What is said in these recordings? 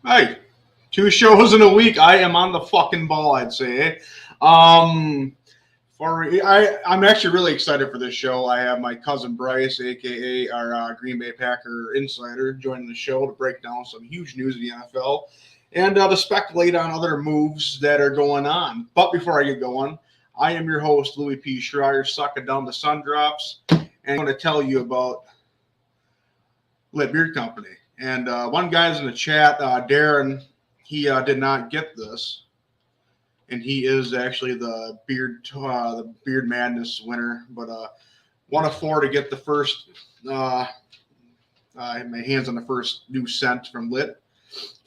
Hey, 2 shows in a week. I am on the fucking ball, I'd say. Um, I'm actually really excited for this show. I have my cousin Bryce, aka our Green Bay Packer insider, joining the show to break down some huge news in the NFL and to speculate on other moves that are going on. But before I get going, I am your host, Louis P. Schreier, sucking down the sun drops, and I'm going to tell you about Lit Beard Company. And one guy's in the chat, Darren, he did not get this, and he is actually the Beard Madness winner. But 1 of 4 to get the first, my hands on the first new scent from Lit.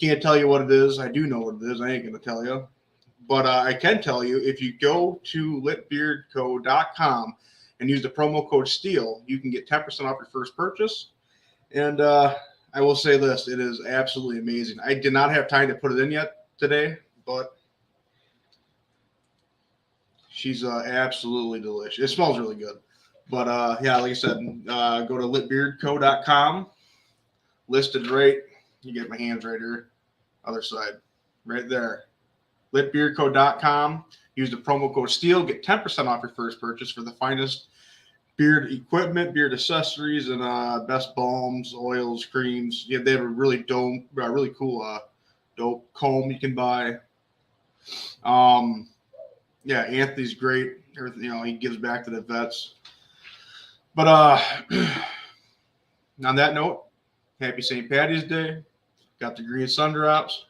Can't tell you what it is. I do know what it is. I ain't gonna tell you, but I can tell you if you go to litbeardco.com and use the promo code STEEL, you can get 10% off your first purchase. And I will say this, it is absolutely amazing. I did not have time to put it in yet today, but she's absolutely delicious. It smells really good. But yeah, like I said, go to litbeardco.com, listed right. You get my hands right here, other side, right there. Litbeardco.com, use the promo code STEEL, get 10% off your first purchase for the finest beard equipment, beard accessories, and best balms, oils, creams. Yeah, they have a really cool dope comb you can buy. Yeah, Anthony's great. Everything, he gives back to the vets. But on that note, happy St. Patty's Day. Got the green sun drops.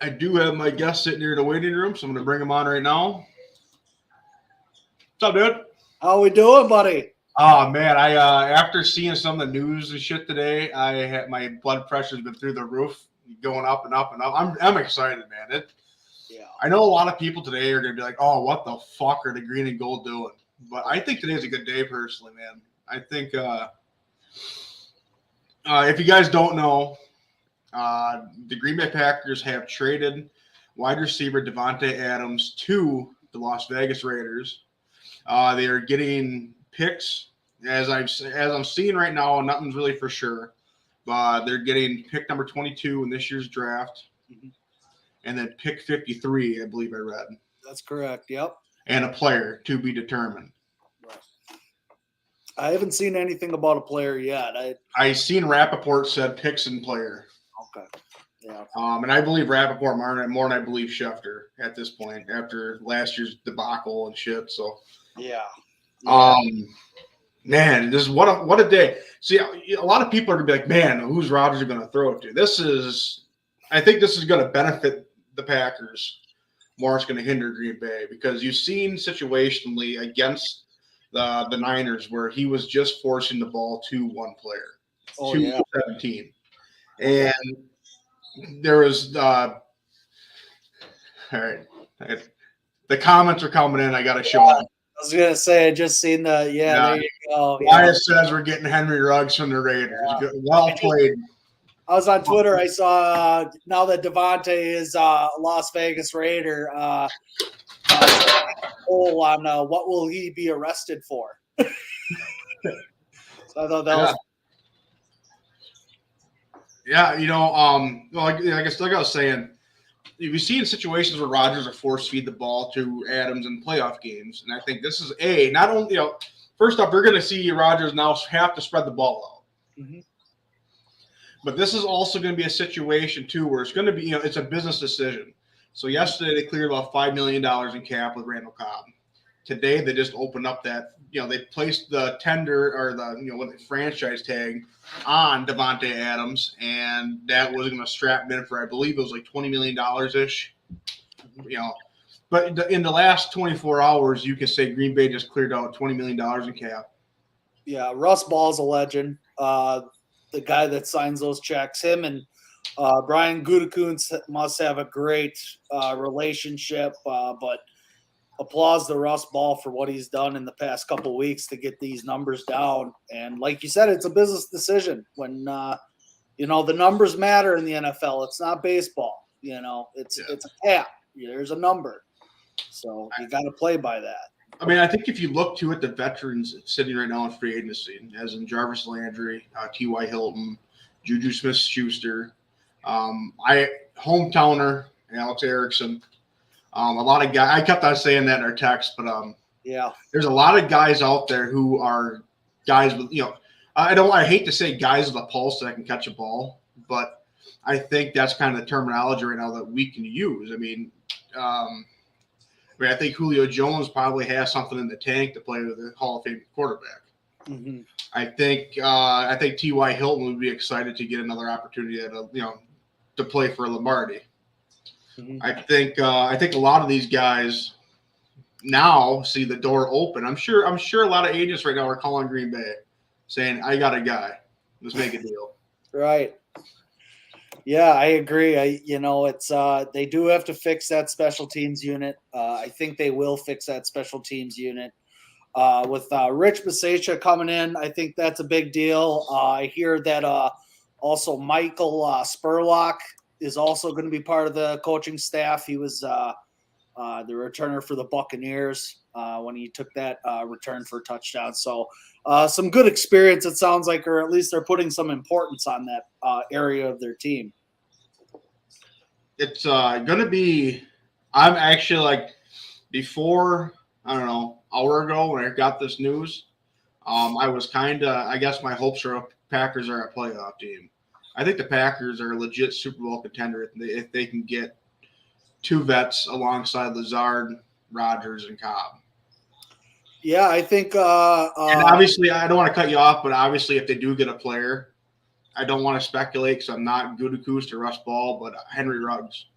I do have my guest sitting here in the waiting room, so I'm going to bring him on right now. What's up, dude? How we doing, buddy? Oh man, I after seeing some of the news and shit today, I had my blood pressure's been through the roof, going up and up and up. I'm excited, man. I know a lot of people today are gonna be like, "Oh, what the fuck are the green and gold doing?" But I think today's a good day, personally, man. I think if you guys don't know, the Green Bay Packers have traded wide receiver Devontae Adams to the Las Vegas Raiders. They are getting picks, as I'm seeing right now. Nothing's really for sure, but they're getting pick number 22 in this year's draft, and then pick 53, I believe I read. That's correct. Yep. And a player to be determined. Right. I haven't seen anything about a player yet. I seen Rappaport said picks and player. Okay. Yeah. And I believe Rappaport more than I believe Schefter at this point after last year's debacle and shit. So. Yeah. Man, this is what a day. See, a lot of people are gonna be like, man, who's Rodgers going to throw it to? I think this is going to benefit the Packers more. It's going to hinder Green Bay because you've seen situationally against the Niners where he was just forcing the ball to one player, 17, and there was all right. The comments are coming in. I got to show them. I was gonna say, I just seen the there you go. Wyatt says we're getting Henry Ruggs from the Raiders. Yeah. Well played. I was on Twitter. I saw now that Devontae is a Las Vegas Raider. Poll on what will he be arrested for? So I thought that was. Yeah, like I was saying, you've seen situations where Rodgers are force feed the ball to Adams in playoff games, and I think this is not only first off, you're going to see Rodgers now have to spread the ball out, but this is also going to be a situation too where it's going to be it's a business decision. So yesterday they cleared about $5 million in cap with Randall Cobb. today they just opened up that, they placed the tender or the franchise tag on Devontae Adams, and that was going to strap him in for, I believe it was like $20 million ish. But in the last 24 hours, you could say Green Bay just cleared out $20 million in cap. Yeah, Russ Ball's a legend. The guy that signs those checks, him and Brian Gutekunst must have a great relationship. But applause to Russ Ball for what he's done in the past couple of weeks to get these numbers down. And like you said, it's a business decision when the numbers matter in the NFL. It's not baseball. It's a cap. There's a number, so you got to play by that. I mean, I think if you look to it, the veterans sitting right now in free agency, as in Jarvis Landry, T.Y. Hilton, Juju Smith-Schuster, hometowner, Alex Erickson. A lot of guys. I kept on saying that in our text, but there's a lot of guys out there who are guys with I hate to say guys with a pulse that can catch a ball, but I think that's kind of the terminology right now that we can use. I mean, I think Julio Jones probably has something in the tank to play with a Hall of Fame quarterback. Mm-hmm. I think T.Y. Hilton would be excited to get another opportunity to play for Lombardi. Mm-hmm. I think a lot of these guys now see the door open. I'm sure a lot of agents right now are calling Green Bay saying, "I got a guy. Let's make a deal." Right. Yeah, I agree. It's they do have to fix that special teams unit. I think they will fix that special teams unit. With Rich Bisaccia coming in, I think that's a big deal. I hear that also Michael Spurlock is also going to be part of the coaching staff. He was the returner for the Buccaneers when he took that return for a touchdown. So some good experience, it sounds like, or at least they're putting some importance on that area of their team. It's going to be – I'm actually before, I don't know, hour ago when I got this news, I was kind of – I guess my hopes are Packers are a playoff team. I think the Packers are a legit Super Bowl contender if they can get two vets alongside Lazard, Rodgers, and Cobb. Yeah, I think and obviously, I don't want to cut you off, but obviously if they do get a player, I don't want to speculate because I'm not Gutekunst or Russ Ball, but Henry Ruggs.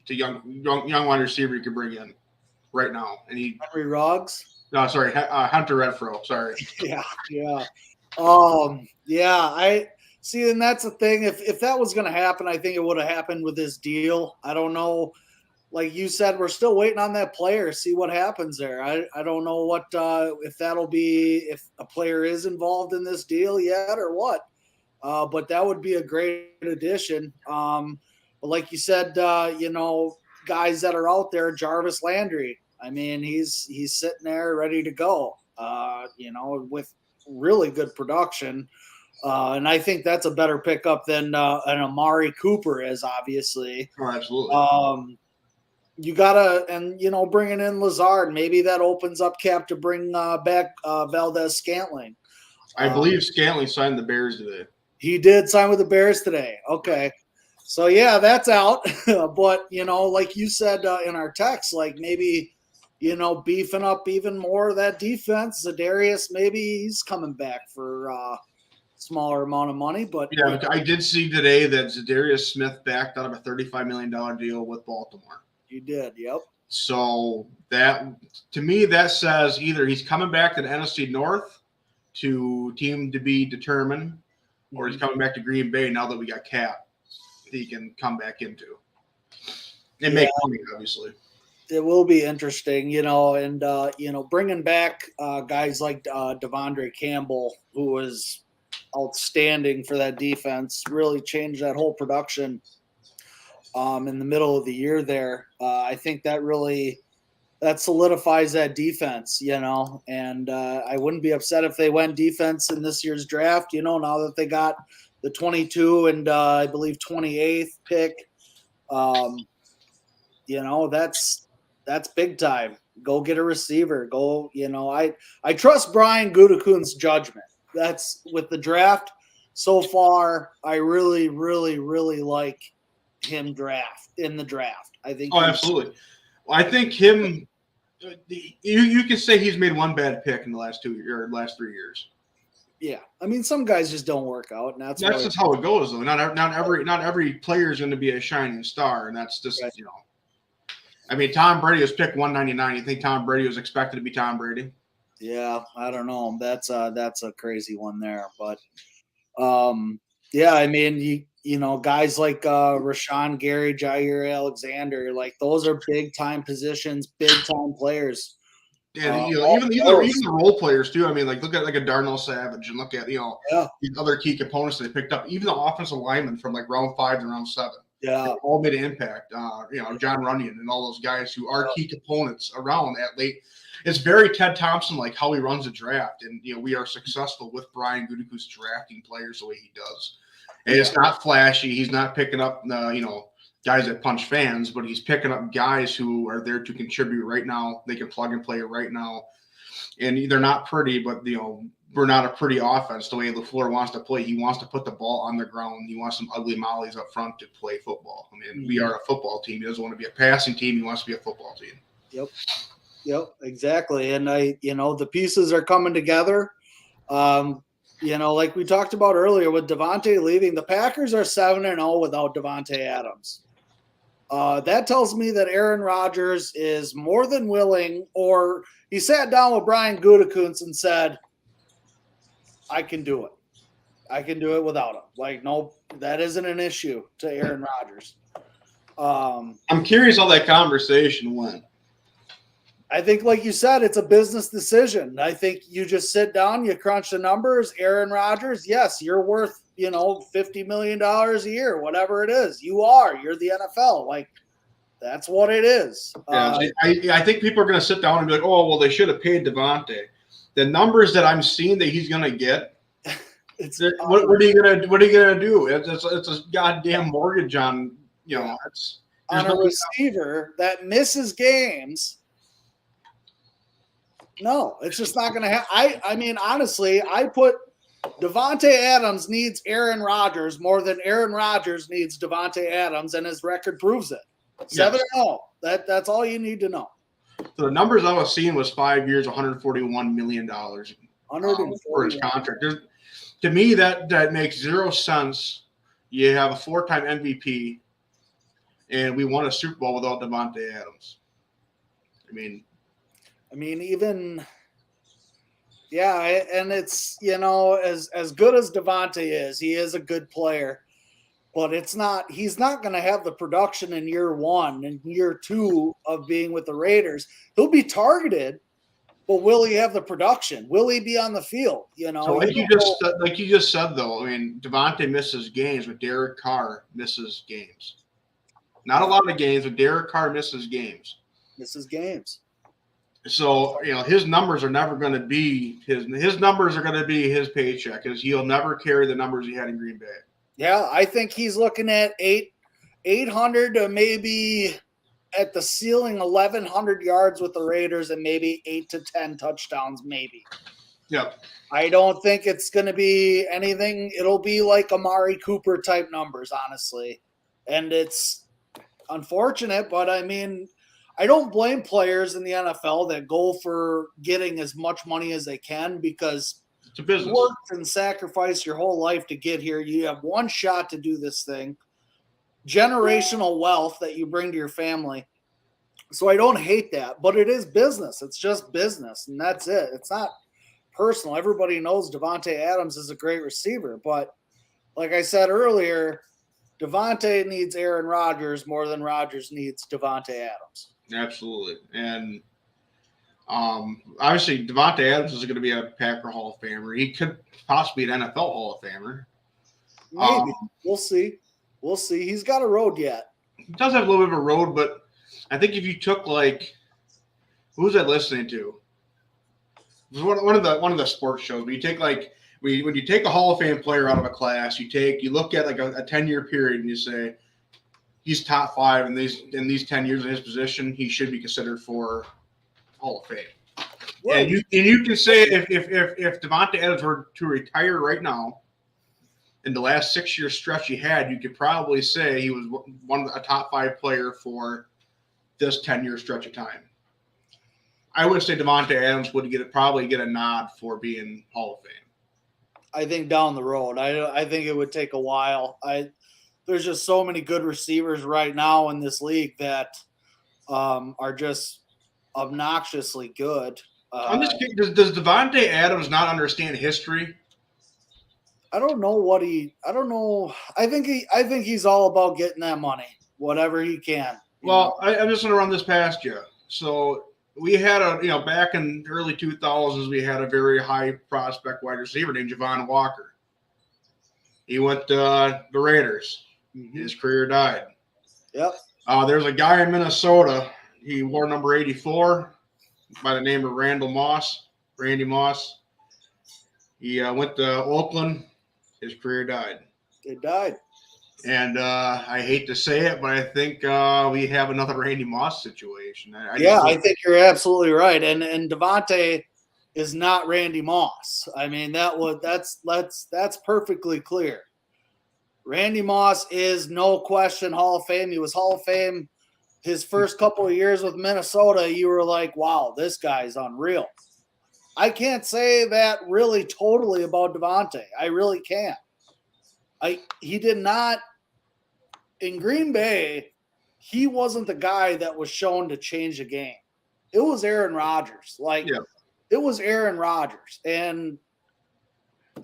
It's a young wide receiver you could bring in right now. And Henry Ruggs? No, sorry, Hunter Renfrow. Sorry. Yeah. I see, and that's the thing. If that was going to happen, I think it would have happened with this deal. I don't know. Like you said, we're still waiting on that player. See what happens there. I don't know what if that'll be if a player is involved in this deal yet or what. But that would be a great addition. But like you said, guys that are out there, Jarvis Landry. I mean, he's sitting there ready to go. With really good production. And I think that's a better pickup than an Amari Cooper is, obviously. Oh, absolutely. You gotta, bringing in Lazard, maybe that opens up cap to bring back Valdez-Scantling. I believe Scantling signed the Bears today. He did sign with the Bears today. Okay. So, yeah, that's out. But, like you said in our text, maybe, beefing up even more of that defense. Zadarius, maybe he's coming back for smaller amount of money. But yeah, I did see today that Zadarius Smith backed out of a $35 million deal with Baltimore. You did, yep. So that, to me, that says either he's coming back to the NFC North to team to be determined, or he's coming back to Green Bay now that we got Cap he can come back into. And make money, obviously. It will be interesting, and bringing back guys like Devondre Campbell, who was outstanding for that defense, really changed that whole production in the middle of the year there. I think that solidifies that defense, and I wouldn't be upset if they went defense in this year's draft, now that they got the 22 and I believe 28th pick. That's big time. Go get a receiver. Go, I trust Brian Gutekunst's judgment. That's with the draft so far. I really, really, really like him in the draft. I think. Oh, absolutely. Well, I think him you can say he's made one bad pick in the last 3 years. Yeah, I mean, some guys just don't work out, and that's just how it goes, though. Not every player is going to be a shining star, and that's just right. I mean, Tom Brady was picked 199. You think Tom Brady was expected to be Tom Brady? Yeah, I don't know. That's a crazy one there, but yeah, I mean, guys like Rashawn Gary, Jair Alexander, like those are big time positions, big time players. And even the role players too. I mean, like look at like a Darnell Savage, and look at these other key components they picked up. Even the offensive linemen from like round 5 to round 7, all made an impact. John Runyon and all those guys who are key components around that late. It's very Ted Thompson like how he runs the draft, and we are successful with Brian Gutekunst drafting players the way he does. And it's not flashy. He's not picking up guys that punch fans, but he's picking up guys who are there to contribute right now. They can plug and play right now. And they're not pretty, but, we're not a pretty offense the way LaFleur wants to play. He wants to put the ball on the ground. He wants some ugly mollies up front to play football. I mean, we are a football team. He doesn't want to be a passing team. He wants to be a football team. Yep, exactly. And the pieces are coming together. Like we talked about earlier with Davante leaving, the Packers are 7-0 without Davante Adams. That tells me that Aaron Rodgers is more than willing, or he sat down with Brian Gutekunst and said, I can do it. I can do it without him. Like, no, that isn't an issue to Aaron Rodgers. I'm curious how that conversation went. I think, like you said, it's a business decision. I think you just sit down, you crunch the numbers. Aaron Rodgers, yes, you're worth, $50 million a year, whatever it is. You're the NFL. Like, that's what it is. Yeah, I think people are going to sit down and be like, oh, well, they should have paid Davante. The numbers that I'm seeing that he's going to get, what are you gonna do? It's a goddamn mortgage on on a receiver that misses games. No, it's just not going to happen. I mean, honestly, I put Davante Adams needs Aaron Rodgers more than Aaron Rodgers needs Davante Adams, and his record proves it. 7-0. That's all you need to know. So the numbers I was seeing was 5 years, $141 million for his contract. To me, that makes zero sense. You have a 4-time MVP, and we won a Super Bowl without Davante Adams. I mean, even and it's as good as Davante is, he is a good player. But he's not going to have the production in year 1 and year 2 of being with the Raiders. He'll be targeted, but will he have the production? Will he be on the field? So like you just said, though, I mean, Davante misses games, but Derek Carr misses games. Not a lot of games, but Derek Carr misses games. So his numbers are never going to be his numbers are going to be his paycheck, because he'll never carry the numbers he had in Green Bay. Yeah, I think he's looking at 800 to maybe at the ceiling 1,100 yards with the Raiders and maybe 8 to 10 touchdowns, maybe. Yep. I don't think it's going to be anything. It'll be like Amari Cooper type numbers, honestly. And it's unfortunate, but I mean, I don't blame players in the NFL that go for getting as much money as they can, because it's a business. You worked and sacrificed your whole life to get here. You have one shot to do this thing. Generational wealth that you bring to your family. So I don't hate that, but it is business. It's just business, and that's it. It's not personal. Everybody knows Davante Adams is a great receiver, but like I said earlier, Davante needs Aaron Rodgers more than Rodgers needs Davante Adams. Absolutely. And obviously Davante Adams is going to be a Packer Hall of Famer. He could possibly be an NFL Hall of Famer. Maybe. We'll see. He's got a road yet. He does have a little bit of a road, but I think if you took who was I listening to? It was one of the sports shows. But you take when you take a Hall of Fame player out of a class, you look at a 10-year period and you say he's top 5 in these 10 years in his position, he should be considered for Hall of Fame. Well, and you can say if Davante Adams were to retire right now, in the last 6-year stretch he had, you could probably say he was a top 5 player for this 10-year stretch of time. I would say Davante Adams would probably get a nod for being Hall of Fame. I think down the road. I think it would take a while. There's just so many good receivers right now in this league that are just obnoxiously good. I'm just kidding. Does Davante Adams not understand history? I don't know. I don't know. I think he's all about getting that money, whatever he can. Well, I'm just going to run this past you. So we had back in early 2000s, we had a very high prospect wide receiver named Javon Walker. He went to the Raiders. Mm-hmm. His career died. Yep. There's a guy in Minnesota. He wore number 84 by the name of Randy Moss. He went to Oakland. His career died. It died. And I hate to say it, but I think we have another Randy Moss situation. I think you're absolutely right. And Davante is not Randy Moss. I mean, that's perfectly clear. Randy Moss is no question Hall of Fame. He was Hall of Fame his first couple of years with Minnesota. You were like, wow, this guy's unreal. I can't say that really totally about Davante. I really can't. He did not in Green Bay. He wasn't the guy that was shown to change the game. It was Aaron Rodgers. It was Aaron Rodgers. And,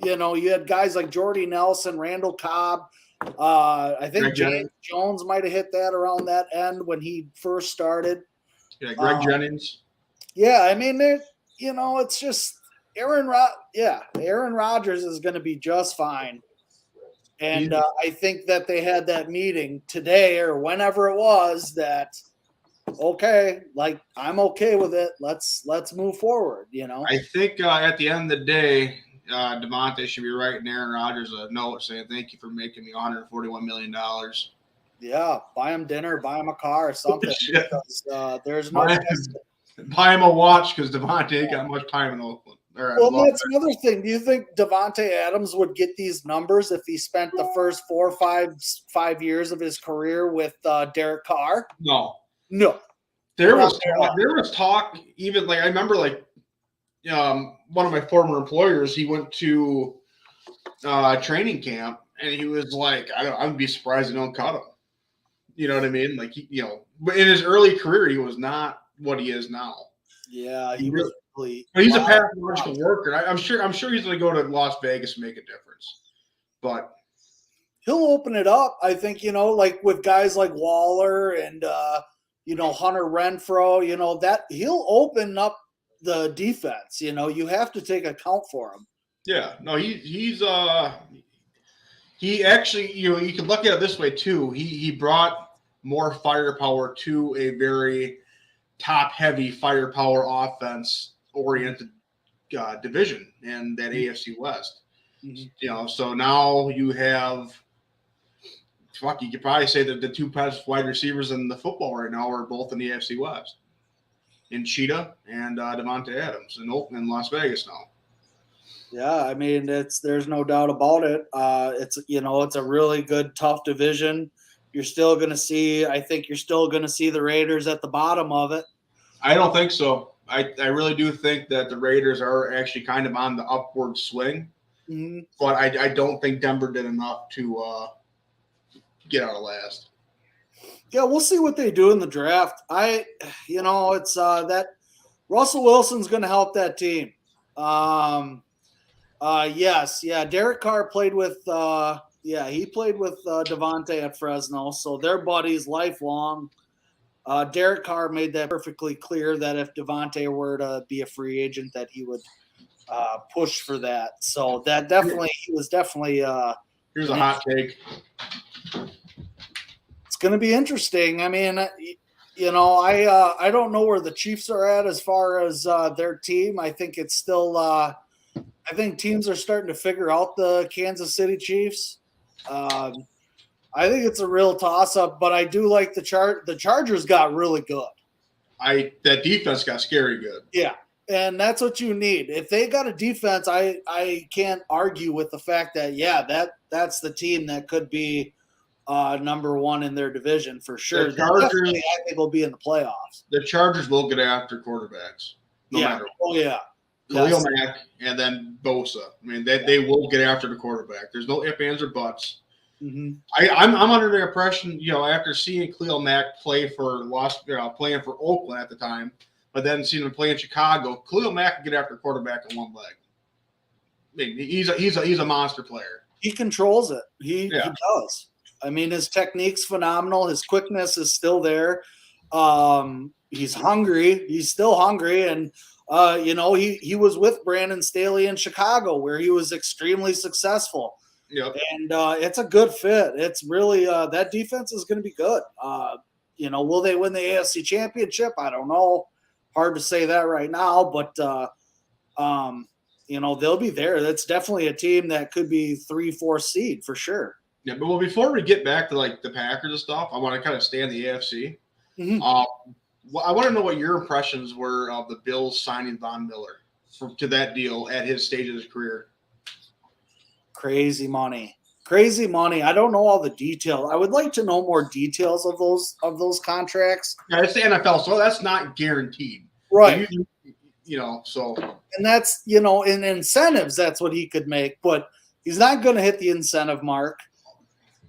you had guys like Jordy Nelson, Randall Cobb. I think James Jones might have hit that around that end when he first started. Yeah, Greg Jennings. Yeah, I mean, it's just Aaron Rodgers is going to be just fine. And I think that they had that meeting today or whenever it was that, okay, I'm okay with it. Let's move forward, I think at the end of the day, Davante should be writing Aaron Rodgers a note saying, thank you for making me $141 million. Yeah, buy him dinner, buy him a car or something. Because, there's no buy him a watch because Davante ain't got much time in Oakland. Well, that's another thing. Do you think Davante Adams would get these numbers if he spent the first 4 or 5 years of his career with Derek Carr? No. There was talk. Even I remember one of my former employers. He went to training camp and he was like, I'd be surprised they don't cut him. You know what I mean? But in his early career, he was not what he is now. Yeah, he was. But he's a pathological worker. I'm sure he's going to go to Las Vegas and make a difference. But he'll open it up. I think with guys like Waller and Hunter Renfrow. That he'll open up the defense. You have to take account for him. Yeah, no, he actually you can look at it this way too. He brought more firepower to a very top-heavy firepower offense-oriented division in that AFC West. Mm-hmm. So now you have, you could probably say that the two best wide receivers in the football right now are both in the AFC West, in Cheetah and Davante Adams in Las Vegas now. Yeah, I mean there's no doubt about it. It's a really good, tough division. You're still going to see. I think you're still going to see the Raiders at the bottom of it. I don't think so. I really do think that the Raiders are actually kind of on the upward swing, mm-hmm. But I don't think Denver did enough to get out of last. Yeah, we'll see what they do in the draft. It's that Russell Wilson's going to help that team. Yes, yeah. Derek Carr played with. He played with Davante at Fresno, so they're buddies lifelong. Derek Carr made that perfectly clear that if Davante were to be a free agent, that he would push for that. So that he was definitely. Here's a hot take. It's going to be interesting. I mean, I don't know where the Chiefs are at as far as their team. I think it's still. I think teams are starting to figure out the Kansas City Chiefs. I think it's a real toss-up, but I do like the Chargers got really good. That defense got scary good. Yeah, and that's what you need. If they got a defense, I can't argue with the fact that that's the team that could be number one in their division for sure. The Chargers, I think will be in the playoffs. The Chargers will get after quarterbacks. no matter what. Oh, yeah. Khalil Mack and then Bosa. I mean, they will get after the quarterback. There's no ifs, ands, or buts. Mm-hmm. I'm under the impression, after seeing Khalil Mack play for playing for Oakland at the time, but then seeing him play in Chicago, Khalil Mack can get after the quarterback in one leg. I mean, he's a monster player. He controls it. He does. I mean, his technique's phenomenal. His quickness is still there. He's hungry. He's still hungry. And, he was with Brandon Staley in Chicago where he was extremely successful. Yep. And it's a good fit. It's really that defense is going to be good. Will they win the AFC Championship? I don't know. Hard to say that right now, but they'll be there. That's definitely a team that could be 3-4 seed for sure. Yeah, but before we get back to like the Packers and stuff, I want to kind of stay in the AFC. Mm-hmm. I want to know what your impressions were of the Bills signing Von Miller to that deal at his stage of his career. Crazy money. I don't know all the details. I would like to know more details of those contracts. Yeah, it's the NFL, so that's not guaranteed. Right. So. And that's, in incentives, that's what he could make, but he's not going to hit the incentive mark.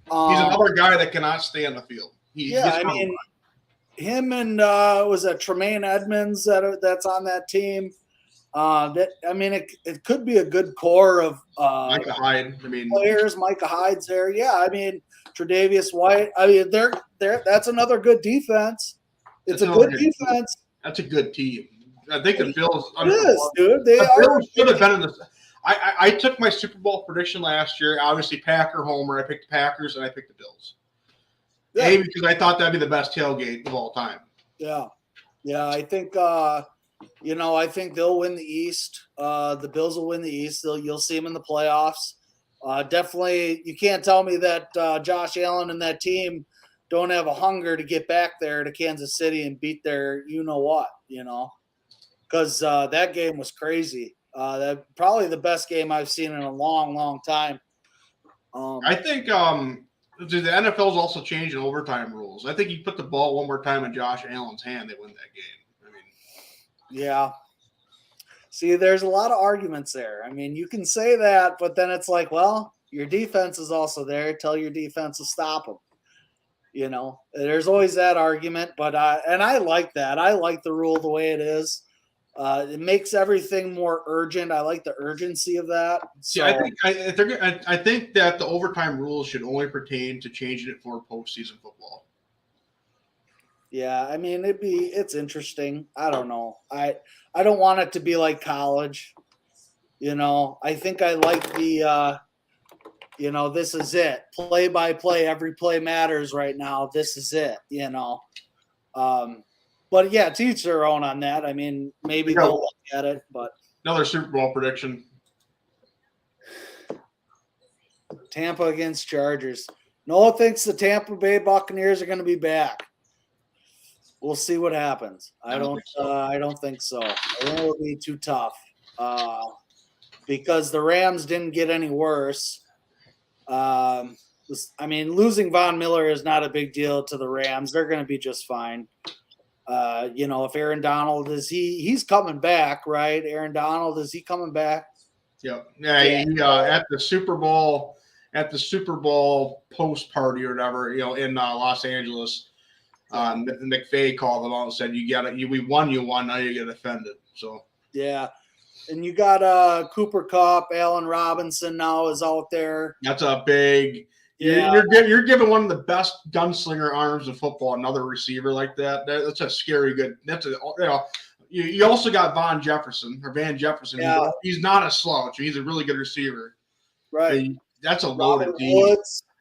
He's another guy that cannot stay on the field. Him and was that Tremaine Edmonds that's on that team. It could be a good core of Micah Hyde. Players. Micah Hyde's there. Yeah, Tre'Davious White. They're that's another good defense. It's a good defense. That's a good team. I think the Bills. It is, dude. Bills should have been in this. I took my Super Bowl prediction last year. Obviously, Packer homer. I picked the Packers and I picked the Bills. Yeah. Maybe because I thought that'd be the best tailgate of all time. Yeah. I think. I think they'll win the East. The Bills will win the East. You'll see them in the playoffs. Definitely, you can't tell me that Josh Allen and that team don't have a hunger to get back there to Kansas City and beat their you-know-what, because that game was crazy. That probably the best game I've seen in a long, long time. I think the NFL's also changing overtime rules. I think you put the ball one more time in Josh Allen's hand, they win that game. Yeah. See, there's a lot of arguments there. You can say that, but then it's like, well, your defense is also there. Tell your defense to stop them. There's always that argument, but and I like that. I like the rule the way it is. It makes everything more urgent. I like the urgency of that. So, I think that the overtime rules should only pertain to changing it for postseason football. Yeah, it's interesting. I don't know. I don't want it to be like college. I think I like the this is it. Play by play, every play matters right now. This is it, But yeah, to each their own on that. Maybe they'll look at it, but another Super Bowl prediction. Tampa against Chargers. Noah thinks the Tampa Bay Buccaneers are going to be back. We'll see what happens. I don't think so. I think it'll be too tough because the Rams didn't get any worse. Losing Von Miller is not a big deal to the Rams. They're going to be just fine. If Aaron Donald he's coming back, right? Aaron Donald, is he coming back? Yeah. At the Super Bowl post party or whatever, in Los Angeles. McVay called them out and said, we won, now you get offended. So yeah. And you got Cooper Kupp, Allen Robinson now is out there. That's a big you're giving one of the best gunslinger arms in football, another receiver like that. That's a scary good. You also got Van Jefferson. Yeah. He's not a slouch. He's a really good receiver. Right. That's a loaded team.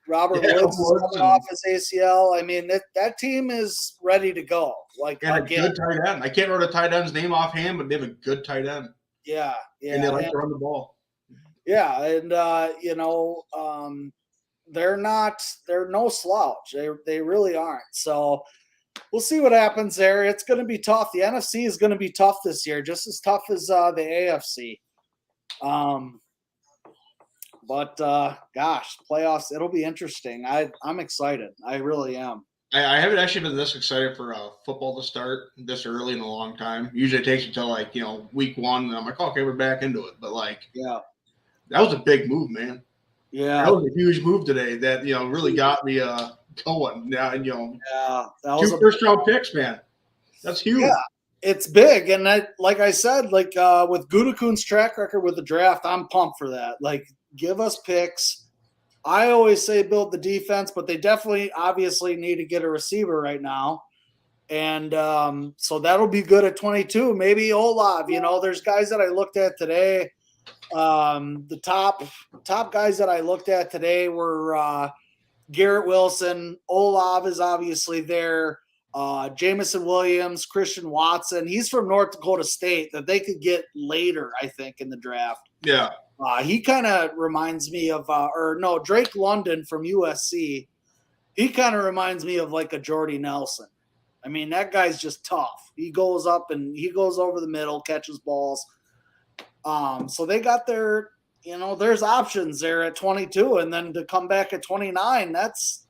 Robert Woods is coming off his ACL. That team is ready to go. And a good tight end. I can't remember the tight end's name offhand, but they have a good tight end. Yeah. And they like to run the ball. Yeah, and they're no slouch. They really aren't. So we'll see what happens there. It's going to be tough. The NFC is going to be tough this year, just as tough as the AFC. But gosh, playoffs, it'll be interesting. I'm excited. I really am. I haven't actually been this excited for football to start this early in a long time. Usually it takes until like week one, and I'm like, okay, we're back into it. But like, Yeah. that was a big move, man. That Yeah. was a huge move today. That really got me going. Now Yeah. That was two a first round picks, man. That's yeah. huge. It's big, and like I said, like with Gutekunst's track record with the draft, I'm pumped for that. Like, give us picks. I always say build the defense, but they definitely, obviously, need to get a receiver right now, and so that'll be good at 22. Maybe Olav. There's guys that I looked at today. The top guys that I looked at today were Garrett Wilson. Olav is obviously there. Jamison Williams, Christian Watson. He's from North Dakota State that they could get later, I think, in the draft. Yeah. He kind of reminds me of, Drake London from USC. He kind of reminds me of like a Jordy Nelson. I mean, that guy's just tough. He goes up and he goes over the middle, catches balls. So they got there's options there at 22, and then to come back at 29, that's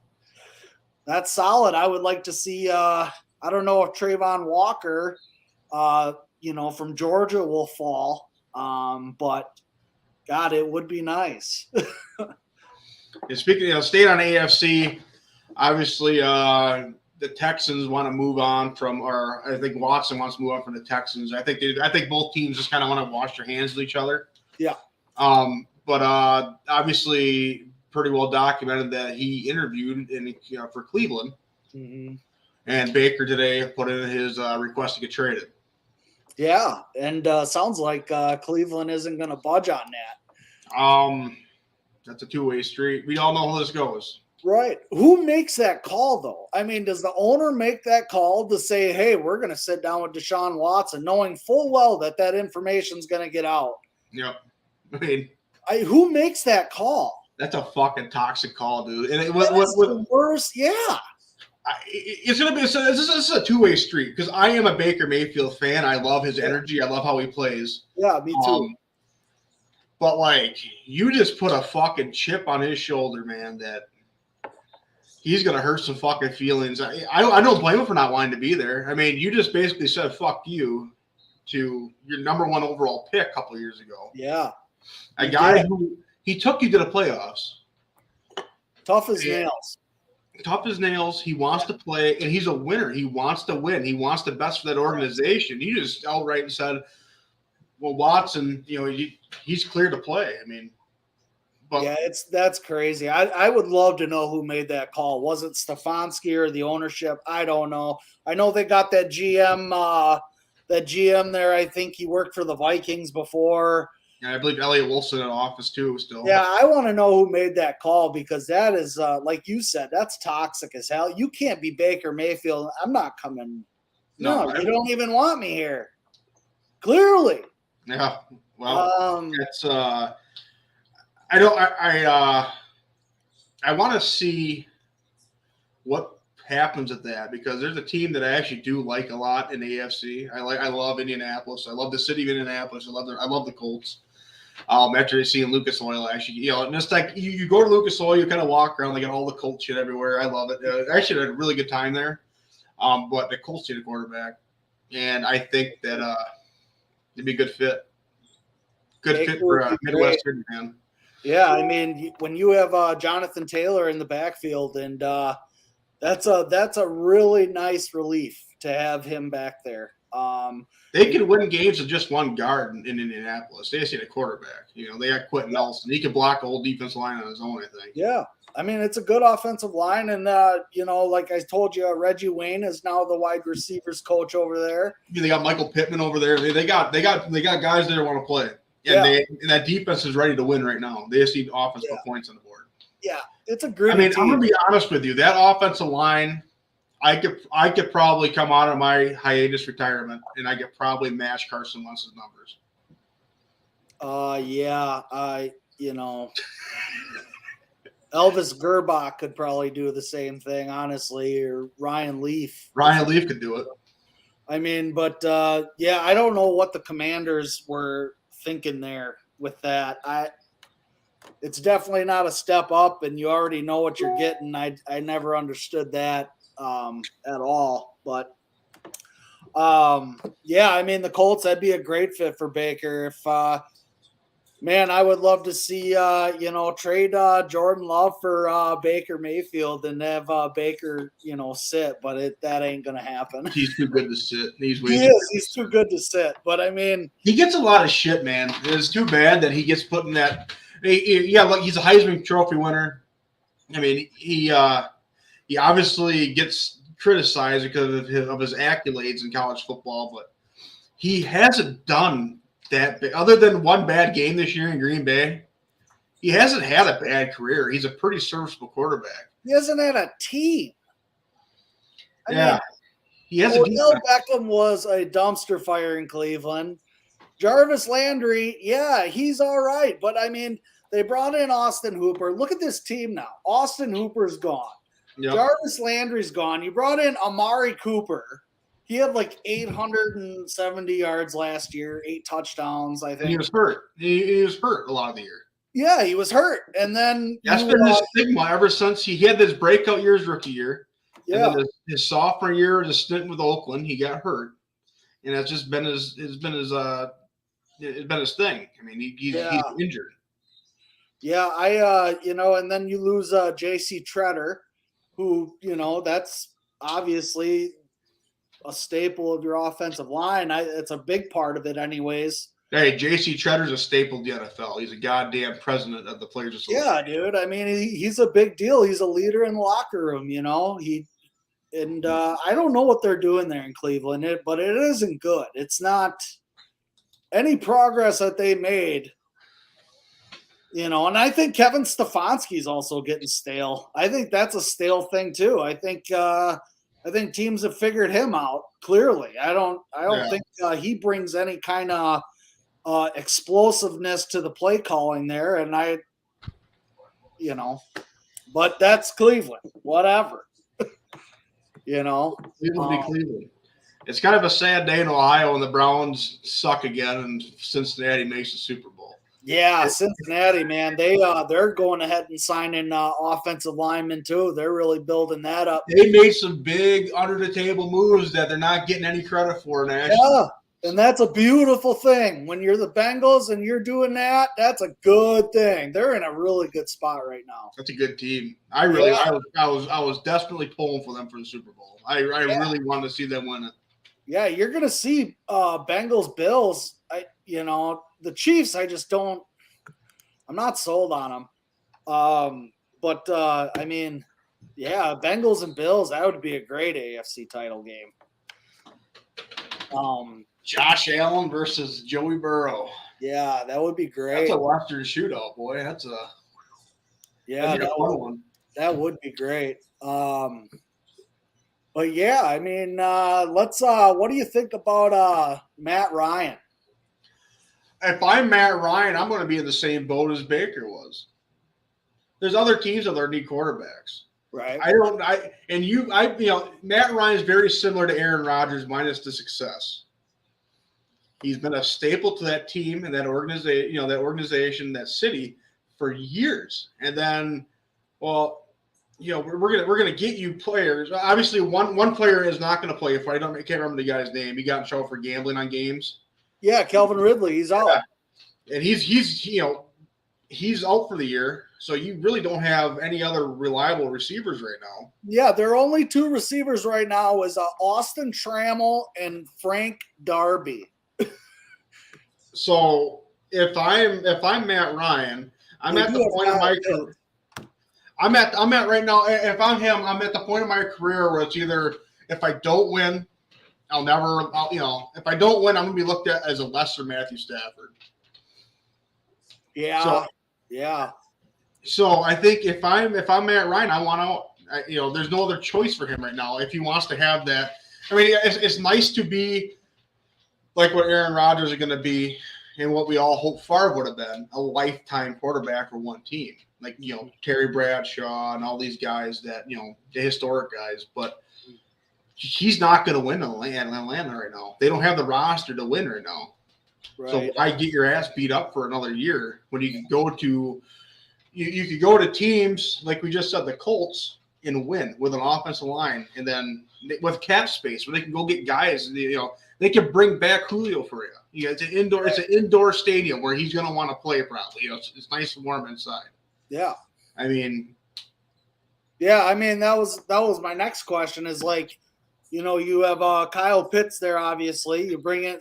solid. I would like to see. I don't know if Trayvon Walker, from Georgia will fall, but God, it would be nice. And speaking of staying on AFC, obviously the Texans want to move on from, or I think Watson wants to move on from the Texans. I think both teams just kind of want to wash their hands with each other. Yeah. But obviously, pretty well documented that he interviewed for Cleveland, and Baker today put in his request to get traded. Yeah, and sounds like Cleveland isn't going to budge on that. That's a two-way street. We all know how this goes. Right. Who makes that call, though? I mean, does the owner make that call to say, hey, we're going to sit down with Deshaun Watson, knowing full well that information is going to get out? Yep. I mean, who makes that call? That's a fucking toxic call, dude. And the worst. Yeah. It's gonna be. This is a two-way street because I am a Baker Mayfield fan. I love his energy. I love how he plays. Yeah, me too. But like, you just put a fucking chip on his shoulder, man. That he's gonna hurt some fucking feelings. I don't blame him for not wanting to be there. I mean, you just basically said "fuck you" to your number one overall pick a couple of years ago. Yeah. A guy who he took you to the playoffs. Tough as nails. Tough as nails. He wants to play, and he's a winner. He wants to win. He wants the best for that organization. You just outright said, "Well, Watson, he's clear to play." I mean, but yeah, that's crazy. I would love to know who made that call. Was it Stefanski or the ownership? I don't know. I know they got that GM. That GM there. I think he worked for the Vikings before. Yeah, I believe Elliott Wilson in office too still. Yeah, I want to know who made that call because that is, like you said, that's toxic as hell. You can't be Baker Mayfield. I'm not coming. No, you don't even want me here. Clearly. Yeah. Well, it's I want to see what happens at that because there's a team that I actually do like a lot in the AFC. I love Indianapolis. I love the city of Indianapolis. I love the Colts. After seeing Lucas Oil, actually, and it's like you go to Lucas Oil, you kind of walk around, they got all the Colts shit everywhere. I love it. I actually had a really good time there. But the Colts need a quarterback, and I think that it'd be a good fit. Good fit for a Midwestern man. Yeah, I mean, when you have Jonathan Taylor in the backfield, and that's a really nice relief to have him back there. They could win games with just one guard in Indianapolis. They just need a quarterback. They got Quentin Nelson. He could block the whole defense line on his own, I think. Yeah. I mean, it's a good offensive line. And, like I told you, Reggie Wayne is now the wide receivers coach over there. They got Michael Pittman over there. They got guys there who want to play. And that defense is ready to win right now. They just need offensive points on the board. Yeah. It's a great team. I'm going to be honest with you. That offensive line – I could probably come out of my hiatus retirement and I could probably match Carson Wentz's numbers. Elvis Gerbach could probably do the same thing, honestly, or Ryan Leaf. Ryan Leaf could do it. I mean, but I don't know what the Commanders were thinking there with that. It's definitely not a step up, and you already know what you're getting. I never understood that. at all. But yeah, I mean the Colts, that'd be a great fit for Baker. If man, I would love to see trade Jordan Love for Baker Mayfield and have Baker sit, but that ain't gonna happen. He's too good to sit. He's too good to sit. But I mean, he gets a lot of shit, man. It's too bad that he gets put in that. Yeah, look, he's a Heisman Trophy winner. I mean, he obviously gets criticized because of his accolades in college football, but he hasn't done that big. Other than one bad game this year in Green Bay, he hasn't had a bad career. He's a pretty serviceable quarterback. He hasn't had a team. I mean, he has Odell Beckham was a dumpster fire in Cleveland. Jarvis Landry, yeah, he's all right. But, I mean, they brought in Austin Hooper. Look at this team now. Austin Hooper's gone. Yep. Jarvis Landry's gone. You brought in Amari Cooper. He had like 870 yards last year, 8 touchdowns, I think. And he was hurt. He was hurt a lot of the year. Yeah, he was hurt. And then that's been his stigma ever since he had this breakout year his rookie year. Yeah. And then his sophomore year, the stint with Oakland, he got hurt. And that's just been his thing. I mean, he's injured. Yeah, and then you lose J.C. Treader, who, that's obviously a staple of your offensive line. It's a big part of it anyways. Hey, J.C. Treader's a staple of the NFL. He's a goddamn president of the Players Association. Yeah, dude. I mean, he's a big deal. He's a leader in the locker room, I don't know what they're doing there in Cleveland, but it isn't good. It's not any progress that they made, and I think Kevin Stefanski's also getting stale. I think that's a stale thing too. I think teams have figured him out clearly. I don't think he brings any kind of explosiveness to the play calling there, and but that's Cleveland. Whatever. Cleveland. It's kind of a sad day in Ohio when the Browns suck again and Cincinnati makes the Super Bowl. Yeah, Cincinnati, man, they're going ahead and signing offensive linemen too. They're really building that up. They made some big under the table moves that they're not getting any credit for now. Yeah, and that's a beautiful thing. When you're the Bengals and you're doing that, that's a good thing. They're in a really good spot right now. That's a good team. I was desperately pulling for them for the Super Bowl. I really wanted to see them win it. Yeah, you're gonna see Bengals Bills. The Chiefs, I'm not sold on them. But I mean, yeah, Bengals and Bills, that would be a great AFC title game. Josh Allen versus Joey Burrow. Yeah, that would be great. That's a Western shootout, boy. That'd be a fun one. That would be great. But yeah, I mean, let's. What do you think about Matt Ryan? If I'm Matt Ryan, I'm going to be in the same boat as Baker was. There's other teams that need quarterbacks. Right. Matt Ryan is very similar to Aaron Rodgers minus the success. He's been a staple to that team and that organization, that city for years. And then, we're gonna get you players. Obviously, one player is not going to play. I can't remember the guy's name. He got in trouble for gambling on games. Yeah, Calvin Ridley, he's out. Yeah. And he's out for the year. So you really don't have any other reliable receivers right now. Yeah, there are only 2 receivers right now is Austin Trammell and Frank Darby. So if I'm Matt Ryan, I'm at the point of my career. I'm at right now. If I'm him, I'm at the point of my career where it's either if I don't win, if I don't win, I'm going to be looked at as a lesser Matthew Stafford. Yeah. So I think if I'm Matt Ryan, I want out. There's no other choice for him right now if he wants to have that. I mean, it's nice to be like what Aaron Rodgers is going to be and what we all hope Favre would have been, a lifetime quarterback for one team. Like, Terry Bradshaw and all these guys that, the historic guys. But he's not going to win in Atlanta right now. They don't have the roster to win right now. Right. So why get your ass beat up for another year when you could go to teams like we just said, the Colts, and win with an offensive line, and then with cap space where they can go get guys. They can bring back Julio for you. It's an indoor stadium where he's going to want to play probably. It's nice and warm inside. Yeah. I mean, that was my next question is like, you have Kyle Pitts there, obviously. You bring in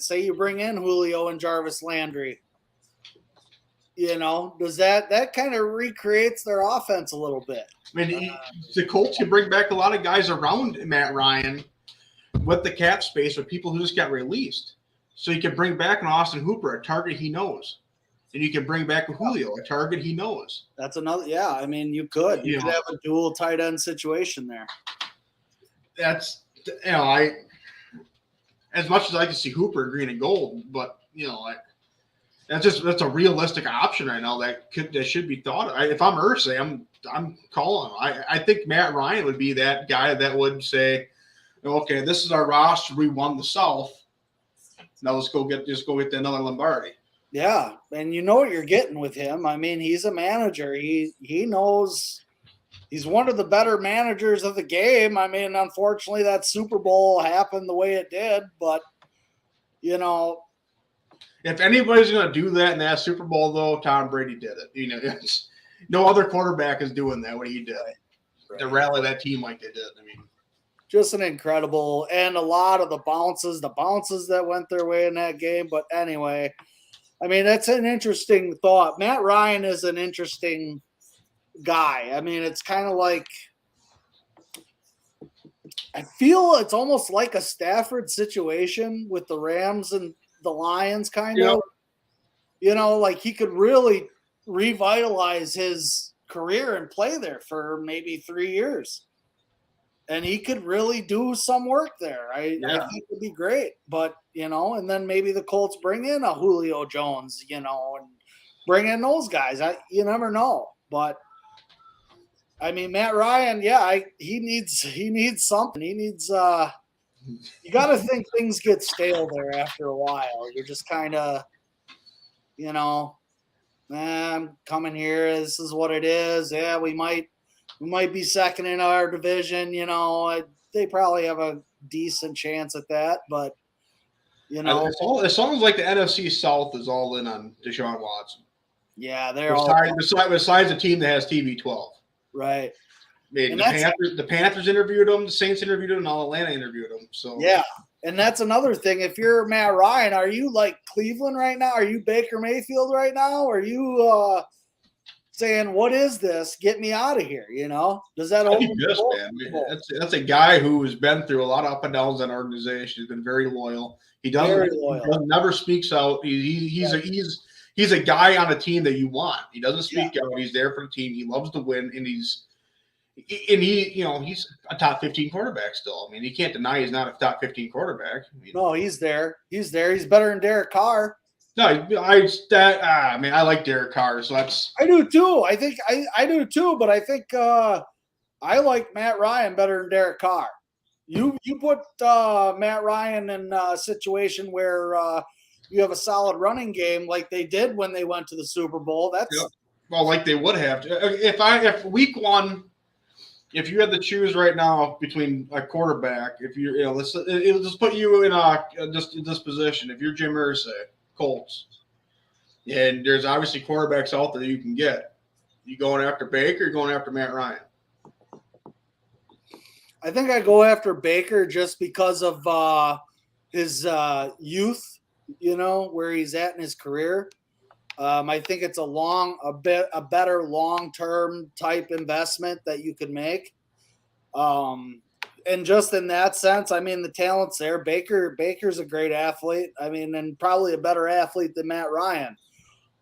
Julio and Jarvis Landry. Does that kind of recreates their offense a little bit? I mean, the Colts can bring back a lot of guys around Matt Ryan with the cap space with people who just got released. So you can bring back an Austin Hooper, a target he knows. And you can bring back a Julio, a target he knows. That's another, yeah. I mean, you could have a dual tight end situation there. That's, as much as I can see Hooper in green and gold, but that's a realistic option right now that should be thought of. If I'm Irsay, I'm calling him. I think Matt Ryan would be that guy that would say, okay, this is our roster. We won the South. Now let's go get another Lombardi. Yeah, and you know what you're getting with him. I mean, he's a manager. He knows he's one of the better managers of the game. I mean, unfortunately, that Super Bowl happened the way it did, but if anybody's going to do that in that Super Bowl, though, Tom Brady did it. No other quarterback is doing that what he did to rally that team like they did. I mean, just an incredible, and a lot of the bounces that went their way in that game. But anyway, I mean, that's an interesting thought. Matt Ryan is an interesting guy. I mean, it's kind of like, I feel it's almost like a Stafford situation with the Rams and the Lions kind of. Like he could really revitalize his career and play there for maybe 3 years. And he could really do some work there. I think it'd be great. But, and then maybe the Colts bring in a Julio Jones, and bring in those guys. You never know. But, I mean, Matt Ryan, he needs something. He needs you got to think things get stale there after a while. You're just kind of, I'm coming here. This is what it is. Yeah, we might be second in our division. They probably have a decent chance at that, but it sounds like the NFC South is all in on Deshaun Watson. Yeah, they're besides the team that has TB12. Right. I mean, the Panthers interviewed him, the Saints interviewed him, and all Atlanta interviewed him. So yeah, and that's another thing. If you're Matt Ryan, are you like Cleveland right now? Are you Baker Mayfield right now? Are you saying, what is this? Get me out of here, Does that open the door? That's a guy who has been through a lot of up and downs in that organization. He's been very loyal. He never speaks out. He's a guy on a team that you want. He doesn't speak out. He's there for the team. He loves to win, and he's a top 15 quarterback still. I mean, you can't deny he's not a top 15 quarterback. No, he's there. He's better than Derek Carr. No, I like Derek Carr, so that's. I do too. I think I do too, but I think I like Matt Ryan better than Derek Carr. You put Matt Ryan in a situation where you have a solid running game like they did when they went to the Super Bowl. Well, like they would have. If week one, if you had to choose right now between a quarterback, it'll just put you in this position. If you're Jim Irsay, Colts, and there's obviously quarterbacks out there you can get. You going after Baker? Or going after Matt Ryan? I think I go after Baker just because of his youth. Where he's at in his career. I think it's a better long-term type investment that you could make. And just in that sense, I mean, the talent's there. Baker's a great athlete. I mean, and probably a better athlete than Matt Ryan.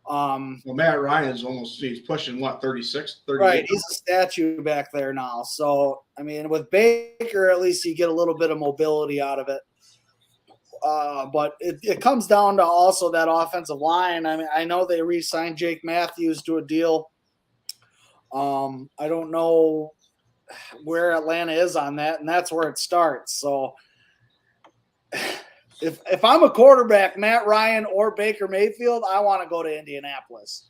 Well, Matt Ryan's he's pushing 36, 38. Right. He's a statue back there now. So, I mean, with Baker, at least you get a little bit of mobility out of it. But it comes down to also that offensive line. I mean, I know they re-signed Jake Matthews to a deal. I don't know where Atlanta is on that, and that's where it starts. So if I'm a quarterback, Matt Ryan or Baker Mayfield, I want to go to Indianapolis.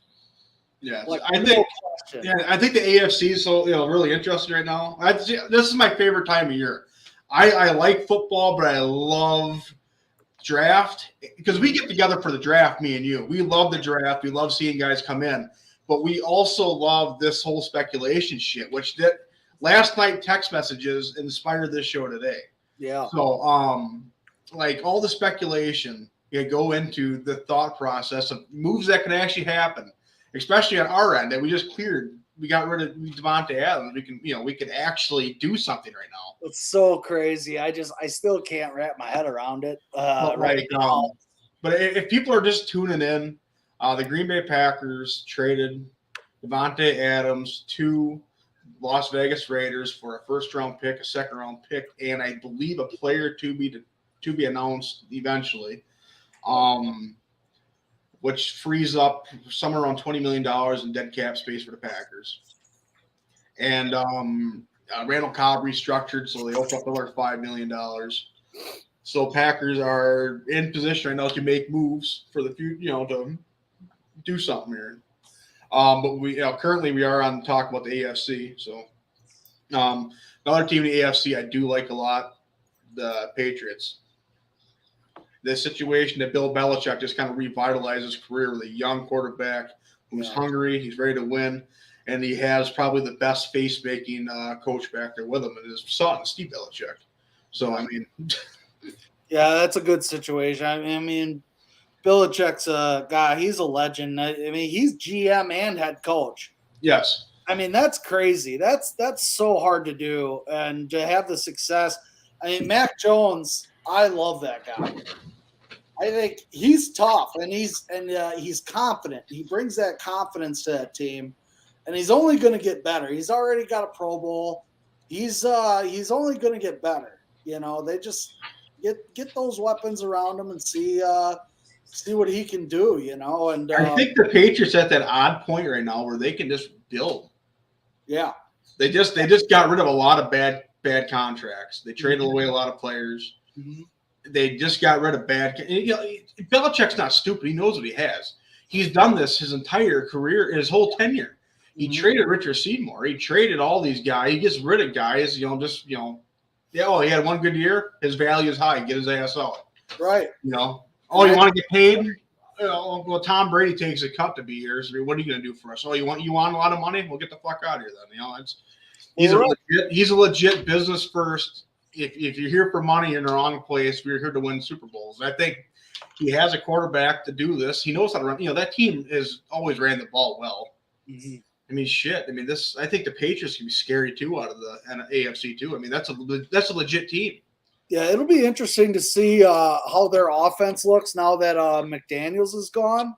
Yeah, Like, I no think. question. Yeah, I think the AFC is so really interesting right now. This is my favorite time of year. I like football, but I love draft because we get together for the draft. Me and you, we love the draft. We love seeing guys come in, but we also love this whole speculation shit. Which that last night text messages inspired this show today. Yeah. So, like all the speculation, go into the thought process of moves that can actually happen, especially on our end that we just cleared. We got rid of Devontae Adams. We can actually do something right now. It's so crazy. I still can't wrap my head around it right now. But if people are just tuning in, the Green Bay Packers traded Devontae Adams to Las Vegas Raiders for a first-round pick, a second-round pick, and I believe a player to be announced eventually, which frees up somewhere around $20 million in dead cap space for the Packers. And Randall Cobb restructured, so they opened up another $5 million. So Packers are in position right now to make moves for the future, to do something here. But we currently we are on talk about the AFC. So another team in the AFC I do like a lot, the Patriots. The situation that Bill Belichick just kind of revitalized his career with a young quarterback who's hungry, he's ready to win, and he has probably the best face-making coach back there with him, and his son, Steve Belichick. So, I mean... Yeah, that's a good situation. I mean, Belichick's a guy. He's a legend. I mean, he's GM and head coach. Yes. I mean, that's crazy. That's so hard to do, and to have the success. I mean, Mac Jones, I love that guy. I think he's tough, and he's confident. He brings that confidence to that team, and he's only going to get better. He's already got a Pro Bowl. He's only going to get better. They just get those weapons around him and see what he can do. And I think the Patriots at that odd point right now where they can just build. Yeah, they just got rid of a lot of bad contracts. They traded away a lot of players. Mm-hmm. They just got rid of bad. Belichick's not stupid. He knows what he has. He's done this his entire career, his whole tenure. He traded Richard Seymour. He traded all these guys. He gets rid of guys. He had one good year. His value is high. Get his ass out. Right. You want to get paid? Well, Tom Brady takes a cut to be here. So what are you going to do for us? Oh, you want a lot of money? Well, get the fuck out of here then. He's a legit business first. If you're here for money, you're in the wrong place. We're here to win Super Bowls. I think he has a quarterback to do this. He knows how to run. That team has always ran the ball well. Mm-hmm. I mean, shit. I mean, I think the Patriots can be scary too out of the AFC too. I mean, that's a legit team. Yeah, it'll be interesting to see how their offense looks now that McDaniels is gone.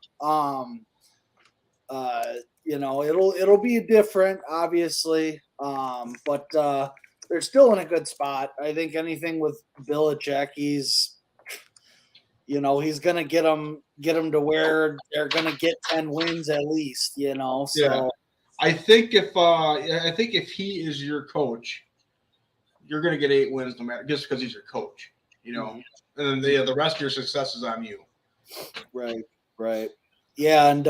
It'll be different, obviously, but they're still in a good spot. I think anything with Belichick, he's gonna get them to where they're gonna get 10 wins at least. So yeah. I think if he is your coach, you're going to get 8 wins no matter, just because he's your coach, and then the rest of your success is on you. Right. Yeah. And,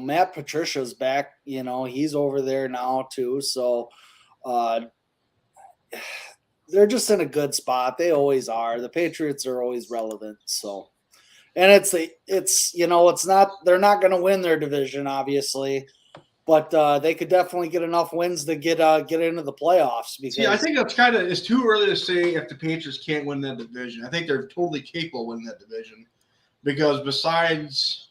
Matt Patricia's back, he's over there now too. So, they're just in a good spot. They always are. The Patriots are always relevant. So, and it's not, they're not going to win their division, obviously. But they could definitely get enough wins to get into the playoffs. Because I think it's too early to say if the Patriots can't win that division. I think they're totally capable of winning that division because besides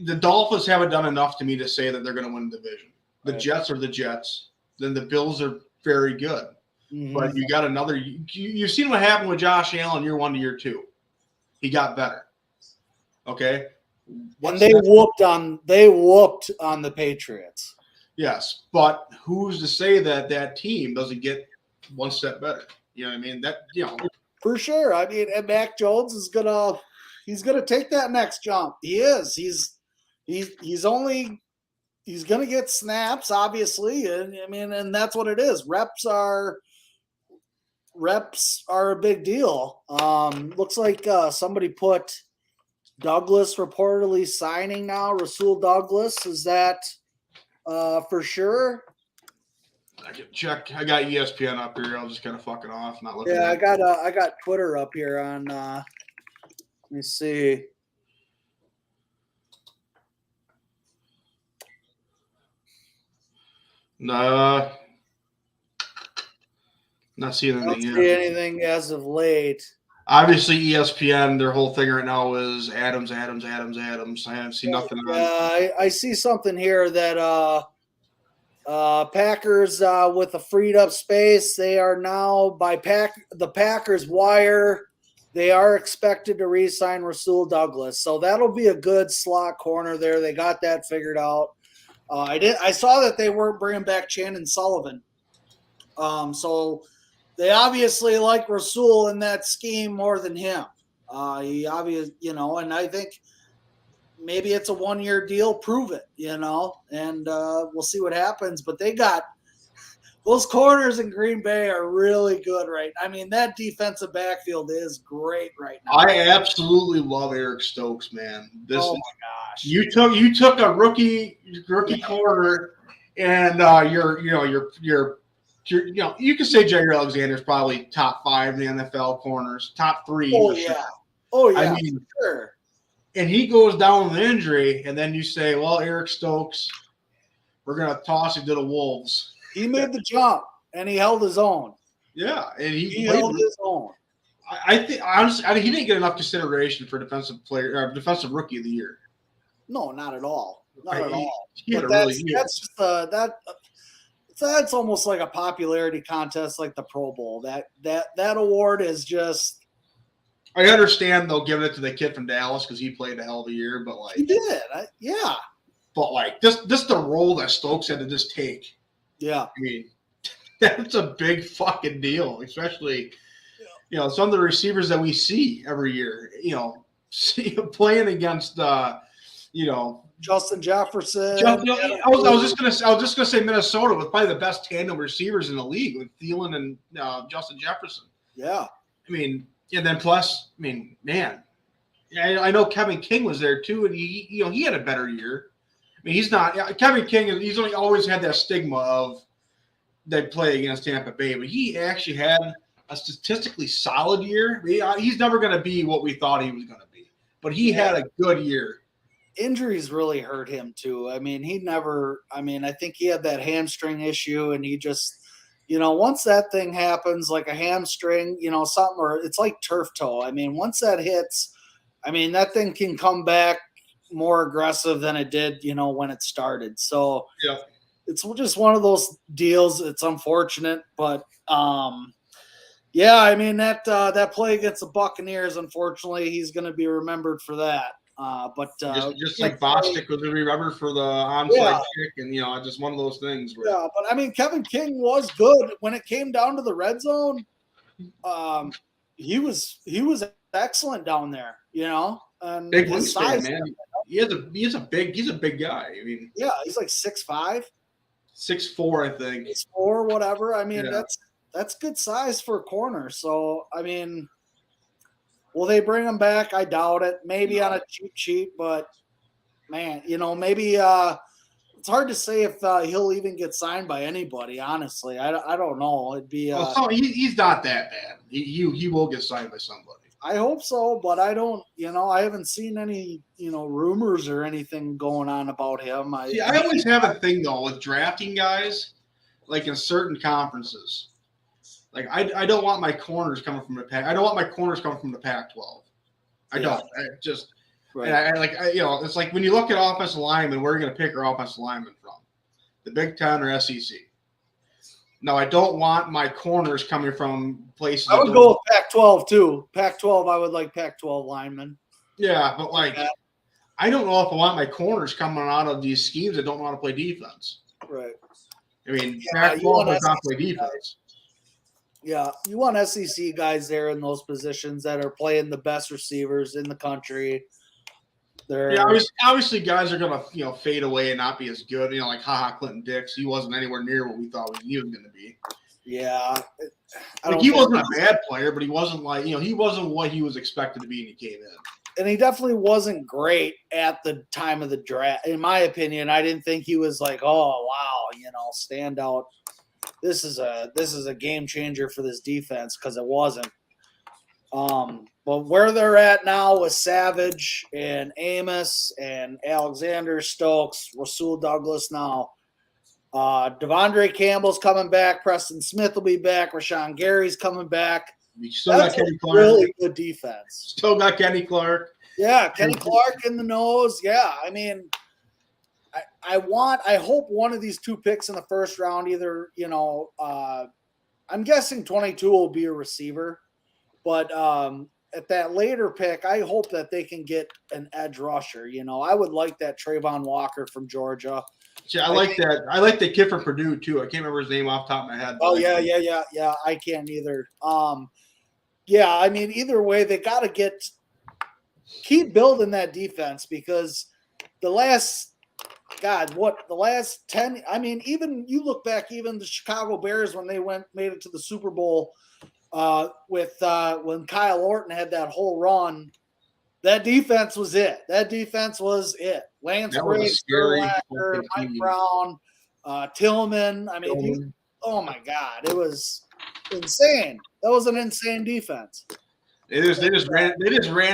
the Dolphins haven't done enough to me to say that they're going to win the division. The Jets are the Jets. Then the Bills are very good. Mm-hmm. But you got another. You've seen what happened with Josh Allen year 1 to year 2. He got better. Okay. And they whooped on the Patriots. Yes, but who's to say that team doesn't get one step better? You know what I mean? For sure. I mean, and Mac Jones is gonna take that next jump. He is. He's gonna get snaps, obviously, and that's what it is. Reps are a big deal. Looks like somebody put Douglas reportedly signing now. Rasul Douglas, is that for sure? I can check. I got ESPN up here. I'll just kind of fuck it off. Not looking. Yeah, at I got Twitter up here on. Let me see. Nah, not seeing I don't anything see yet. anything as of late. Obviously, ESPN, their whole thing right now is Adams. I haven't seen nothing on. Yeah, I see something here that Packers with the freed up space, they are now by the Packers wire. They are expected to re-sign Rasul Douglas, so that'll be a good slot corner there. They got that figured out. I saw that they weren't bringing back Chandon Sullivan, so they obviously like Rasul in that scheme more than him. He obviously, and I think maybe it's a 1-year deal. Prove it, and we'll see what happens. But they got those corners in Green Bay are really good, right? I mean, that defensive backfield is great right now. I absolutely love Eric Stokes, man. Oh my gosh! You took a rookie corner, and you can say Jair Alexander's probably top 5 in the NFL corners, top 3. Oh yeah, sure. Oh yeah, I mean, sure. And he goes down with an injury, and then you say, well, Eric Stokes, we're going to toss him to the Wolves. He made the jump, and he held his own. Yeah, and he held his own. I think, honestly, he didn't get enough consideration for defensive rookie of the year. No, not at all. Not at all. But that's almost like a popularity contest, like the Pro Bowl. That award is just. I understand they'll give it to the kid from Dallas because he played a hell of a year, but he did, yeah. But just the role that Stokes had to just take. Yeah, I mean, that's a big fucking deal, especially some of the receivers that we see every year. Playing against Justin Jefferson. I was just gonna say Minnesota with probably the best tandem receivers in the league with Thielen and Justin Jefferson. Yeah, I mean. And then plus, I mean, man, I know Kevin King was there too, and he had a better year. I mean, he's not Kevin King. He's only always had that stigma of they play against Tampa Bay, but he actually had a statistically solid year. He's never going to be what we thought he was going to be, but he had a good year. Injuries really hurt him too. I mean, I think he had that hamstring issue, and he just. Once that thing happens, like a hamstring, something, or it's like turf toe. I mean, once that hits, that thing can come back more aggressive than it did, when it started. So yeah, it's just one of those deals. It's unfortunate, but that play against the Buccaneers, unfortunately, he's going to be remembered for that. But just like Bostic was remembered for the onside kick, and just one of those things. Yeah, but Kevin King was good when it came down to the red zone. He was excellent down there. And big his size, man. He's a big guy. I mean, yeah, he's like 6'5", 6'4", I think. 6'4", whatever. I mean, that's good size for a corner. So will they bring him back? I doubt it. Maybe on a cheap sheet, but man, maybe it's hard to say if he'll even get signed by anybody. Honestly, I don't know. It'd be. He's not that bad. He will get signed by somebody. I hope so, but I don't. I haven't seen any rumors or anything going on about him. I always have a thing though with drafting guys, like in certain conferences. Like I don't want my corners coming from the Pac. I don't want my corners coming from the Pac-12. I don't. I just right. It's like when you look at offensive linemen, where are you going to pick your offensive linemen from? The Big Ten or SEC? No, I don't want my corners coming from places. I would go with Pac-12 too. Pac-12, I would like Pac-12 linemen. Yeah, but I don't know if I want my corners coming out of these schemes that don't know how to play defense. Right. I mean, Pac-12 does not play defense. Yeah, you want SEC guys there in those positions that are playing the best receivers in the country. Obviously, guys are going to fade away and not be as good. Like Clinton Dix, he wasn't anywhere near what we thought he was going to be. Yeah, he wasn't a bad player, but he wasn't he wasn't what he was expected to be when he came in. and he definitely wasn't great at the time of the draft. In my opinion, I didn't think he was like, oh wow, standout. This is a game changer for this defense, because it wasn't. But where they're at now with Savage and Amos and Alexander Stokes, Rasul Douglas now, Devondre Campbell's coming back, Preston Smith will be back, Rashawn Gary's coming back. You still got Kenny Clark. Really good defense. Still got Kenny Clark. Yeah, Kenny Clark in the nose. Yeah, I mean, I hope one of these 2 picks in the first round, either, I'm guessing 22 will be a receiver, but at that later pick, I hope that they can get an edge rusher. I would like that Trayvon Walker from Georgia. Yeah, I like that. I like the kid from Purdue too. I can't remember his name off the top of my head. Oh yeah. I can't either. Yeah, I mean, either way, they got to keep building that defense, because the last 10, I mean, even you look back, even the Chicago Bears, when they made it to the Super Bowl with when Kyle Orton had that whole run, that defense was it. Lance Briggs, Mike Brown, Tillman. I mean, oh my God, it was insane. That was an insane defense. They just ran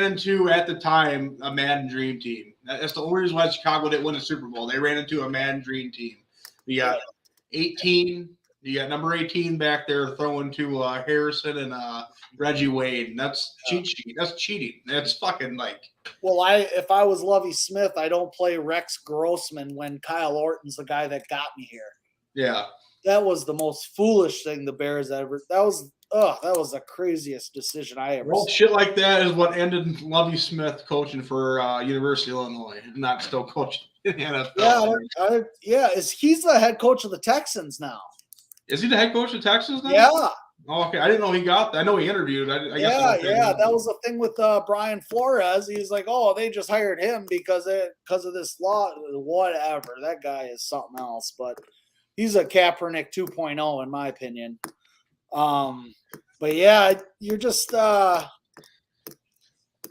into, at the time, a Madden Dream Team. That's the only reason why Chicago didn't win the Super Bowl. They ran into a Madden Dream Team. You got 18. You got number 18 back there throwing to Harrison and Reggie Wade. And that's cheat sheet. That's cheating. That's fucking like. Well, if I was Lovie Smith, I don't play Rex Grossman when Kyle Orton's the guy that got me here. Yeah. That was the most foolish thing the Bears ever. That was the craziest decision I ever seen. Shit like that is what ended Lovie Smith coaching for University of Illinois, not still coaching in the NFL. Yeah. He's the head coach of the Texans now. Is he the head coach of the Texans now? Yeah. Oh, okay. I didn't know he got that. I know he interviewed. I guess. Yeah. That was the thing with Brian Flores. He's like, oh, they just hired him because of this law. Whatever. That guy is something else. But he's a Kaepernick 2.0 in my opinion. But yeah, you're just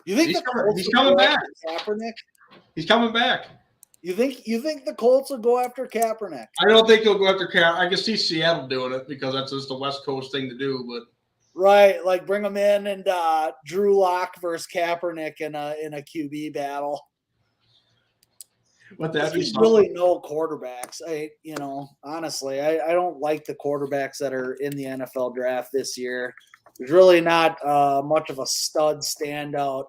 you think he's coming back. Kaepernick? He's coming back. You think the Colts will go after Kaepernick? I don't think he'll go after Kaepernick. I can see Seattle doing it because that's just the West Coast thing to do. But right, like bring him in and Drew Lock versus Kaepernick in a QB battle. What that There's really no quarterbacks. Honestly, I don't like the quarterbacks that are in the NFL draft this year. There's really not much of a stud standout,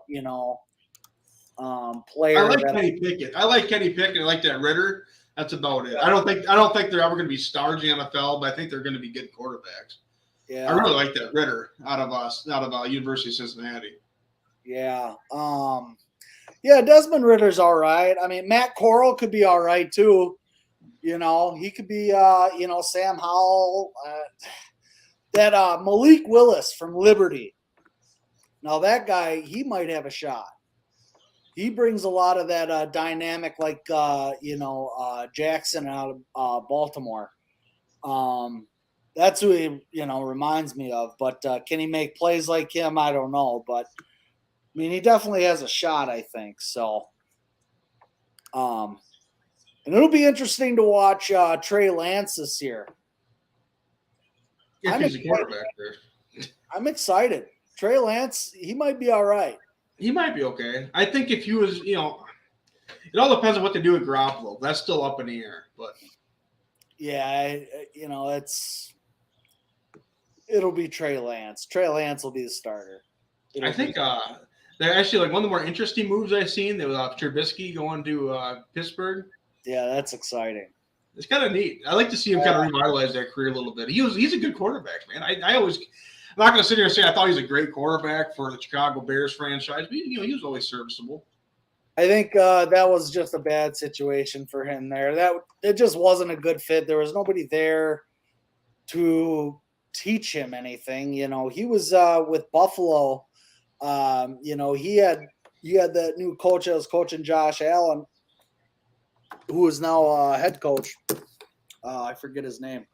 player. I like Kenny Pickett. I like that Ritter. That's about it. I don't think they're ever going to be stars in the NFL, but I think they're going to be good quarterbacks. Yeah, I really like that Ritter out of University of Cincinnati. Yeah. Yeah, Desmond Ritter's all right. I mean, Matt Corral could be all right too. He could be Sam Howell. That Malik Willis from Liberty. Now that guy, he might have a shot. He brings a lot of that dynamic, like Jackson out of Baltimore. That's who he reminds me of. But can he make plays like him? I don't know. But I mean, he definitely has a shot, I think. So, and it'll be interesting to watch Trey Lance this year. If he's a quarterback there. I'm excited. Trey Lance, he might be all right. He might be okay. I think if he was, it all depends on what they do with Garoppolo. That's still up in the air. But yeah, it'll be Trey Lance. Trey Lance will be the starter. I think they're actually like one of the more interesting moves I've seen. They was Trubisky going to Pittsburgh. Yeah, that's exciting. It's kind of neat. I like to see him kind of revitalize that career a little bit. He's a good quarterback, man. I'm not going to sit here and say I thought he was a great quarterback for the Chicago Bears franchise, but he was always serviceable. I think that was just a bad situation for him there. It just wasn't a good fit. There was nobody there to teach him anything. He was with Buffalo. He had that new coach that was coaching Josh Allen, who is now head coach. I forget his name.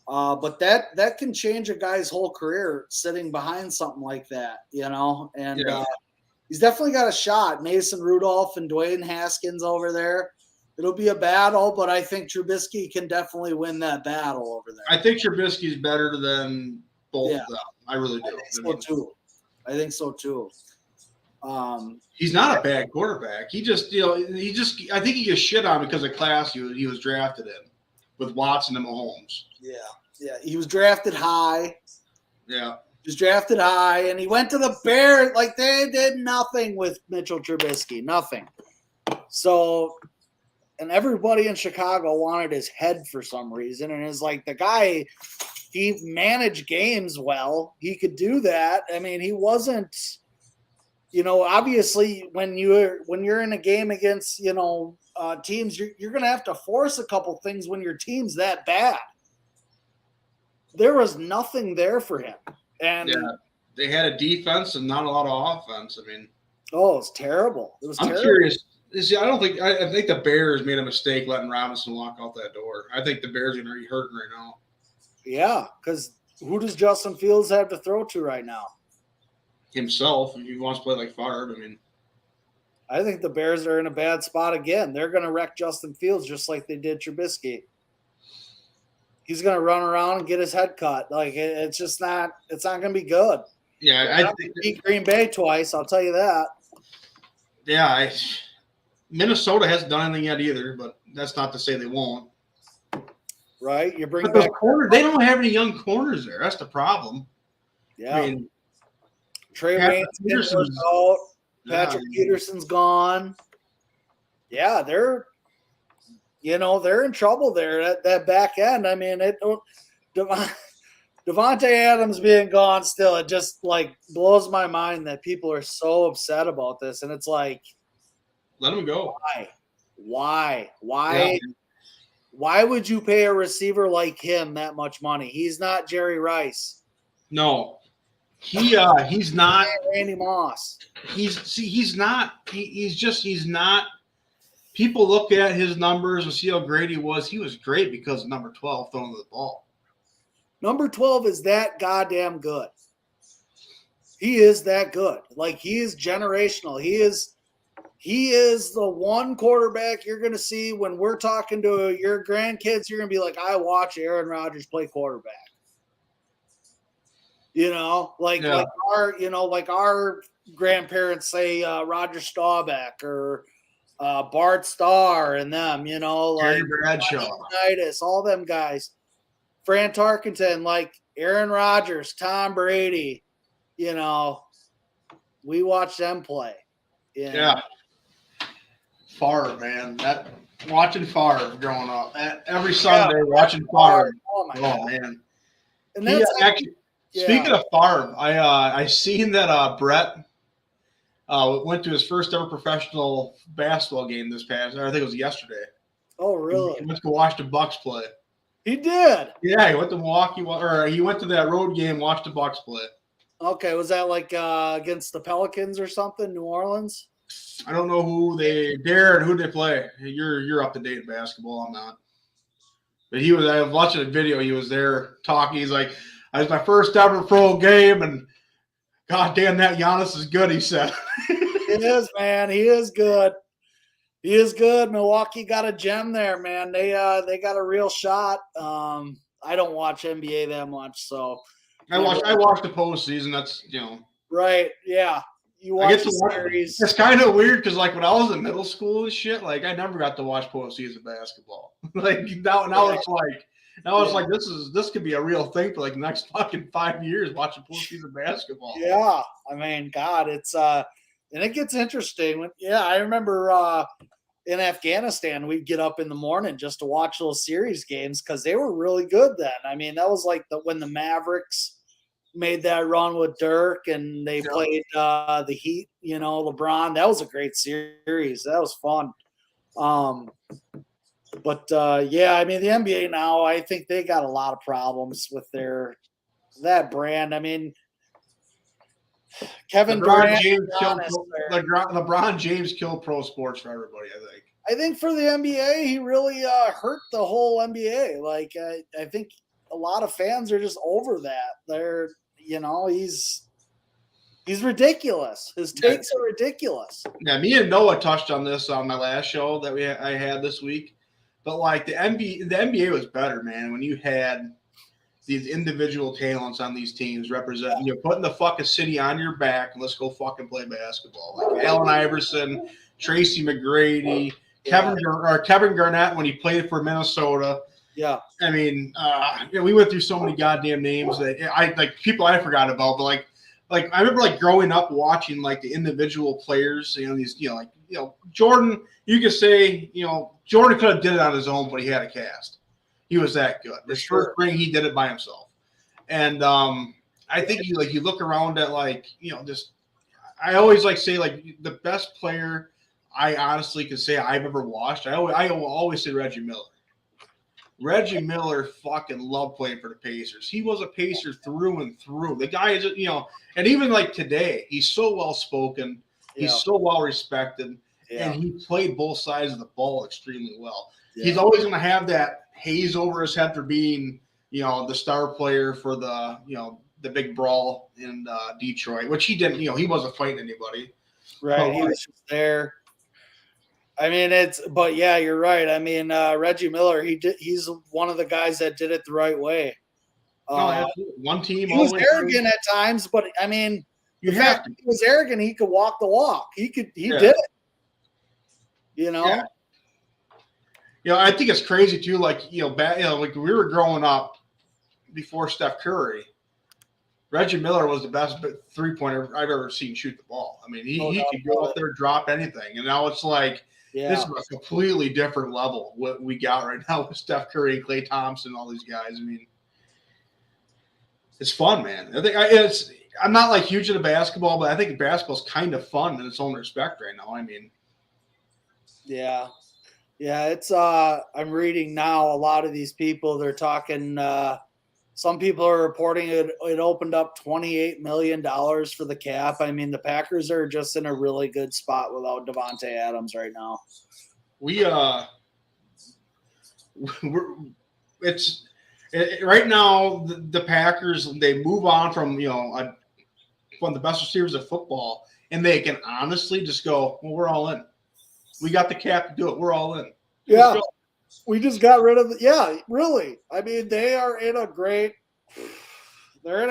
But that can change a guy's whole career sitting behind something like that, and he's he's definitely got a shot. Mason Rudolph and Dwayne Haskins over there. It'll be a battle, but I think Trubisky can definitely win that battle over there. I think Trubisky's better than both of them. I really do. I think so too. He's not a bad quarterback. I think he gets shit on because of class he was drafted in with Watson and Mahomes. Yeah. He was drafted high. Yeah. He was drafted high, and he went to the Bears. Like, they did nothing with Mitchell Trubisky. Nothing. So, and everybody in Chicago wanted his head for some reason. And it's like the guy, he managed games well. He could do that. I mean, he wasn't, obviously when you're in a game against, teams, you're going to have to force a couple things when your team's that bad. There was nothing there for him. And yeah, they had a defense and not a lot of offense. I mean, it was terrible. I'm curious. I think the Bears made a mistake letting Robinson walk out that door. I think the Bears are going to be hurting right now. Yeah, because who does Justin Fields have to throw to right now? Himself, if he wants to play like Favre. I mean, I think the Bears are in a bad spot again. They're going to wreck Justin Fields just like they did Trubisky. He's going to run around and get his head cut. Like, it's just not – it's not going to be good. Yeah, I think – beat Green Bay twice, I'll tell you that. Yeah, Minnesota hasn't done anything yet either, but that's not to say they won't. Right? You bring but back – they don't have any young corners there. That's the problem. Yeah. I mean, Trey Wayne's out. Patrick Peterson's gone. Yeah, they're in trouble there at that back end. I mean, Devontae Adams being gone still, it just like blows my mind that people are so upset about this. And it's like, let him go. Why? Yeah. Why would you pay a receiver like him that much money? He's not Jerry Rice. No. He's not Randy Moss. He's not. He's not. People look at his numbers and see how great he was. He was great because of number 12 throwing the ball. Number 12 is that goddamn good. He is that good. Like, he is generational. He is the one quarterback you're going to see when we're talking to your grandkids. You're going to be like, I watch Aaron Rodgers play quarterback. Like our grandparents say Roger Staubach or Bart Starr and them, like Bradshaw, all them guys, Fran Tarkenton, like Aaron Rodgers, Tom Brady, we watch them play. Yeah. Favre, man, watching Favre growing up every Sunday, watching Favre. Oh man. And that's Speaking of Favre, I seen that Brett went to his first ever professional basketball game this past. I think it was yesterday. Oh, really? He went to go watch the Bucks play. He did. Yeah, he went to Milwaukee, or he went to that road game, watched the Bucks play. Okay, was that like against the Pelicans or something, New Orleans? I don't know who they play. You're up to date in basketball. I'm not. But I was watching a video. He was there talking. He's like, "It was my first ever pro game, and God damn, that Giannis is good," he said. He is, man. He is good. He is good. Milwaukee got a gem there, man. They got a real shot. I don't watch NBA that much, so I watched the postseason. That's right. Yeah, you watch the series. It's kind of weird because like when I was in middle school and shit, like I never got to watch postseason basketball. Like now it's like. Now it's like this could be a real thing for like the next fucking 5 years watching postseason basketball. Yeah, I mean, God, it's and it gets interesting. I remember in Afghanistan we'd get up in the morning just to watch those series games because they were really good then. I mean, that was like when the Mavericks made that run with Dirk and they played the Heat. LeBron. That was a great series. That was fun. But I mean, the NBA now, I think they got a lot of problems with that brand. I mean, Kevin Durant, LeBron James killed pro sports for everybody. I think for the NBA, he really hurt the whole NBA. Like, I think a lot of fans are just over that. They're, He's ridiculous. His takes are ridiculous. Yeah, me and Noah touched on this on my last show that I had this week. But like the NBA was better, man, when you had these individual talents on these teams representing. You're putting the fucking city on your back and let's go fucking play basketball. Like Allen Iverson, Tracy McGrady, Kevin Garnett when he played for Minnesota. Yeah. I mean, we went through so many goddamn names that people I forgot about, but like I remember like growing up watching like the individual players, these, Jordan, you could say, Jordan could have did it on his own, but he had a cast. He was that good. His first ring, he did it by himself. And I think you look around at I always say the best player I honestly could say I've ever watched. I will always say Reggie Miller. Reggie Miller fucking loved playing for the Pacers. He was a Pacer through and through. The guy is, and even like today, he's so well spoken. He's so well respected, and he played both sides of the ball extremely well. Yeah. He's always going to have that haze over his head for being, the star player for the big brawl in Detroit, which he didn't. He wasn't fighting anybody. Right, he was just there. I mean, but yeah, you're right. I mean, Reggie Miller, he's one of the guys that did it the right way. One team. He was arrogant at times, but I mean, he was arrogant. He could walk the walk. He did it. Yeah. I think it's crazy too. Like like we were growing up before Steph Curry. Reggie Miller was the best 3-pointer I've ever seen shoot the ball. I mean, he could go out there, drop anything, and now it's like this is a completely different level what we got right now with Steph Curry and Klay Thompson, all these guys. I mean, it's fun, man. I think I'm not like huge into basketball, but I think basketball's kind of fun in its own respect right now. I mean, yeah, it's I'm reading now a lot of these people, they're talking some people are reporting it opened up $28 million for the cap. I mean, the Packers are just in a really good spot without Devontae Adams right now. Right now the Packers, they move on from one of the best receivers of football, and they can honestly just go, well, we're all in. We got the cap to do it. We're all in. Yeah. We just got rid of really. I mean, they're in a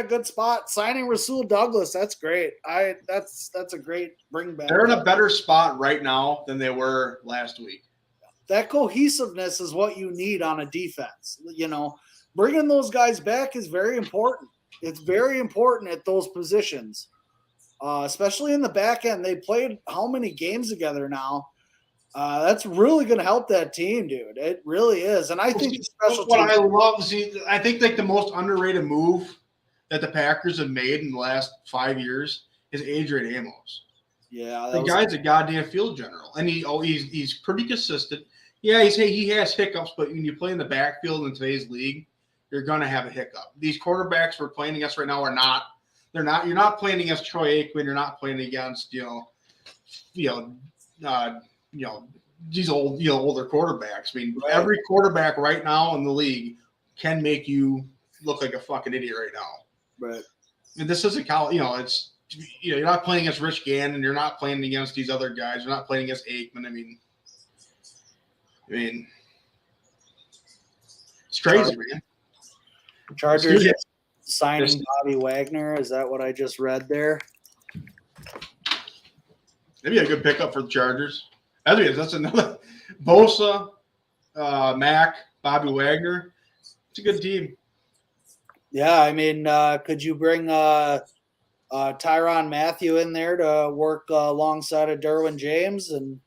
good spot. Signing Rasul Douglas, that's great. That's a great bring back. They're in a better spot right now than they were last week. That cohesiveness is what you need on a defense. Bringing those guys back is very important. It's very important at those positions, especially in the back end. They played how many games together now? That's really going to help that team, dude. It really is. And I think I think like the most underrated move that the Packers have made in the last 5 years is Adrian Amos. Yeah. The guy's a goddamn field general. And he's pretty consistent. Yeah, he has hiccups, but when you play in the backfield in today's league, you're going to have a hiccup. These quarterbacks we're playing against right now are not. They're not. You're not playing against Troy Aikman. You're not playing against these older quarterbacks. I mean, every quarterback right now in the league can make you look like a fucking idiot right now. Right. And this isn't college. You're not playing against Rich Gannon. You're not playing against these other guys. You're not playing against Aikman. I mean, it's crazy, man. Chargers signing Bobby Wagner. Is that what I just read there? Maybe a good pickup for the Chargers. That's another Bosa, Mack, Bobby Wagner. It's a good team. Yeah, I mean, could you bring Tyrann Mathieu in there to work alongside of Derwin James? And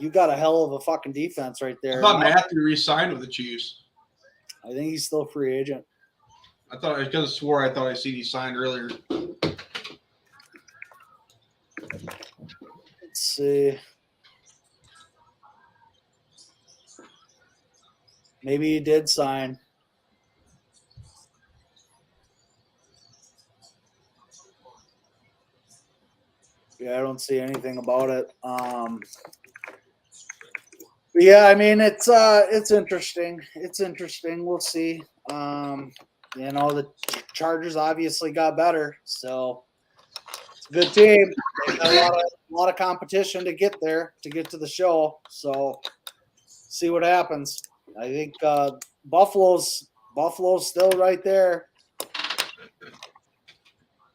you got a hell of a fucking defense right there. I thought Mathieu re-signed with the Chiefs. I think he's still a free agent. I thought I could have swore I thought I seen he signed earlier. Let's see. Maybe he did sign. Yeah, I don't see anything about it. Yeah, I mean it's interesting. It's interesting. We'll see. The Chargers obviously got better, so Good team. They got a lot of competition to get there, to get to the show. So see what happens. I think Buffalo's still right there.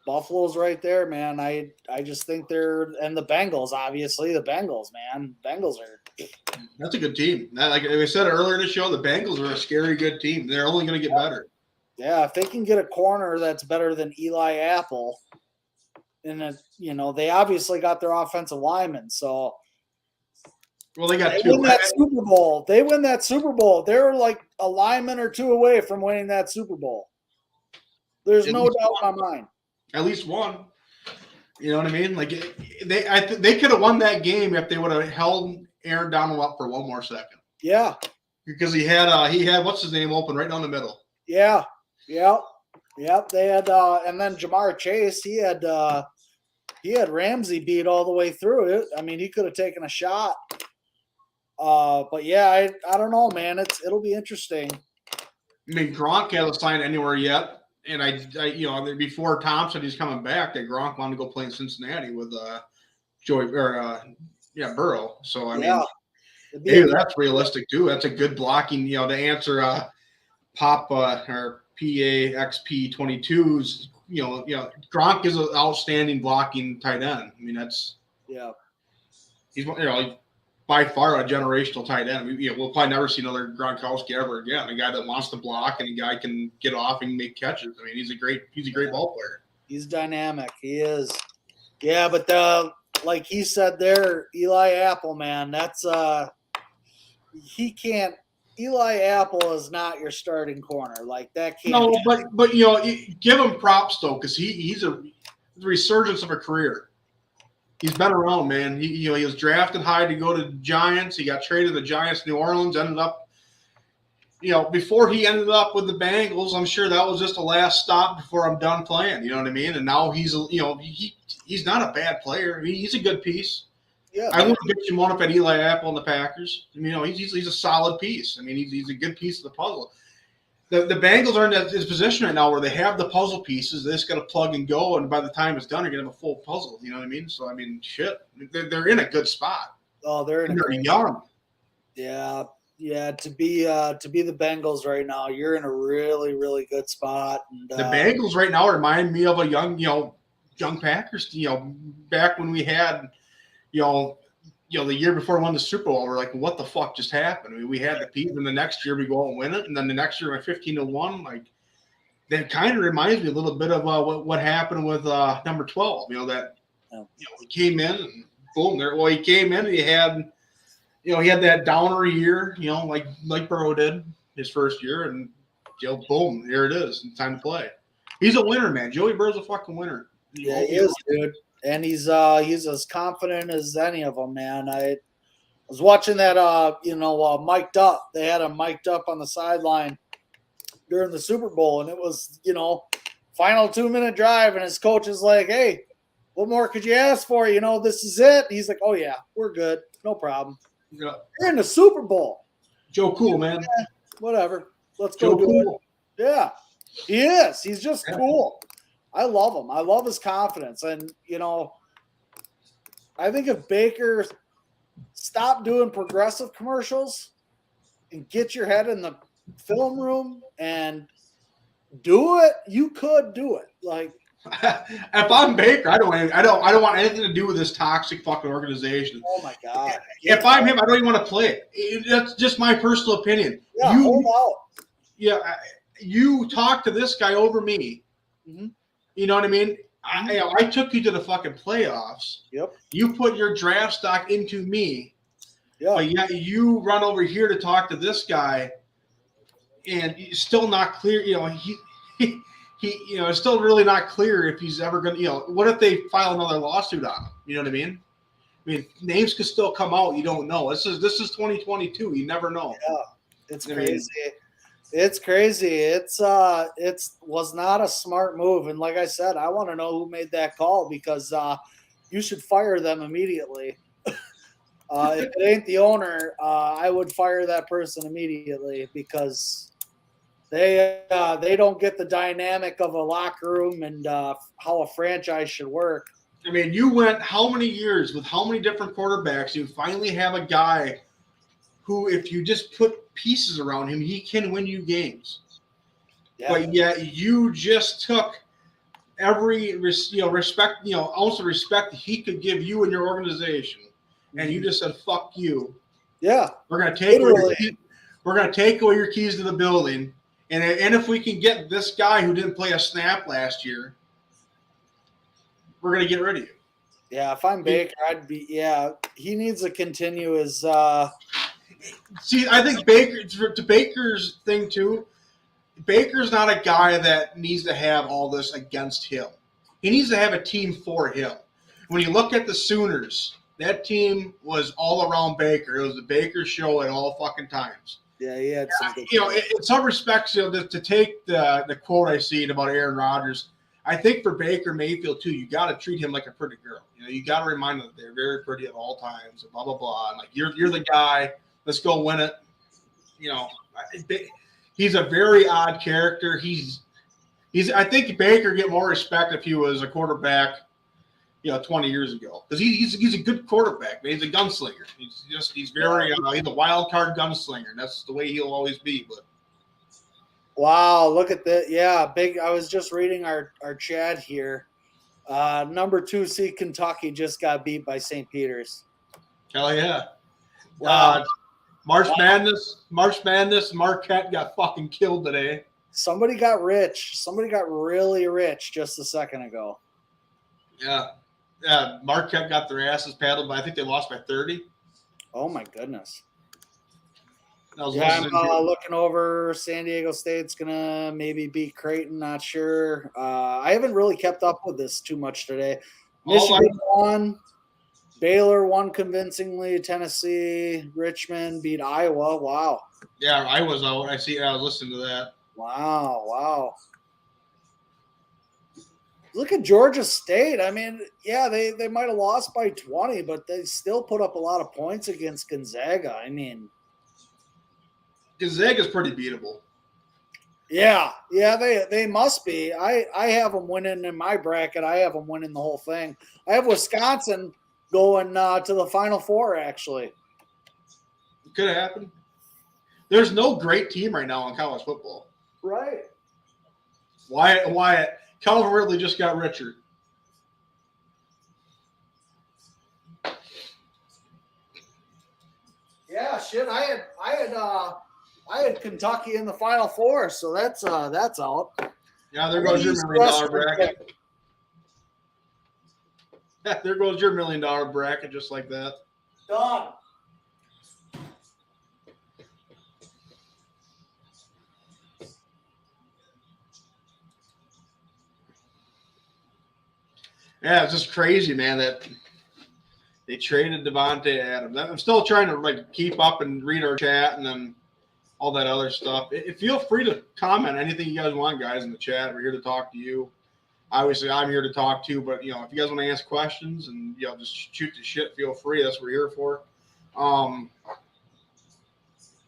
Buffalo's right there, man. I just think they're, and the Bengals, obviously the Bengals, man. Bengals are. That's a good team. Like we said earlier in the show, the Bengals are a scary good team. They're only going to get better. Yeah, if they can get a corner that's better than Eli Apple, and they obviously got their offensive linemen, so. Well, they got They two. win that Super Bowl. They win that Super Bowl. They're like a lineman or two away from winning that Super Bowl. There's no doubt in my mind. At least one. You know what I mean? Like they could have won that game if they would have held Aaron Donald up for one more second. Yeah. Because he had what's his name open right down the middle. Yeah. Yep. They had and then Jamar Chase, he had Ramsey beat all the way through it. I mean, he could have taken a shot. But yeah, I don't know, man. It'll be interesting. I mean, Gronk hasn't signed anywhere yet, and I before Tom said he's coming back, that Gronk wanted to go play in Cincinnati with Burrow. So I mean, maybe that's realistic too. That's a good blocking, to answer Pop or PAXP22's. Gronk is an outstanding blocking tight end. I mean, he's by far a generational tight end. We'll probably never see another Gronkowski ever again. A guy that wants to block and a guy can get off and make catches. I mean, he's a great ball player. He's dynamic. He is. Yeah, but like he said there, Eli Apple, man, that's he can't. Eli Apple is not your starting corner. Like that can't. No, but give him props though, because he's a resurgence of a career. He's been around, man. He was drafted high to go to the Giants. He got traded to the Giants, New Orleans. Ended up, before he ended up with the Bengals, I'm sure that was just a last stop before I'm done playing. You know what I mean? And now he's not a bad player. He's a good piece. Yeah, I wouldn't get him one up at Eli Apple and the Packers. I mean, he's a solid piece. I mean, he's a good piece of the puzzle. The Bengals are in this position right now where they have the puzzle pieces. They just got to plug and go, and by the time it's done, you're going to have a full puzzle. You know what I mean? So, I mean, shit. They're in a good spot. Oh, they're young. Yeah. To be the Bengals right now, you're in a really, really good spot. And, the Bengals right now remind me of a young Packers. Back when we had, the year before we won the Super Bowl, we're like, what the fuck just happened? I mean, we had the piece, and the next year we go out and win it, and then the next year we're 15-1. Like, that kind of reminds me a little bit of what happened with number 12. He came in and boom, there. Well, he came in and he had that downer year, like Burrow did his first year, and boom, here it is. It's time to play. He's a winner, man. Joey Burrow's a fucking winner. Yeah, he is, dude. And he's as confident as any of them, man. I was watching that, mic'd up. They had him mic'd up on the sideline during the Super Bowl, and it was, final 2-minute drive, and his coach is like, "Hey, what more could you ask for? This is it." And he's like, "Oh yeah, we're good, no problem." Yeah. You're in the Super Bowl. Joe Cool, man. Yeah, whatever. Let's go do it. Yeah, he is. He's just cool. I love him. I love his confidence. And, I think if Baker stopped doing progressive commercials and get your head in the film room and do it, you could do it. Like, if I'm Baker, I don't want anything to do with this toxic fucking organization. Oh my God. If I'm him, I don't even want to play it. That's just my personal opinion. Yeah, hold out. Yeah, you talk to this guy over me. Mm-hmm. You know what I mean? I took you to the fucking playoffs. Yep. You put your draft stock into me. Yeah. But yet you run over here to talk to this guy, and it's still not clear. It's still really not clear if he's ever going to. What if they file another lawsuit on him? You know what I mean? I mean, names could still come out. You don't know. This is 2022. You never know. Yeah, it's crazy. It's crazy. It was not a smart move. And like I said, I want to know who made that call, because you should fire them immediately. If it ain't the owner, I would fire that person immediately, because they don't get the dynamic of a locker room and how a franchise should work. I mean, you went how many years with how many different quarterbacks? You finally have a guy who, if you just put pieces around him, he can win you games. Yeah. But yet you just took every respect, ounce of respect he could give you and your organization, and you just said, "Fuck you." Yeah, we're gonna take away your keys to the building, and if we can get this guy who didn't play a snap last year, we're gonna get rid of you. Yeah, if I'm Baker, I'd be. Yeah, he needs to continue his. See, I think Baker's thing too. Baker's not a guy that needs to have all this against him. He needs to have a team for him. When you look at the Sooners, that team was all around Baker. It was the Baker show at all fucking times. Yeah, he had some. In some respects, to take the quote I seen about Aaron Rodgers, I think for Baker Mayfield too, you got to treat him like a pretty girl. You got to remind them that they're very pretty at all times. And blah blah blah. And like you're the guy. Let's go win it. He's a very odd character. He's. I think Baker get more respect if he was a quarterback, 20 years ago, because he's a good quarterback. Man. He's a gunslinger. He's very he's a wild card gunslinger. That's the way he'll always be. But wow, look at that! Yeah, big. I was just reading our chat here. Number 2 seed Kentucky just got beat by St. Peter's. Hell yeah! Wow. March Madness, Marquette got fucking killed today. Somebody got rich. Somebody got really rich just a second ago. Yeah. Marquette got their asses paddled, but I think they lost by 30. Oh, my goodness. I'm looking over. San Diego State's going to maybe beat Creighton. Not sure. I haven't really kept up with this too much today. Michigan won. Baylor won convincingly. Tennessee, Richmond beat Iowa. Wow. Yeah, Iowa's out. I was listening to that. Wow. Look at Georgia State. I mean, yeah, they might have lost by 20, but they still put up a lot of points against Gonzaga. I mean, Gonzaga's pretty beatable. Yeah, they must be. I have them winning in my bracket. I have them winning the whole thing. I have Wisconsin going to the Final Four, actually. It could happen. There's no great team right now in college football. Right. Wyatt. Calvin Ridley just got richer. Yeah, shit. I had Kentucky in the Final Four, so that's out. Yeah, there goes your $1 million bracket. Yeah, there goes your $1 million bracket, just like that. Done. Yeah, it's just crazy, man, that they traded Devontae Adams. I'm still trying to keep up and read our chat and then all that other stuff. Feel free to comment anything you guys want, guys, in the chat. We're here to talk to you. Obviously, I'm here to talk too, but if you guys want to ask questions and just shoot the shit, feel free. That's what we're here for.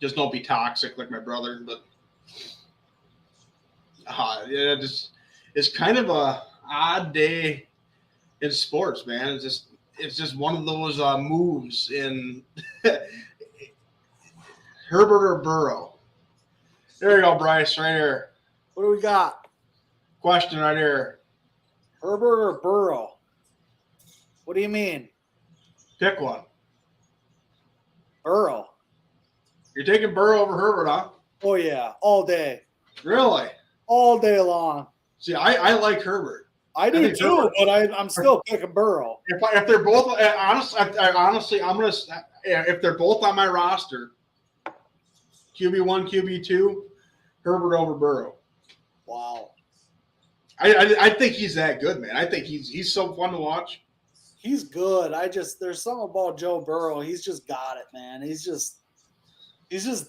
Just don't be toxic like my brother. But it's kind of a odd day in sports, man. It's just one of those moves in Herbert or Burrow. There you go, Bryce, right here. What do we got? Question right here. Herbert or Burrow? What do you mean? Pick one. Burrow. You're taking Burrow over Herbert, huh? Oh, yeah. All day. Really? All day long. See, I like Herbert. I do too, Herbert, but I'm still picking Burrow. If they're both honestly, I'm gonna if they're both on my roster, QB1, QB2, Herbert over Burrow. Wow. I think he's that good, man. I think he's so fun to watch. He's good. There's something about Joe Burrow. He's just got it, man. He's just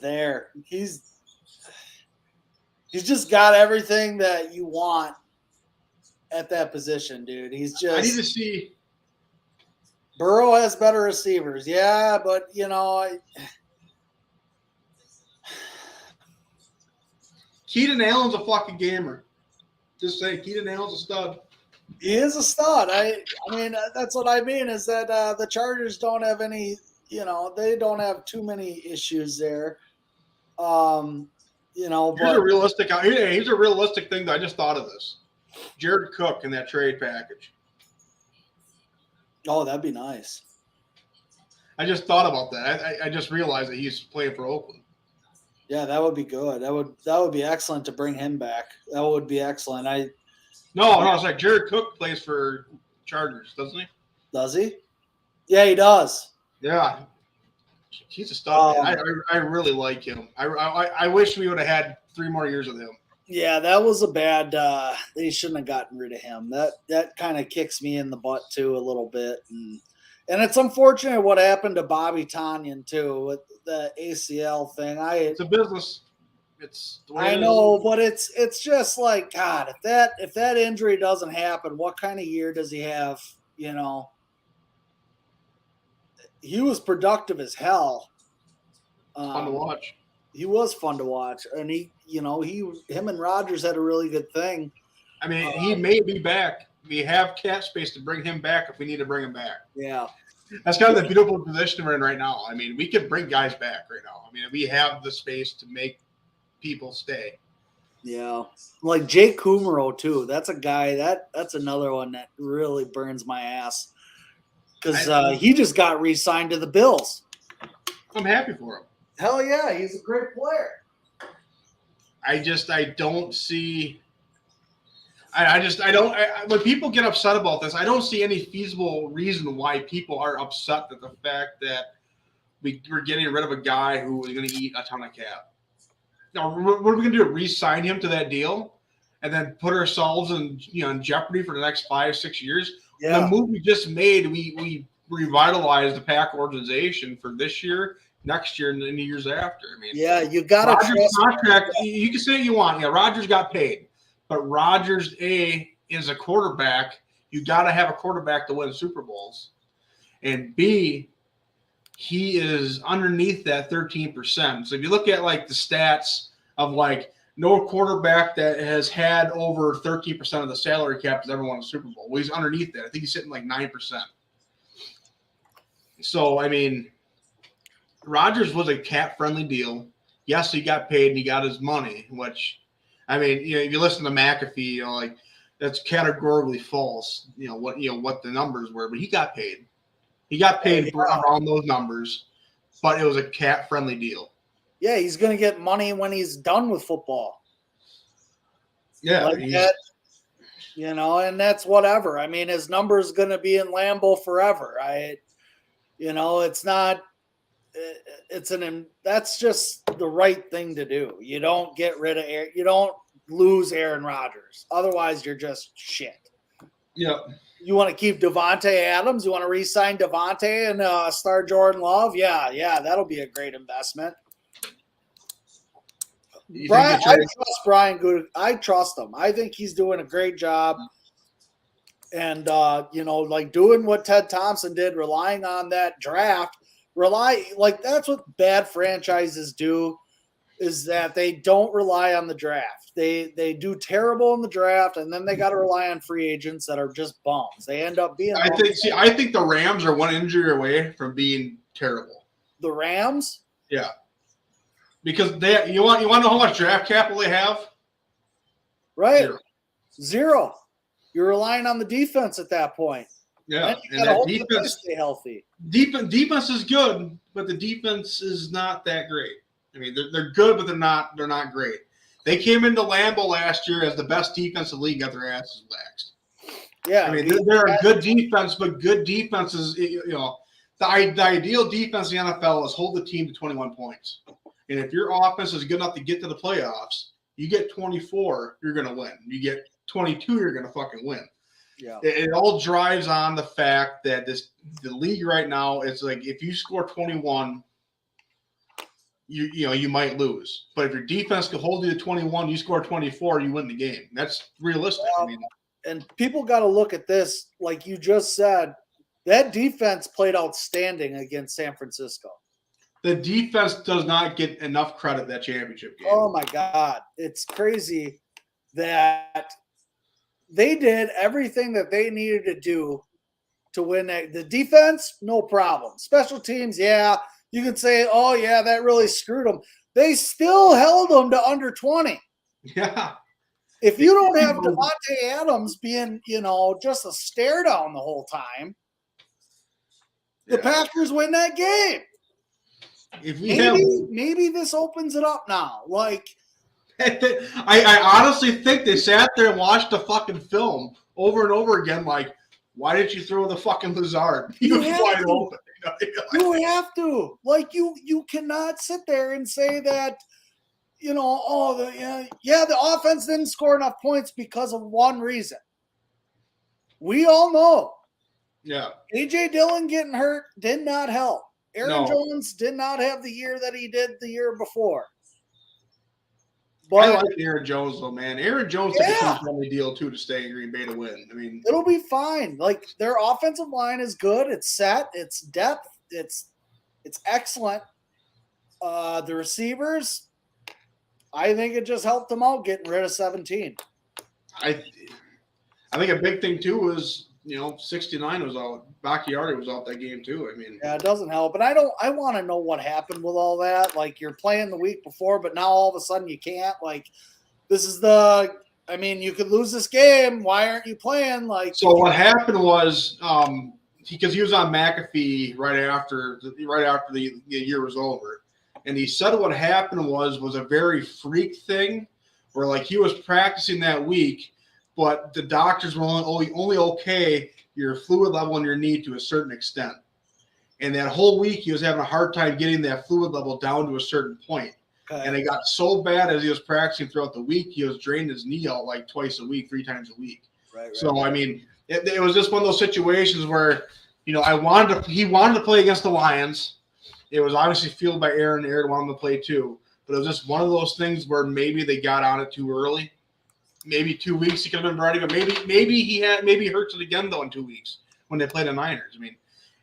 there. He's just got everything that you want at that position, dude. I need to see. Burrow has better receivers, yeah, but Keenan Allen's a fucking gamer. Just say Keenan Allen's a stud. He is a stud. I mean, that's what I mean is that the Chargers don't have any, they don't have too many issues there. Here's But a realistic thing that I just thought of this. Jared Cook in that trade package. oh, that'd be nice. I just thought about that. I just realized that he's playing for Oakland. Yeah, that would be good. That would be excellent to bring him back. That would be excellent. No, it's like Jared Cook plays for Chargers, doesn't he? Does he? Yeah, he does. Yeah, he's a stud, man. I really like him. I wish we would have had 3 more years of him. Yeah, that was a bad. They shouldn't have gotten rid of him. That kind of kicks me in the butt too a little bit, and it's unfortunate what happened to Bobby Tonyan too with the ACL thing. It's a business. It's the way I know, but it's just like God. If that injury doesn't happen, what kind of year does he have? He was productive as hell. fun to watch. He was fun to watch, and him and Rodgers had a really good thing. I mean, he may be back. We have cap space to bring him back if we need to bring him back. Yeah. That's kind of the beautiful position we're in right now. I mean, we could bring guys back right now. I mean, we have the space to make people stay. Yeah. Like Jake Kumaro, too. That's a guy that's another one that really burns my ass because he just got re-signed to the Bills. I'm happy for him. Hell yeah, he's a great player. I don't see. When people get upset about this, I don't see any feasible reason why people are upset at the fact that we're getting rid of a guy who is going to eat a ton of cap. Now, what are we going to do? Re-sign him to that deal, and then put ourselves in jeopardy for the next 5-6 years? Yeah. The move we just made, we revitalized the Pack organization for this year, next year, and the years after. I mean, yeah, you got to Rodgers' contract. You can say what you want. Yeah, Rodgers got paid. But Rodgers, is a quarterback. You got to have a quarterback to win Super Bowls. And B, he is underneath that 13%. So if you look at like the stats of like no quarterback that has had over 13% of the salary cap has ever won a Super Bowl. Well, he's underneath that. I think he's sitting like 9%. So, I mean, Rodgers was a cap-friendly deal. Yes, he got paid and he got his money, which – I mean, if you listen to McAfee, like that's categorically false. What the numbers were, but he got paid. He got paid around those numbers, but it was a cap-friendly deal. Yeah, he's going to get money when he's done with football. Yeah, like that, and that's whatever. I mean, his number is going to be in Lambeau forever. It's not. That's just the right thing to do. You don't get rid of you don't lose Aaron Rodgers. Otherwise, you're just shit. Yeah. You want to keep Devontae Adams? You want to re-sign Devontae and start Jordan Love? Yeah, that'll be a great investment. I trust Brian Good. I trust him. I think he's doing a great job. And like doing what Ted Thompson did, relying on that draft. That's what bad franchises do, is that they don't rely on the draft. They do terrible in the draft, and then they got to rely on free agents that are just bums. They end up being. I think the Rams are one injury away from being terrible. The Rams? Yeah, because you want to know how much draft capital they have? Right, zero. You're relying on the defense at that point. Yeah, and that defense stay healthy. Defense is good, but the defense is not that great. I mean, they're good, but they're not great. They came into Lambeau last year as the best defensive league, got their asses waxed. Yeah, I mean, they're a good defense, but good defenses. The ideal defense in the NFL is hold the team to 21 points, and if your offense is good enough to get to the playoffs, you get 24, you're going to win. You get 22, you're going to fucking win. Yeah. It all drives on the fact that the league right now is like if you score 21, you might lose. But if your defense can hold you to 21, you score 24, you win the game. That's realistic. And people got to look at this, like you just said, that defense played outstanding against San Francisco. The defense does not get enough credit that championship game. Oh my God. It's crazy that they did everything that they needed to do to win that. The defense, no problem. Special teams, yeah, you could say, oh, yeah, that really screwed them. They still held them to under 20. Yeah. If you don't have Davante Adams being, just a stare down the whole time, the Packers win that game. If maybe this opens it up now. Like, I honestly think they sat there and watched the fucking film over and over again. Like, why didn't you throw the fucking Lazard? He was wide open. You have to. Like, you cannot sit there and say that, the offense didn't score enough points because of one reason. We all know. Yeah. A.J. Dillon getting hurt did not help. Aaron Jones did not have the year that he did the year before. But I like Aaron Jones, though, man. Aaron Jones took a family deal, too, to stay in Green Bay to win. I mean, it'll be fine. Like, their offensive line is good. It's set. It's depth. It's excellent. The receivers, I think it just helped them out getting rid of 17. I think a big thing, too, was, 69 was out. Bacchiardi was out that game, too. I mean, yeah, it doesn't help. But I want to know what happened with all that. Like, you're playing the week before, but now all of a sudden you can't. Like, this is you could lose this game. Why aren't you playing? Like, so what happened was, because he was on McAfee right after the year was over, and he said what happened was a very freak thing, where like he was practicing that week, but the doctors were only okay your fluid level in your knee to a certain extent, and that whole week he was having a hard time getting that fluid level down to a certain point. Okay. And it got so bad as he was practicing throughout the week, he was draining his knee out like twice a week, 3 times a week. Right. So I mean, it was just one of those situations where he wanted to play against the Lions. It was obviously fueled by Aaron. Aaron wanted to play too, but it was just one of those things where maybe they got on it too early. Maybe 2 weeks he could have been ready, but maybe he hurts it again though in 2 weeks when they play the Niners. I mean,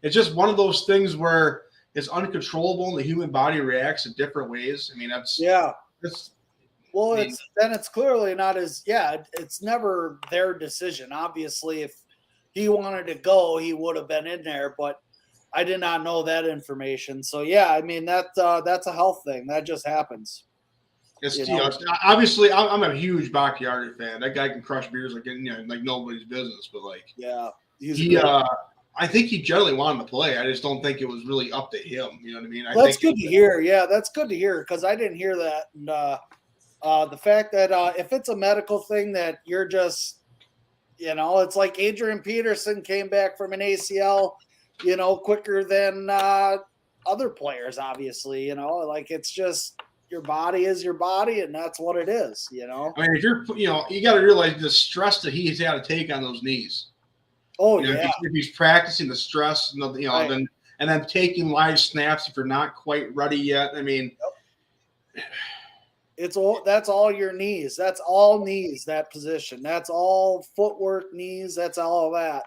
it's just one of those things where it's uncontrollable and the human body reacts in different ways. I mean, it's clearly not it's never their decision. Obviously, if he wanted to go, he would have been in there, but I did not know that information. So yeah, I mean that's a health thing. That just happens. Obviously, I'm a huge Bakhtiari fan. That guy can crush beers like nobody's business. But I think he generally wanted to play. I just don't think it was really up to him. You know what I mean? That's good to hear. Yeah, that's good to hear because I didn't hear that. And the fact that if it's a medical thing that you're just, it's like Adrian Peterson came back from an ACL, quicker than other players. Obviously, like it's just. Your body is your body, and that's what it is, I mean, if you're, you got to realize the stress that he's had to take on those knees. Oh, yeah. If he's practicing the stress, right. and then taking live snaps if you're not quite ready yet. I mean, that's all your knees. That's all knees, that position. That's all footwork, knees. That's all of that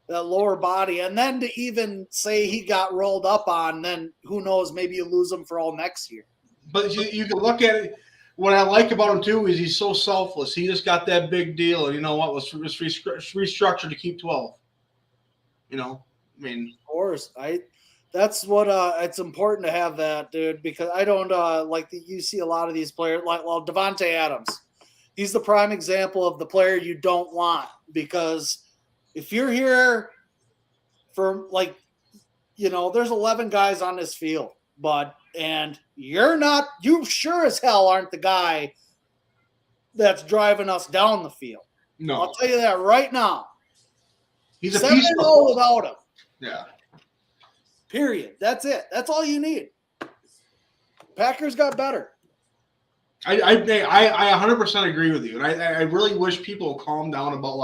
lower body. And then to even say he got rolled up on, then who knows, maybe you lose him for all next year. But you can look at it. What I like about him, too, is he's so selfless. He just got that big deal. And you know what? Let's restructure to keep 12. I mean. Of course. That's what it's important to have that, dude, because I don't you see a lot of these players, Davante Adams. He's the prime example of the player you don't want because if you're here for, there's 11 guys on this field, bud. And you sure as hell aren't the guy that's driving us down the field. No. I'll tell you that right now. He's a piece of without him. Yeah. Period. That's it. That's all you need. Packers got better. I 100% agree with you. And I really wish people would calm down about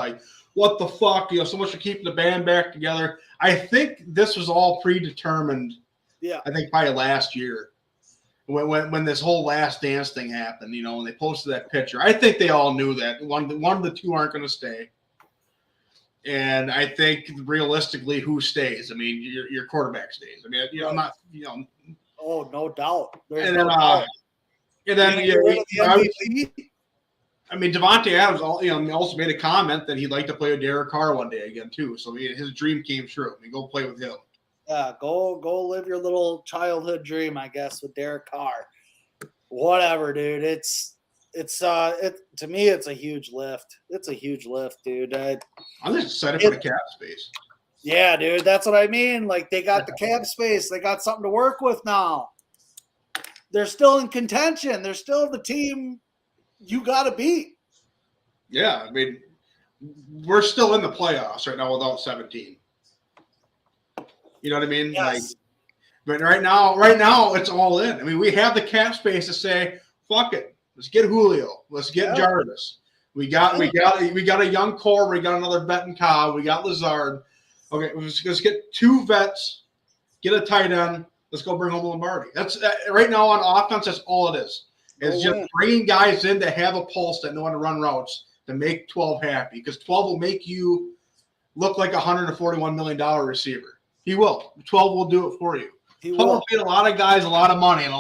what the fuck, so much for keeping the band back together. I think this was all predetermined. Yeah, I think probably last year when this whole Last Dance thing happened, when they posted that picture, I think they all knew that one of the two aren't going to stay. And I think realistically, who stays? I mean, your quarterback stays. I mean, I'm not, Oh, no doubt. And then I mean, Devontae Adams, also made a comment that he'd like to play with Derek Carr one day again too. So his dream came true. I mean, go play with him. Yeah, go live your little childhood dream, I guess, with Derek Carr. Whatever, dude. To me, it's a huge lift. It's a huge lift, dude. I'm just excited for the cap space. Yeah, dude, that's what I mean. Like, they got the cap space. They got something to work with now. They're still in contention. They're still the team you got to beat. Yeah, I mean, we're still in the playoffs right now without 17. You know what I mean? Yes. But right now it's all in. I mean, we have the cap space to say, fuck it. Let's get Julio. Let's get Jarvis. We got a young core. We got another vet in Cobb. We got Lazard. Okay, let's get 2 vets, get a tight end. Let's go bring home Lombardi. That's right now on offense. That's all it is. It's just bringing guys in that have a pulse that know how to run routes to make 12 happy, because 12 will make you look like a $141 million receiver. He will. 12 will do it for you. He will. Paid a lot of guys a lot of money, and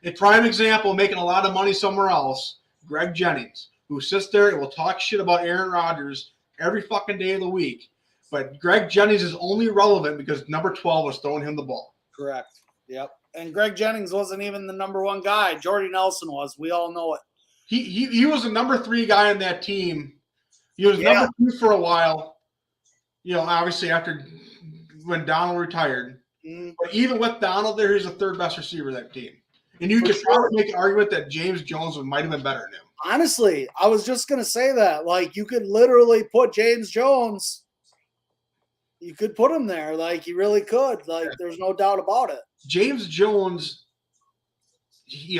a prime example making a lot of money somewhere else. Greg Jennings, who sits there and will talk shit about Aaron Rodgers every fucking day of the week. But Greg Jennings is only relevant because number 12 was throwing him the ball. Correct. Yep. And Greg Jennings wasn't even the number 1 guy. Jordy Nelson was. We all know it. He was the number 3 guy on that team. He was number 2 for a while. Obviously after when Donald retired. But even with Donald there, he's the 3rd best receiver of that team. And you could probably make an argument that James Jones might have been better than him. Honestly, I was just going to say that. Like, you could literally put James Jones. You could put him there. Like, you really could. Like, there's no doubt about it. James Jones, he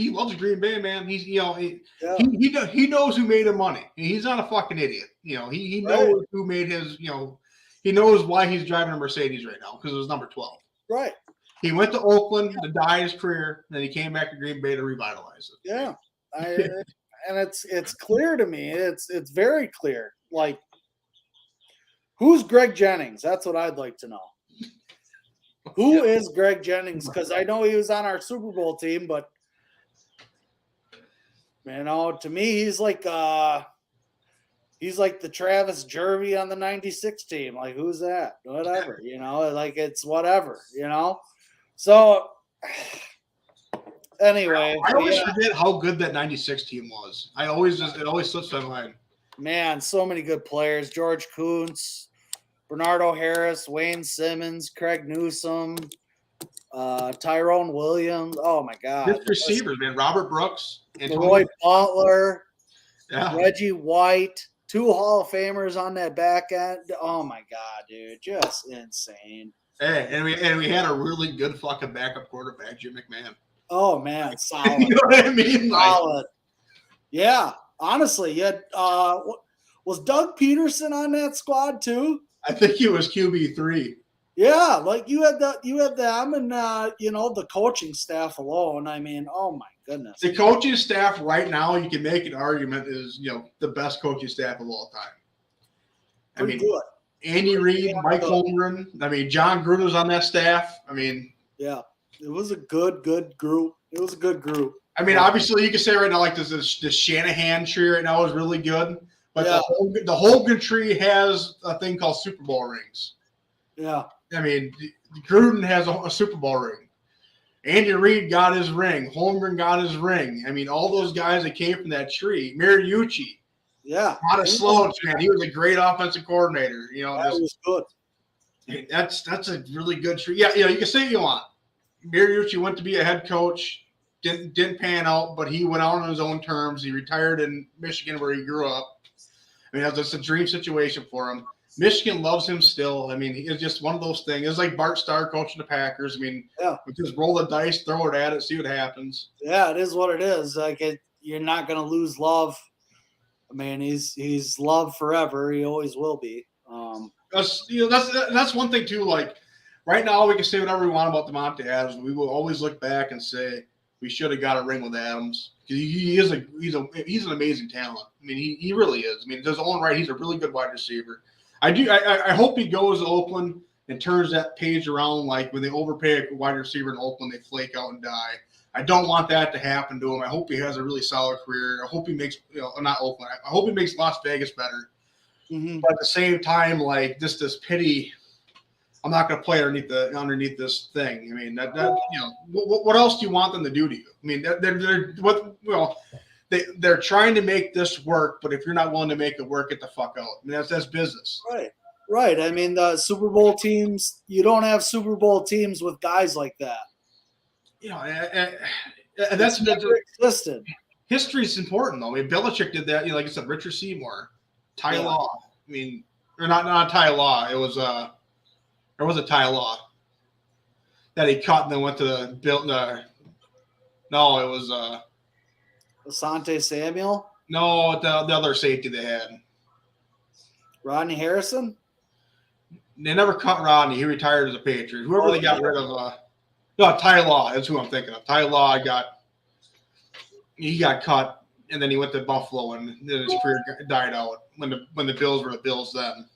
loves Green Bay, man. He knows who made him money. He's not a fucking idiot. He knows who made his, he knows why he's driving a Mercedes right now, because it was number 12. Right. He went to Oakland to die his career, and then he came back to Green Bay to revitalize it. Yeah. And it's clear to me. It's very clear. Like, who's Greg Jennings? That's what I'd like to know. Who is Greg Jennings? Because I know he was on our Super Bowl team, but to me, he's like the Travis Jervey on the '96 team. Like, who's that? Whatever, like, it's whatever, So anyway, I always forget how good that '96 team was. It always slips my mind. Man, so many good players: George Kuntz, Bernardo Harris, Wayne Simmons, Craig Newsome, Tyrone Williams. Oh my God! Good receivers, man. Robert Brooks, Roy Butler, yeah. Reggie White, 2 Hall of Famers on that back end. Oh my God, dude, just insane. Hey, and we had a really good fucking backup quarterback, Jim McMahon. Oh man, solid. You know what I mean? Solid. Yeah, honestly, you had was Doug Peterson on that squad too? I think he was QB3. Yeah, like you had them, and the coaching staff alone. I mean, oh my goodness. The coaching staff right now, you can make an argument, is the best coaching staff of all time. Pretty good. Andy Reid, Mike Holmgren. I mean, John Gruden's on that staff. I mean, yeah, it was a good group. It was a good group. I mean, obviously, you can say right now, like this Shanahan tree right now is really good, but the Holmgren tree has a thing called Super Bowl rings. Yeah. I mean, Gruden has a Super Bowl ring. Andy Reid got his ring. Holmgren got his ring. I mean, all those guys that came from that tree. Mariucci. Yeah. Not a slow man. He was a great offensive coordinator. That was good. That's a really good tree. Yeah, you can say what you want. Mariucci went to be a head coach. Didn't pan out, but he went out on his own terms. He retired in Michigan where he grew up. I mean, that's just a dream situation for him. Michigan loves him still. I mean, it's just one of those things. It's like Bart Starr coaching the Packers. I mean, just roll the dice, throw it at it, see what happens. Yeah, it is what it is. Like, you're not going to lose love. I mean, he's loved forever. He always will be. That's one thing too. Like, right now, we can say whatever we want about Devontae Adams. We will always look back and say we should have got a ring with Adams. He's an amazing talent. I mean, he really is. I mean, in his own right, he's a really good wide receiver. I hope he goes to Oakland and turns that page around. Like when they overpay a wide receiver in Oakland, they flake out and die. I don't want that to happen to him. I hope he has a really solid career. I hope he makes, not Oakland. I hope he makes Las Vegas better. Mm-hmm. But at the same time, like just this pity, I'm not going to play underneath this thing. I mean, what else do you want them to do to you? I mean, they're trying to make this work, but if you're not willing to make it work, get the fuck out. I mean, that's business. Right. I mean, the Super Bowl teams, you don't have Super Bowl teams with guys like that. And that's never existed. History's important, though. I mean, Belichick did that. Like I said, Richard Seymour, Ty Law. I mean, or not Ty Law. It was there was a Ty Law that he cut and then went to the Bill. No, it was Asante Samuel. No, the other safety they had. Rodney Harrison. They never cut Rodney. He retired as a Patriot. Whoever they got rid of. No, Ty Law. That's who I'm thinking of. Ty Law got cut, and then he went to Buffalo, and then his career died out when the Bills were the Bills then.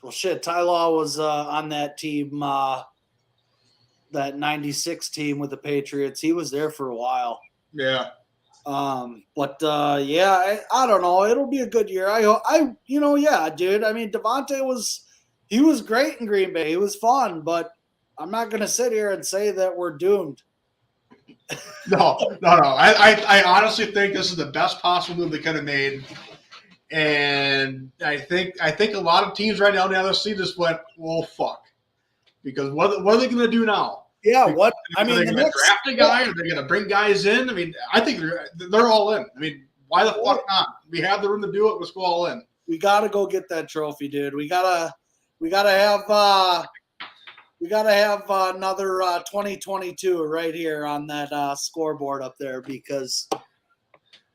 Well, shit, Ty Law was on that team, that 96 team with the Patriots. He was there for a while. Yeah. I don't know. It'll be a good year. Dude. I mean, Devontae was great in Green Bay. He was fun, but I'm not going to sit here and say that we're doomed. No. I honestly think this is the best possible move they could have made. And I think a lot of teams right now in the NFC just went, well, fuck. Because what are they going to do now? Yeah, what? Are they going to draft a guy? Are they going to bring guys in? I mean, I think they're all in. I mean, why the fuck not? We have the room to do it. Let's go all in. We got to go get that trophy, dude. We gotta have another 2022 right here on that scoreboard up there because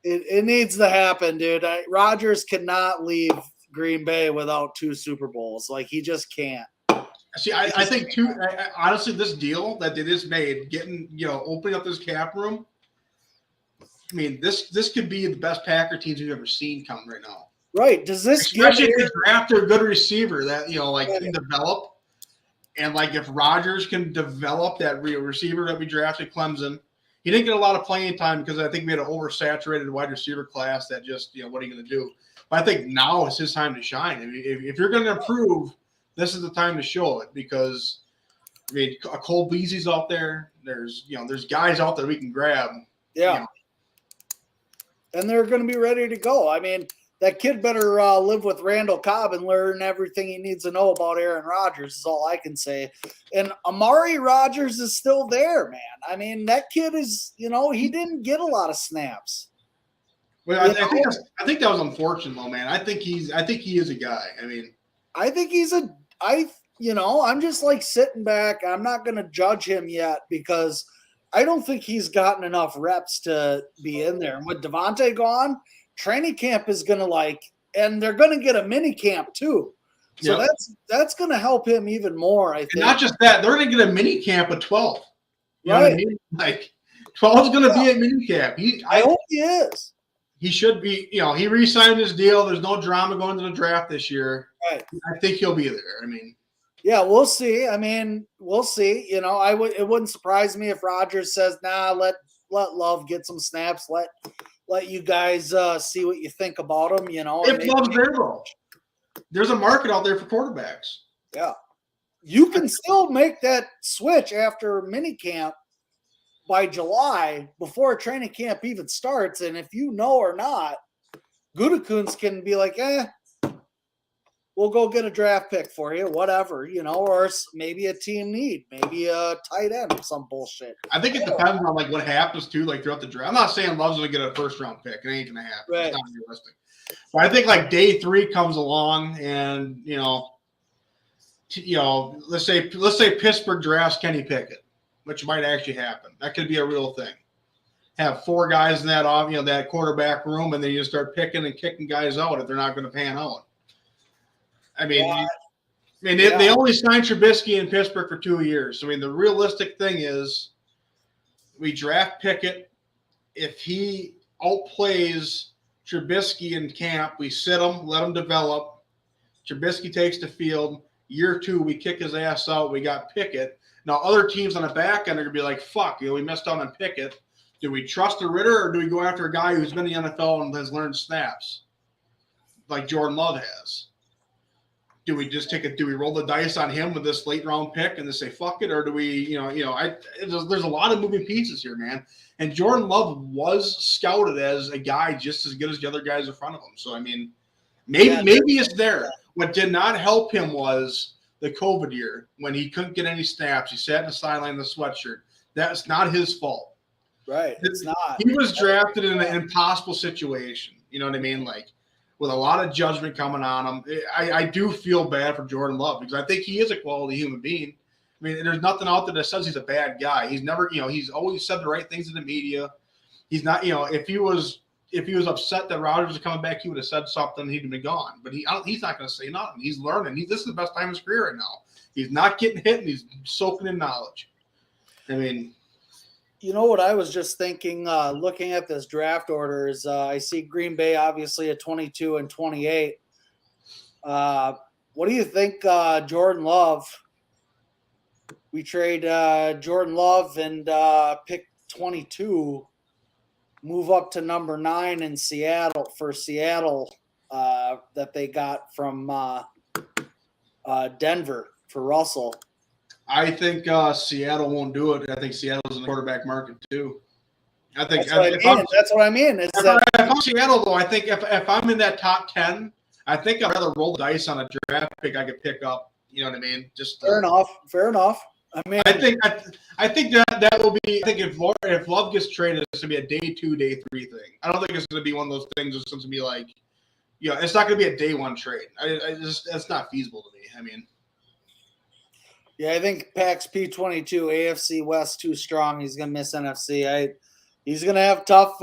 it needs to happen, dude. Rodgers cannot leave Green Bay without 2 Super Bowls. Like, he just can't. See, I think too. Honestly, this deal that they just made, opening up this cap room. I mean, this could be the best Packer teams we've ever seen come right now. Right? Does this especially if they draft a good receiver that can develop, and like if Rodgers can develop that real receiver that we drafted, Clemson. He didn't get a lot of playing time because I think we had an oversaturated wide receiver class that just what are you going to do? But I think now is his time to shine. I mean, if you're going to improve. This is the time to show it because, I mean, Cole Beasley's out there. There's guys out there we can grab. Yeah. And they're going to be ready to go. I mean, that kid better live with Randall Cobb and learn everything he needs to know about Aaron Rodgers is all I can say. And Amari Rodgers is still there, man. I mean, that kid is, he didn't get a lot of snaps. Well, I think that was unfortunate, though, man. I think he is a guy. I mean, I think I'm just like sitting back. I'm not going to judge him yet because I don't think he's gotten enough reps to be in there. And with Devontae gone, training camp is going to and they're going to get a mini camp too. So that's going to help him even more, I think. And not just that, they're going to get a mini camp of 12. You know right. what I mean? Like 12 is going to be a mini camp. I hope he is. He should be, he re-signed his deal. There's no drama going to the draft this year. Right. I think he'll be there. I mean, yeah, we'll see. I mean, we'll see. It wouldn't surprise me if Rodgers says, "Nah, let Love get some snaps. Let you guys see what you think about him." If Love's there, though, there's a market out there for quarterbacks. Yeah, you can still make that switch after minicamp by July before training camp even starts. And if you know or not, Gutekunst can be like, we'll go get a draft pick for you, whatever, or maybe a team need, maybe a tight end or some bullshit. I think it depends on what happens too, throughout the draft. I'm not saying Love's going to get a first round pick. It ain't going to happen. Right. It's not realistic. But I think day 3 comes along and, let's say Pittsburgh drafts Kenny Pickett, which might actually happen. That could be a real thing. Have 4 guys in that quarterback room, and then you start picking and kicking guys out if they're not going to pan out. I mean, they only signed Trubisky in Pittsburgh for 2 years. I mean, the realistic thing is we draft Pickett. If he outplays Trubisky in camp, we sit him, let him develop. Trubisky takes the field. Year 2, we kick his ass out. We got Pickett. Now, other teams on the back end are going to be like, fuck, we missed out on Pickett. Do we trust the Ritter, or do we go after a guy who's been in the NFL and has learned snaps like Jordan Love has? Do we just do we roll the dice on him with this late round pick and just say fuck it, or do we, there's a lot of moving pieces here, man. And Jordan Love was scouted as a guy just as good as the other guys in front of him. So I mean, maybe it's there. What did not help him was the COVID year when he couldn't get any snaps. He sat in the sideline in the sweatshirt. That's not his fault. Right. It's not. He was drafted in an impossible situation. You know what I mean? Like, with a lot of judgment coming on him. I do feel bad for Jordan Love because I think he is a quality human being. I mean, there's nothing out there that says he's a bad guy. He's never, he's always said the right things in the media. He's not, if he was upset that Rodgers was coming back, he would have said something. He'd have been gone. But he's not going to say nothing. He's learning. This is the best time of his career right now. He's not getting hit, and he's soaking in knowledge. I mean, you know what I was just thinking, looking at this draft order is I see Green Bay obviously at 22 and 28. What do you think, Jordan Love? We trade Jordan Love and pick 22, move up to number 9 in Seattle that they got from Denver for Russell. I think Seattle won't do it. I think Seattle's in the quarterback market too. That's what I mean. If I'm Seattle, though, I think if I'm in that top 10, I think I'd rather roll the dice on a draft pick I could pick up. You know what I mean? Just fair enough. I mean, I think that will be. I think if Love gets traded, it's gonna be a day 2, day 3 thing. I don't think it's gonna be one of those things that's gonna be like, it's not gonna be a day 1 trade. That's not feasible to me. I mean. Yeah, I think PAX P22, AFC West too strong. He's going to miss NFC. He's going to have tough,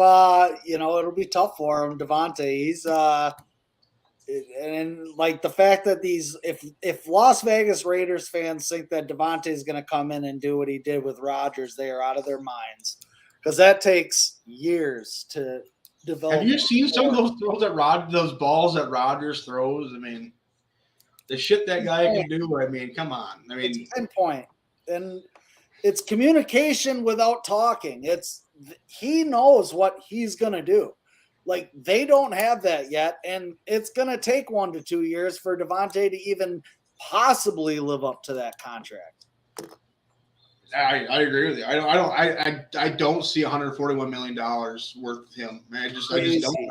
it'll be tough for him, Devontae. And like the fact that if Las Vegas Raiders fans think that Devontae is going to come in and do what he did with Rodgers, they are out of their minds because that takes years to develop. Have you seen some of those throws those balls that Rodgers throws? I mean, the shit that guy can do, I mean, come on. I mean, it's pinpoint. And it's communication without talking. He knows what he's going to do. Like, they don't have that yet, and it's going to take 1 to 2 years for Devontae to even possibly live up to that contract. I agree with you. I don't see $141 million worth him. I just don't.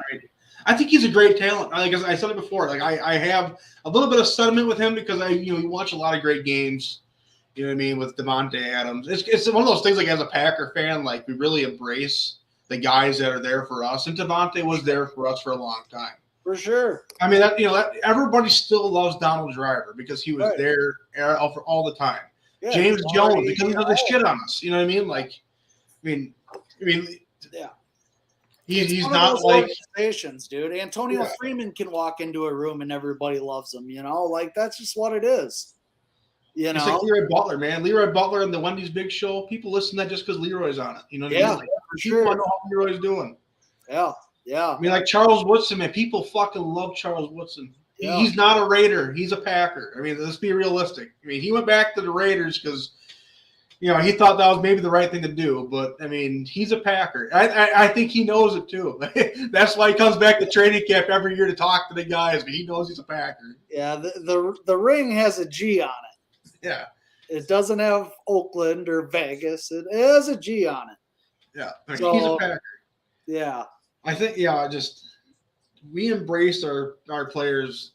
I think he's a great talent. Like I said it before, like I have a little bit of sentiment with him because we watch a lot of great games. You know what I mean, with Devontae Adams. It's one of those things. Like, as a Packer fan, like, we really embrace the guys that are there for us, and Devontae was there for us for a long time. For sure. I mean, everybody still loves Donald Driver because he was there for all the time. Yeah, James Jones, because he does the shit on us. You know what I mean? Like, I mean, yeah. He's not like organizations, dude. Antonio Freeman can walk into a room and everybody loves him. Like, that's just what it is. It's like Leroy Butler, man. Leroy Butler and the Wendy's Big Show. People listen to that just because Leroy's on it. You know what I mean? Like, for sure. I know how Leroy's doing. Yeah. I mean, like Charles Woodson, man. People fucking love Charles Woodson. Yeah. He's not a Raider. He's a Packer. I mean, let's be realistic. I mean, he went back to the Raiders because he thought that was maybe the right thing to do. But, I mean, he's a Packer. I think he knows it, too. That's why he comes back to training camp every year to talk to the guys. But he knows he's a Packer. Yeah, the ring has a G on it. Yeah. It doesn't have Oakland or Vegas. It has a G on it. Yeah. I mean, he's a Packer. Yeah. I think, we embrace our players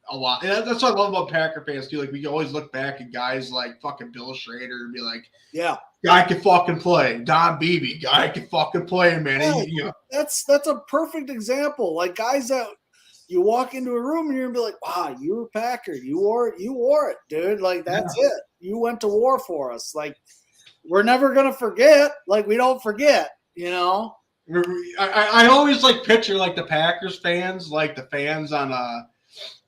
a lot. And that's what I love about Packer fans too. Like, we always look back at guys like fucking Bill Schrader and be like, yeah, guy can fucking play. Don Beebe, guy can fucking play, man. Yeah, that's a perfect example. Like, guys that you walk into a room and you're gonna be like, wow, you were Packer. You wore it, dude. Like, that's it. You went to war for us. Like, we're never gonna forget. Like, we don't forget, I always picture like the Packers fans, like the fans on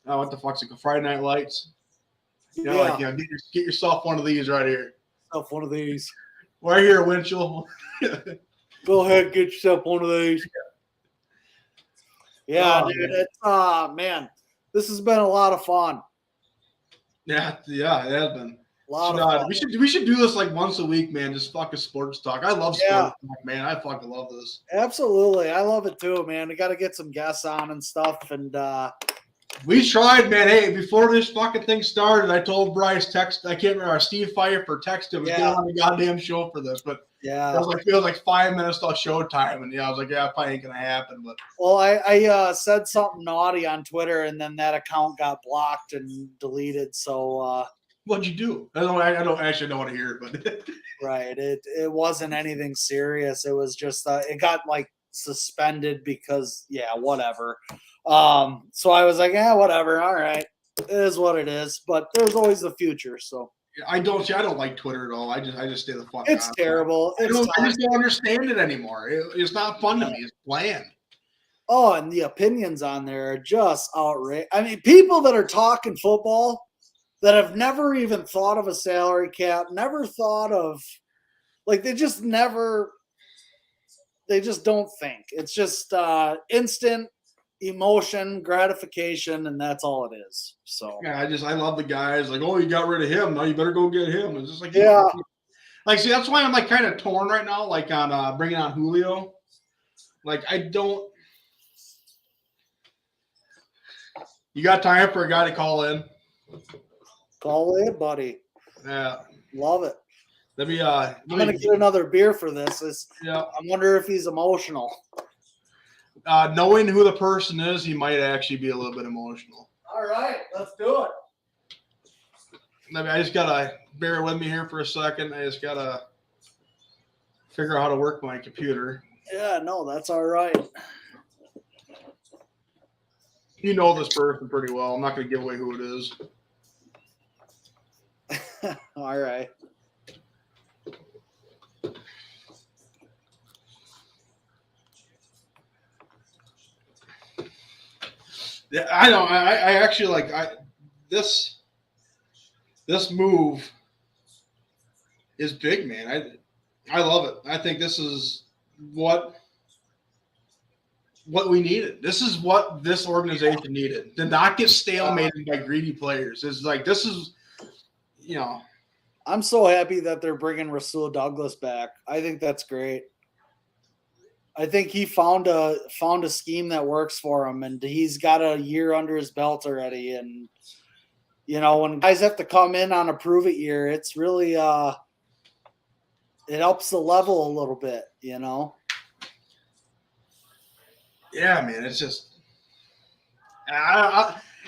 what the fuck's it called? Friday Night Lights. Get yourself one of these right here. One of these. Right here, Winchell. Go ahead, get yourself one of these. Yeah, dude. It's man, this has been a lot of fun. Yeah, it has been. A Lot of fun. We should do this like once a week, man. Just fucking sports talk. I love sports talk, man. I fucking love this. Absolutely. I love it too, man. We got to get some guests on and stuff. And we tried, man. Hey, before this fucking thing started, I told Bryce, I can't remember, Steve Pfeiffer texted him, get on the goddamn show for this. But it was like 5 minutes till showtime. And I was like, yeah, probably ain't going to happen. But well, I said something naughty on Twitter, and then that account got blocked and deleted. So, what'd you do? I don't actually know what to hear, but right. It wasn't anything serious. It was just it got like suspended because whatever. So I was like, whatever. All right. It is what it is. But there's always the future. So I don't like Twitter at all. I just stay the fuck out. It's terrible. I just don't understand it anymore. It's not fun to me. It's bland. Oh, and the opinions on there are just outrageous. I mean, people that are talking football that have never even thought of a salary cap, never thought of, like, they just don't think. It's just instant emotion, gratification, and that's all it is. So yeah, I love the guys. Like, oh, you got rid of him, now you better go get him. It's just like, like, see, that's why I'm like kind of torn right now, like on bringing on Julio. Like, I don't. You got time for a guy to call in? Call in, buddy. Yeah, love it. I'm gonna get another beer for this. I wonder if he's emotional. Knowing who the person is, he might actually be a little bit emotional. All right, let's do it. I just gotta bear with me here for a second. I just gotta figure out how to work my computer. Yeah, no, that's all right. You know this person pretty well. I'm not gonna give away who it is. All right. Yeah, I know. I actually like this move is big, man. I love it. I think this is what we needed. This is what this organization needed. To not get stalemated by greedy players. It's like this is, I'm so happy that they're bringing Rasul Douglas back. I think that's great. I think he found a scheme that works for him, and he's got a year under his belt already. And when guys have to come in on a prove it year, it's really it helps the level a little bit. Yeah, man. It's just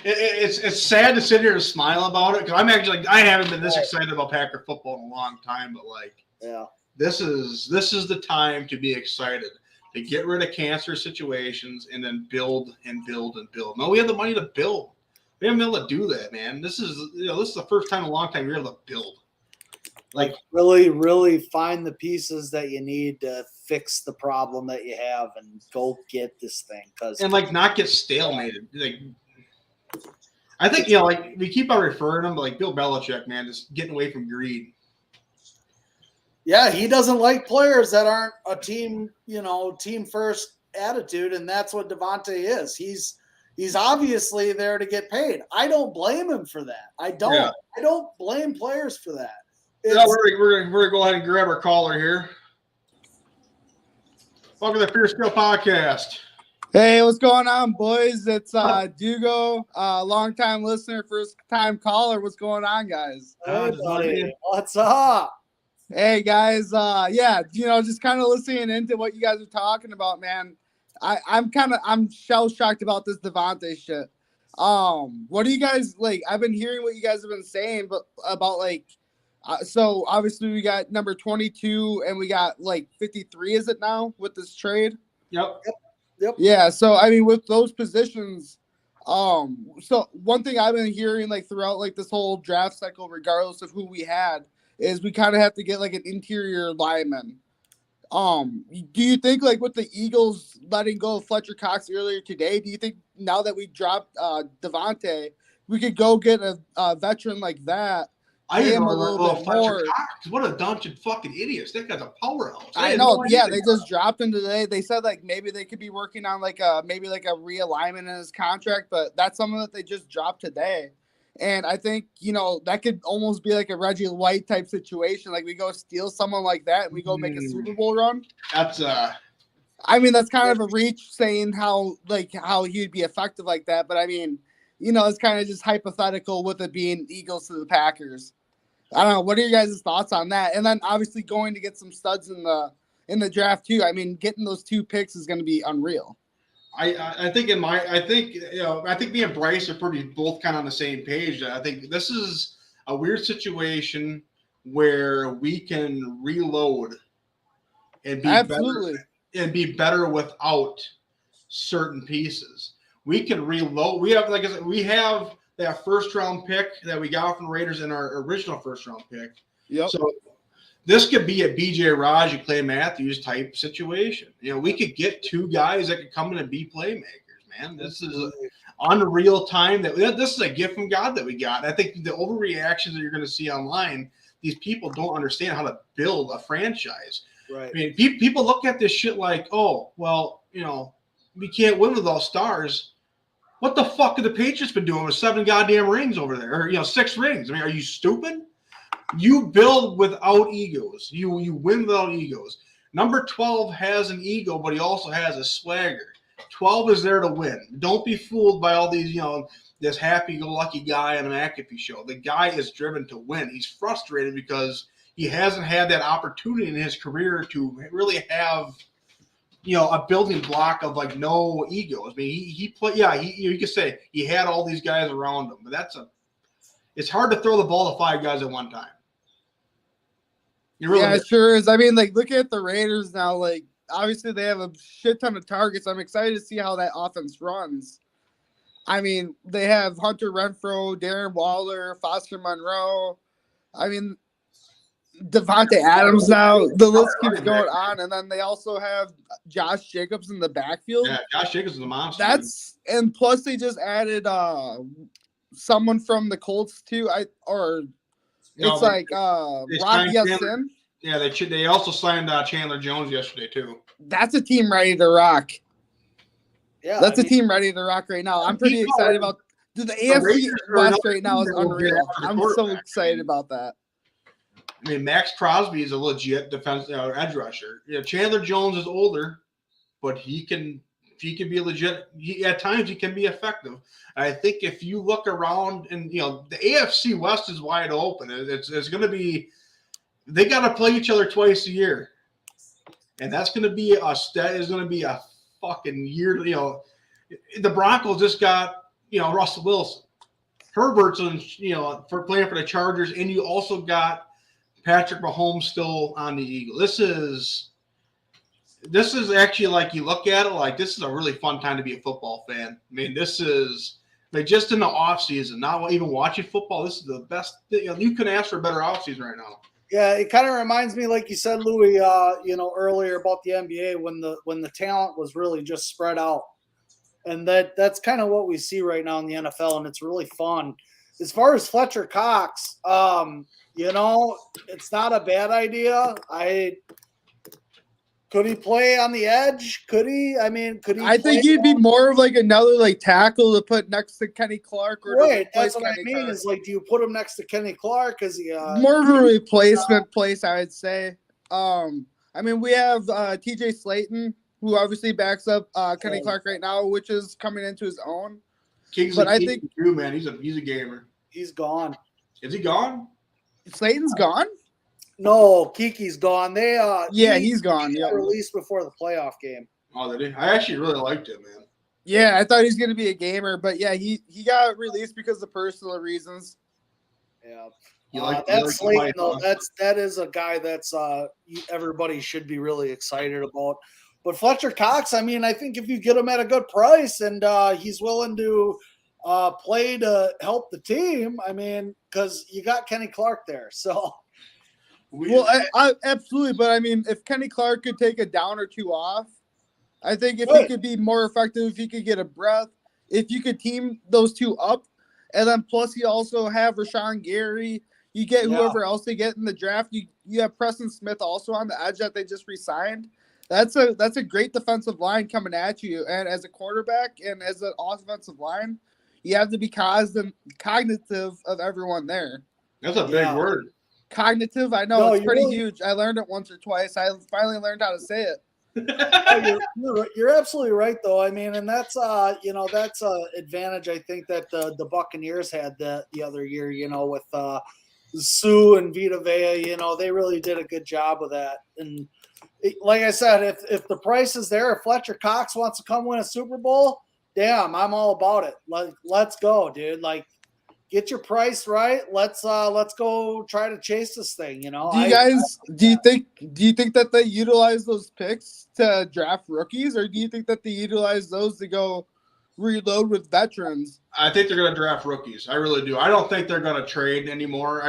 it's sad to sit here and smile about it because I'm actually like I haven't been this excited about Packer football in a long time, but this is the time to be excited. To get rid of cancer situations and then build and build and build. No, we have the money to build. We haven't been able to do that, man. This is the first time in a long time we're able to build. Like really, really find the pieces that you need to fix the problem that you have and go get this thing. And not get stalemated. Like, I think, like we keep on referring to him to like Bill Belichick, man, just getting away from greed. Yeah, he doesn't like players that aren't a team, team first attitude, and that's what Devontae is. He's obviously there to get paid. I don't blame him for that. I don't. Yeah. I don't blame players for that. We're gonna go ahead and grab our caller here. Welcome to the Fierce Skill Podcast. Hey, what's going on, boys? It's Dugo, long-time listener, first-time caller. What's going on, guys? Hey, buddy. What's up? Hey guys, just kind of listening into what you guys are talking about, man. I'm shell shocked about this Devontae shit. What do you guys like? I've been hearing what you guys have been saying, but about so obviously we got number 22 and we got 53. Is it now with this trade? Yep. Yeah. So I mean, with those positions, so one thing I've been hearing throughout this whole draft cycle, regardless of who we had, is we kind of have to get an interior lineman. Do you think with the Eagles letting go of Fletcher Cox earlier today, do you think now that we dropped Devontae, we could go get a veteran like that? I didn't know a little bit more. Cox. What a bunch of fucking idiots! That guy's a powerhouse. I know. Yeah, they just dropped him today. They said maybe they could be working on maybe a realignment in his contract, but that's something that they just dropped today. And I think, that could almost be like a Reggie White type situation. Like we go steal someone like that and we go make a Super Bowl run. That's I mean, that's kind of a reach saying how he'd be effective like that. But I mean, it's kind of just hypothetical with it being Eagles to the Packers. I don't know. What are your guys' thoughts on that? And then obviously going to get some studs in the draft too. I mean, getting those 2 picks is going to be unreal. I think me and Bryce are both kind of on the same page. I think this is a weird situation where we can reload and be Absolutely. better without certain pieces. We can reload. We have, like I said, we have that first round pick that we got from the Raiders in our original first round pick. Yep. So this could be a BJ Raj and Clay Matthews type situation. We could get 2 guys that could come in and be playmakers, man. This is an unreal time this is a gift from God that we got. I think the overreactions that you're going to see online, these people don't understand how to build a franchise. Right. I mean, people look at this shit like, oh, well, we can't win with all stars. What the fuck have the Patriots been doing with 7 goddamn rings over there? Or, 6 rings. I mean, are you stupid? You build without egos. You win without egos. Number 12 has an ego, but he also has a swagger. 12 is there to win. Don't be fooled by all these, this happy-go-lucky guy on an McAfee show. The guy is driven to win. He's frustrated because he hasn't had that opportunity in his career to really have, a building block of like no egos. I mean, he played. Yeah, you could say he had all these guys around him, but it's hard to throw the ball to 5 guys at one time. It sure is. I mean, like, look at the Raiders now. Like, obviously, they have a shit ton of targets. I'm excited to see how that offense runs. I mean, they have Hunter Renfrow, Darren Waller, Foster Monroe. I mean, Devontae Adams now. The list keeps going on. And then they also have Josh Jacobs in the backfield. Yeah, Josh Jacobs is a monster. And plus they just added someone from the Colts too. Rob Yassin. Yeah, they also signed Chandler Jones yesterday too. That's a team ready to rock. Yeah, that's a team ready to rock right now. I'm pretty excited about the AFC West right now is unreal. I'm so excited about that. I mean, Max Crosby is a legit defense edge rusher. Chandler Jones is older, but he can be legit. At times he can be effective. I think if you look around and the AFC West is wide open. It's going to be, they got to play each other twice a year, and that's going to be a fucking year. The Broncos just got Russell Wilson, Herbert's for playing for the Chargers, and you also got Patrick Mahomes still on the Eagles. This is actually, like, you look at it like this is a really fun time to be a football fan. I mean, this is like just in the off season, not even watching football. This is the best. You can ask for a better off season right now. Yeah, it kind of reminds me, like you said, Louis, earlier about the NBA when the talent was really just spread out, and that's kind of what we see right now in the NFL, and it's really fun. As far as Fletcher Cox, it's not a bad idea. Could he play on the edge? Could he? I mean, could he? I think he'd be more of like another like tackle to put next to Kenny Clark. Or right, that's what I mean. Is like, do you put him next to Kenny Clark? Because more of a replacement place, I would say. I mean, we have T.J. Slayton, who obviously backs up Kenny Clark right now, which is coming into his own. I think too, man, he's a gamer. He's gone. Is he gone? Slayton's gone? No, Kiki's gone. He's gone. He got released before the playoff game. Oh, did he? I actually really liked him, man. Yeah, I thought he was going to be a gamer, but yeah, he got released because of personal reasons. Yeah, that's Slayton though. That is a guy that's everybody should be really excited about. But Fletcher Cox, I mean, I think if you get him at a good price and he's willing to play to help the team, I mean, because you got Kenny Clark there, so. Well, I absolutely, but I mean, if Kenny Clark could take a down or two off, I think if he could be more effective, if he could get a breath, if you could team those two up, and then plus you also have Rashawn Gary, you get whoever else they get in the draft. You have Preston Smith also on the edge that they just re-signed. That's a great defensive line coming at you, and as a quarterback and as an offensive line, you have to be cognitive of everyone there. That's a big word. Cognitive, I know, it's pretty huge. I learned it once or twice. I finally learned how to say it. You're absolutely right, though. I mean, and that's that's an advantage I think that the Buccaneers had the other year. With Sue and Vita Vea, they really did a good job of that. And like I said, if the price is there, if Fletcher Cox wants to come win a Super Bowl, damn, I'm all about it. Let's go, dude. Like, get your price right. Let's go try to chase this thing. Do you think that they utilize those picks to draft rookies, or do you think that they utilize those to go reload with veterans? I think they're going to draft rookies. I really do. I don't think they're going to trade anymore.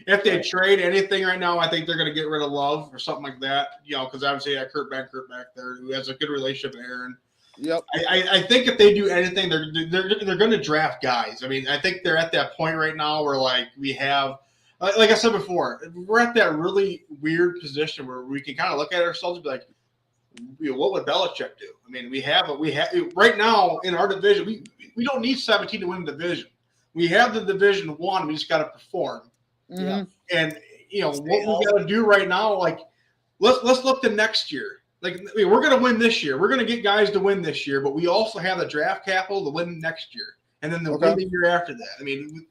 If they trade anything right now, I think they're going to get rid of Love or something like that. Because obviously Kurt back there, who has a good relationship with Aaron. Yep. I think if they do anything, they're going to draft guys. I mean, I think they're at that point right now where we have, like I said before, we're at that really weird position where we can kind of look at ourselves and be like, what would Belichick do? I mean, we have right now in our division. We don't need 17 to win the division. We have the Division 1. We just got to perform. Yeah. And what we got to do right now, let's look to next year. We're going to win this year. We're going to get guys to win this year, but we also have the draft capital to win next year, and then win the year after that. I mean,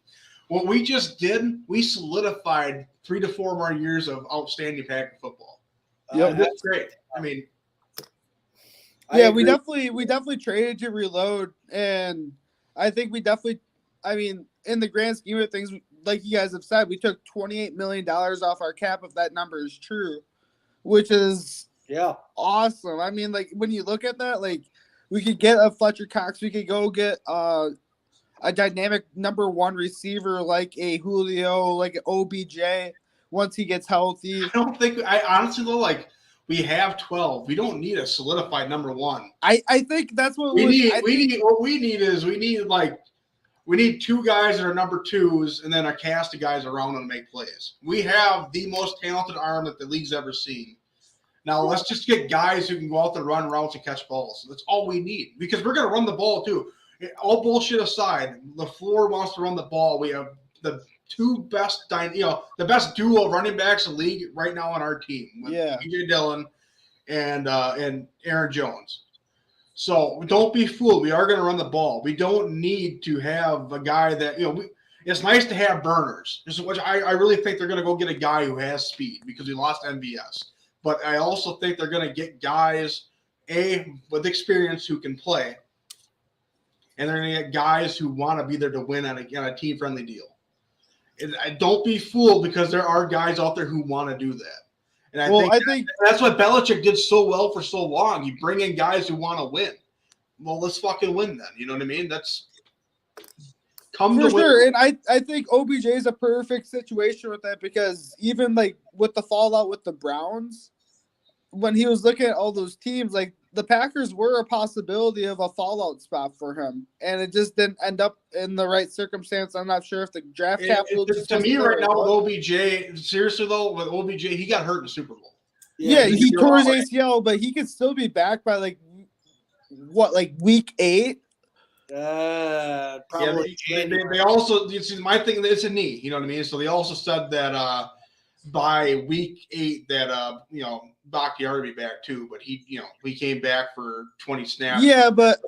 what we just did, we solidified 3 to 4 more years of outstanding Packer football. Yeah, that's great. I mean, we definitely traded to reload, and I think in the grand scheme of things, like you guys have said, we took $28 million off our cap if that number is true, which is awesome. I mean, when you look at that, we could get a Fletcher Cox, we could go get a dynamic number 1 receiver like a Julio, like an OBJ once he gets healthy. I honestly though, we have 12. We don't need a solidified number 1. I think that's what we need 2 guys that are number 2s and then a cast of guys around them to make plays. We have the most talented arm that the league's ever seen. Now let's just get guys who can go out there, run routes, and catch balls. That's all we need, because we're going to run the ball too. All bullshit aside, LaFleur wants to run the ball. We have the 2 best, the best duo of running backs in the league right now on our team. AJ Dillon and Aaron Jones. So don't be fooled. We are going to run the ball. We don't need to have a guy that it's nice to have burners. Which I really think they're going to go get a guy who has speed, because we lost MVS. But I also think they're going to get guys with experience who can play, and they're going to get guys who want to be there to win on a team-friendly deal. And don't be fooled, because there are guys out there who want to do that. And I think that's what Belichick did so well for so long. You bring in guys who want to win. Well, let's fucking win then. You know what I mean? That's for sure. And I think OBJ is a perfect situation with that, because even with the fallout with the Browns, when he was looking at all those teams, the Packers were a possibility of a fallout spot for him, and it just didn't end up in the right circumstance. I'm not sure if the draft capital. To me, right now with OBJ, seriously though, with OBJ, he got hurt in the Super Bowl. Yeah, he tore his ACL, but he could still be back by week 8. Probably. They also, my thing, it's a knee. You know what I mean? So they also said that by week 8 that Bakhtiari be back too, but he came back for 20 snaps. Yeah, but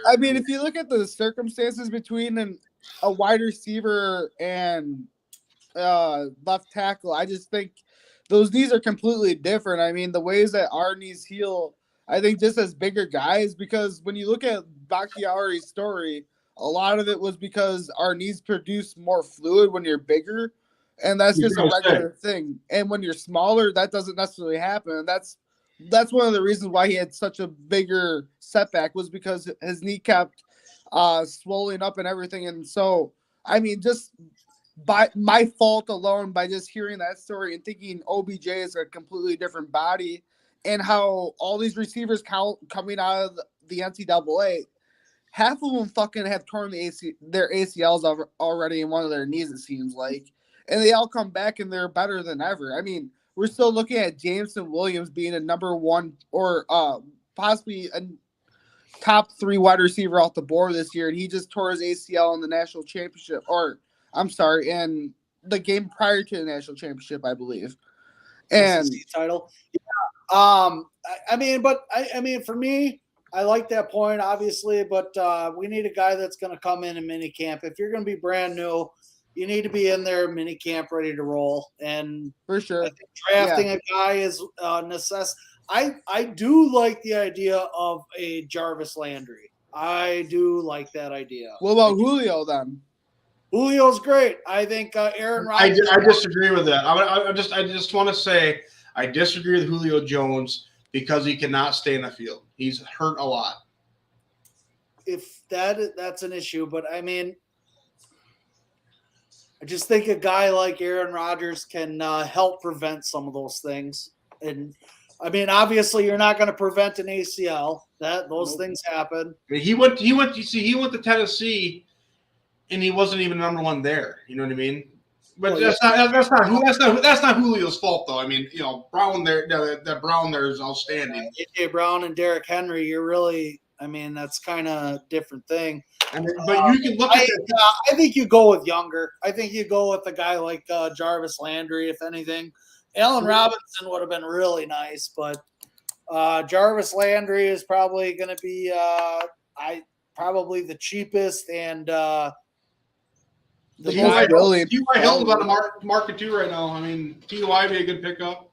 I mean, if you look at the circumstances between a wide receiver and left tackle, I just think those knees are completely different. I mean, the ways that our knees heal, I think just as bigger guys, because when you look at Bakhtiari's story, a lot of it was because our knees produce more fluid when you're bigger. And that's just a regular thing. And when you're smaller, that doesn't necessarily happen. And that's one of the reasons why he had such a bigger setback, was because his knee kept swelling up and everything. And so, I mean, just by my fault alone, by just hearing that story and thinking OBJ is a completely different body, and how all these receivers coming out of the NCAA, half of them fucking have torn their ACLs already in one of their knees, it seems like. And they all come back and they're better than ever. I mean, we're still looking at Jameson Williams being a number 1 or possibly top 3 wide receiver off the board this year, and he just tore his ACL in the national championship, or I'm sorry, in the game prior to the national championship, I believe. And SEC title. Yeah. I mean, for me, I like that point, obviously, but we need a guy that's going to come in mini camp. If you're going to be brand new, you need to be in there mini camp ready to roll. And for sure, I think drafting a guy is necessary. I do like the idea of a Jarvis Landry. I do like that idea. What about Julio then? Julio's great. I think Aaron Rodgers. I disagree with that. I just want to say I disagree with Julio Jones because he cannot stay in the field. He's hurt a lot. If that's an issue, but I mean, I just think a guy like Aaron Rodgers can help prevent some of those things. And I mean, obviously, you're not going to prevent an ACL. Those things happen. I mean, he went to Tennessee, and he wasn't even number 1 there. You know what I mean? But Well, that's not Julio's fault, though. I mean, Brown there, that Brown there is outstanding. AJ Brown and Derrick Henry, you're really, I mean, that's kind of different thing. But you can look at I think you go with younger. I think you go with a guy like Jarvis Landry, if anything. Allen Robinson would have been really nice, but Jarvis Landry is probably going to be probably the cheapest and the T.Y. Hilton's on the market too right now. I mean, T.Y. be a good pickup.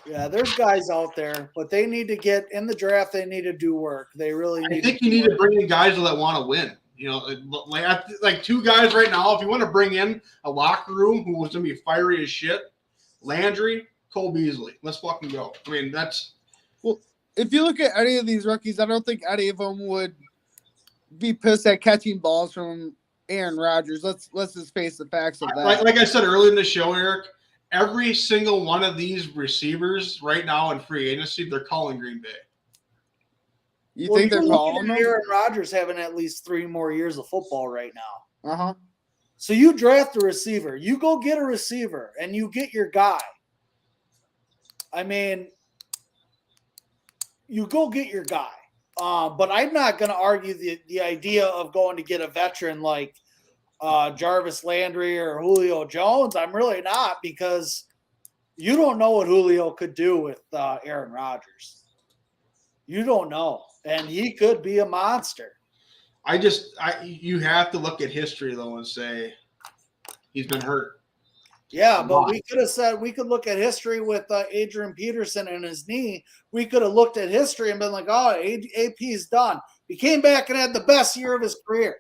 Yeah, there's guys out there, but they need to get in the draft. They need to do work. They really need. I think you need to bring in guys that want to win. Like 2 guys right now. If you want to bring in a locker room who was going to be fiery as shit, Landry, Cole Beasley. Let's fucking go. I mean, that's. Well, if you look at any of these rookies, I don't think any of them would be pissed at catching balls from Aaron Rodgers. Let's just face the facts of that. Like I said earlier in the show, Eric, every single one of these receivers right now in free agency, they're calling Green Bay. You think they're calling them? Aaron Rodgers having at least 3 more years of football right now. Uh-huh. So you draft a receiver. You go get a receiver, and you get your guy. I mean, you go get your guy. But I'm not going to argue the idea of going to get a veteran like Jarvis Landry or Julio Jones. I'm really not, because you don't know what Julio could do with Aaron Rodgers. You don't know. And he could be a monster. You have to look at history, though, and say he's been hurt. Yeah, but we could look at history with Adrian Peterson and his knee. We could have looked at history and been like, oh, AP's done. He came back and had the best year of his career.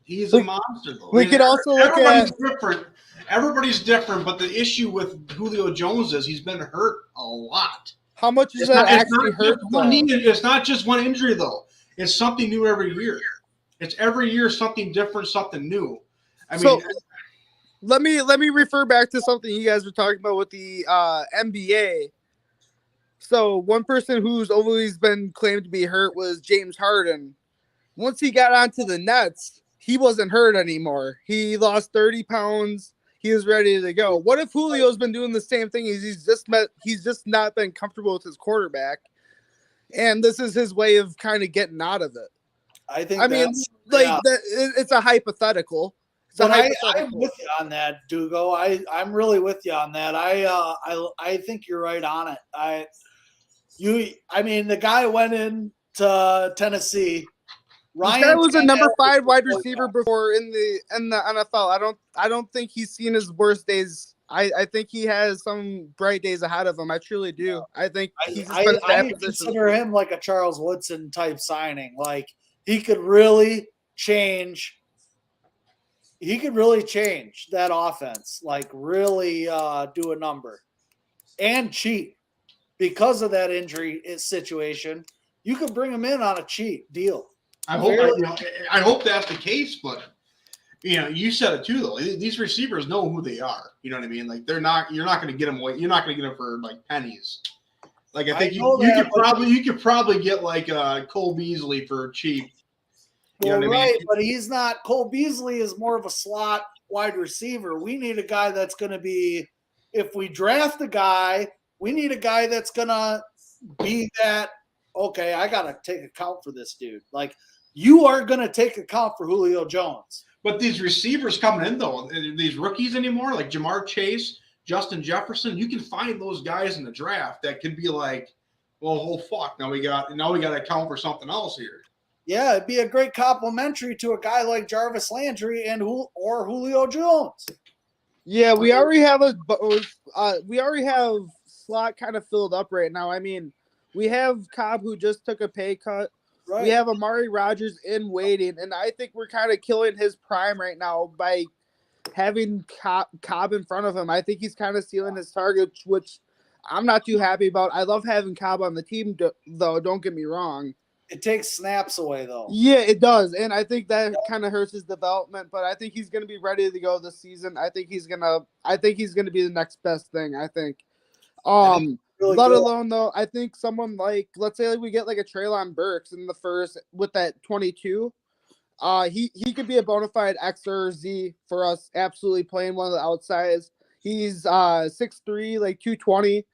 He's a monster, though. We could also look at different. Everybody's different, but the issue with Julio Jones is he's been hurt a lot. How much is that actually hurt? It's not just one injury, though. It's something new every year. It's every year something different, something new. I mean, let me refer back to something you guys were talking about with the NBA. So one person who's always been claimed to be hurt was James Harden. Once he got onto the Nets, he wasn't hurt anymore. He lost 30 pounds. He was ready to go. What if Julio's been doing the same thing? He's just not been comfortable with his quarterback, and this is his way of kind of getting out of it. It's a hypothetical. I'm with you on that, Dugo. I'm really with you on that. I think you're right on it. The guy went into Tennessee. This guy was a number 5 wide receiver before in the NFL. I don't think he's seen his worst days. I think he has some bright days ahead of him. I truly do. I think he's I consider him like a Charles Woodson type signing. Like he could really change. He could really change that offense. Like really do a number and cheap because of that injury situation. You could bring him in on a cheap deal. I hope that's the case, but you said it too though. These receivers know who they are. You know what I mean? Like you're not going to get them away. You're not going to get them for like pennies. Like I think you could probably get like Cole Beasley for cheap. Well, right, but he's not. Cole Beasley is more of a slot wide receiver. We need a guy that's going to be. If we draft a guy, we need a guy that's going to be that okay, I got to take account for this dude. Like, you are going to take account for Julio Jones. But these receivers coming in, though, these rookies anymore, like Jamar Chase, Justin Jefferson, you can find those guys in the draft that could be like, well, oh fuck, now we got to account for something else here. Yeah, it'd be a great complimentary to a guy like Jarvis Landry or Julio Jones. Yeah, we already have slot kind of filled up right now. I mean, we have Cobb who just took a pay cut. Right. We have Amari Rodgers in waiting, and I think we're kind of killing his prime right now by having Cobb in front of him. I think he's kind of stealing his target, which I'm not too happy about. I love having Cobb on the team, though. Don't get me wrong. It takes snaps away, though. Yeah, it does, and I think that kind of hurts his development. But I think he's going to be ready to go this season. I think he's gonna be the next best thing. I think. Really Let good. alone though, I think someone like, let's say we get like a Treylon Burks in the first with that 22. He could be a bona fide X or Z for us. Absolutely playing one of the outsides. He's 6'3", like 220.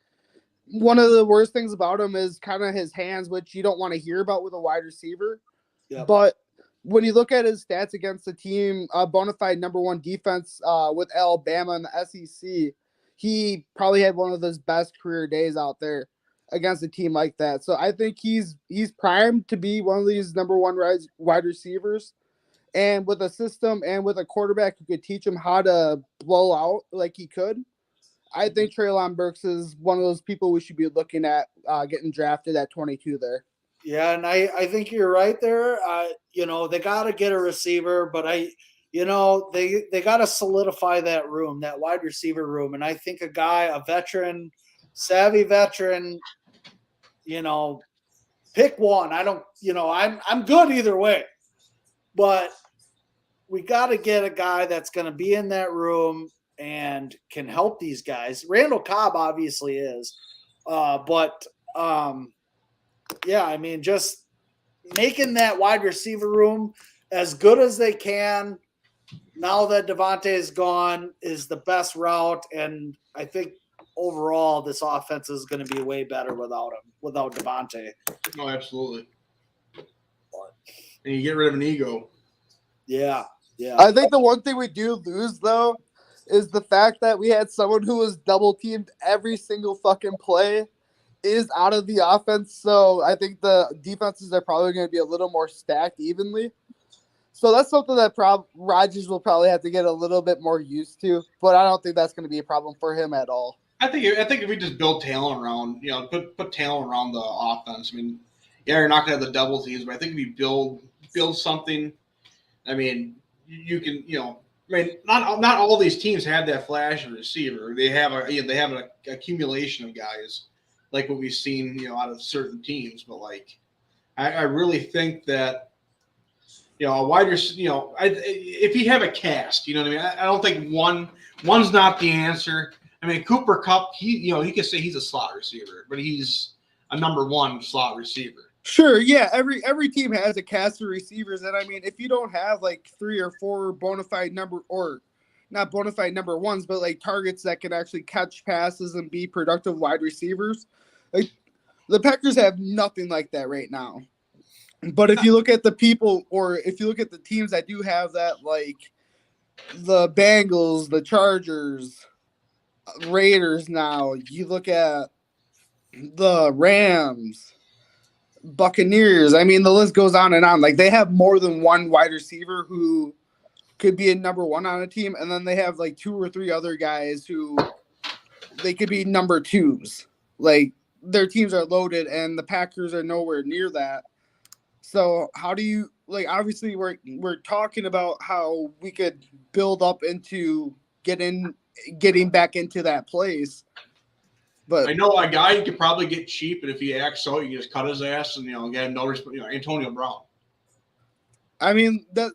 One of the worst things about him is kind of his hands, which you don't want to hear about with a wide receiver. Yep. But when you look at his stats against the team, bona fide number one defense with Alabama in the SEC, he probably had one of his best career days out there against a team like that. So I think he's primed to be one of these number one wide receivers. And with a system and with a quarterback who could teach him how to blow out like he could, I think Treylon Burks is one of those people we should be looking at getting drafted at 22 there. Yeah, and I think you're right there. They got to get a receiver, but they got to solidify that room, that wide receiver room. And I think a veteran, savvy veteran, pick one. I'm good either way, but we got to get a guy that's going to be in that room and can help these guys. Randall Cobb obviously is, just making that wide receiver room as good as they can now that Devontae is gone is the best route. And I think overall this offense is going to be way better without Devontae. No, absolutely. And you get rid of an ego. Yeah. I think the one thing we do lose, though, is the fact that we had someone who was double teamed every single fucking play is out of the offense. So I think the defenses are probably going to be a little more stacked evenly. So that's something that Rodgers will probably have to get a little bit more used to. But I don't think that's going to be a problem for him at all. I think if we just build talent around, put talent around the offense. I mean, yeah, you're not going to have the double teams, but I think if you build something, I mean, you can, not all these teams have that flash receiver. They have an accumulation of guys like what we've seen, out of certain teams. But like, I really think that, a wide receiver, if you have a cast, you know what I mean. I don't think one's not the answer. I mean, Cooper Kupp, he can say he's a slot receiver, but he's a number one slot receiver. Sure, yeah. Every team has a cast of receivers, and I mean, if you don't have like 3 or 4 bona fide not bona fide number ones, but like targets that can actually catch passes and be productive wide receivers, like the Packers have nothing like that right now. But if you look at the people, or if you look at the teams that do have that, like the Bengals, the Chargers, Raiders, now you look at the Rams, Buccaneers. I mean, the list goes on and on. Like, they have more than one wide receiver who could be a number one on a team, and then they have like 2 or 3 other guys who they could be number twos. Like, their teams are loaded, and the Packers are nowhere near that. So how do you, like, obviously we're talking about how we could build up into getting back into that place. But I know a guy you could probably get cheap, and if he acts so, you can just cut his ass and get him no response. Antonio Brown. I mean like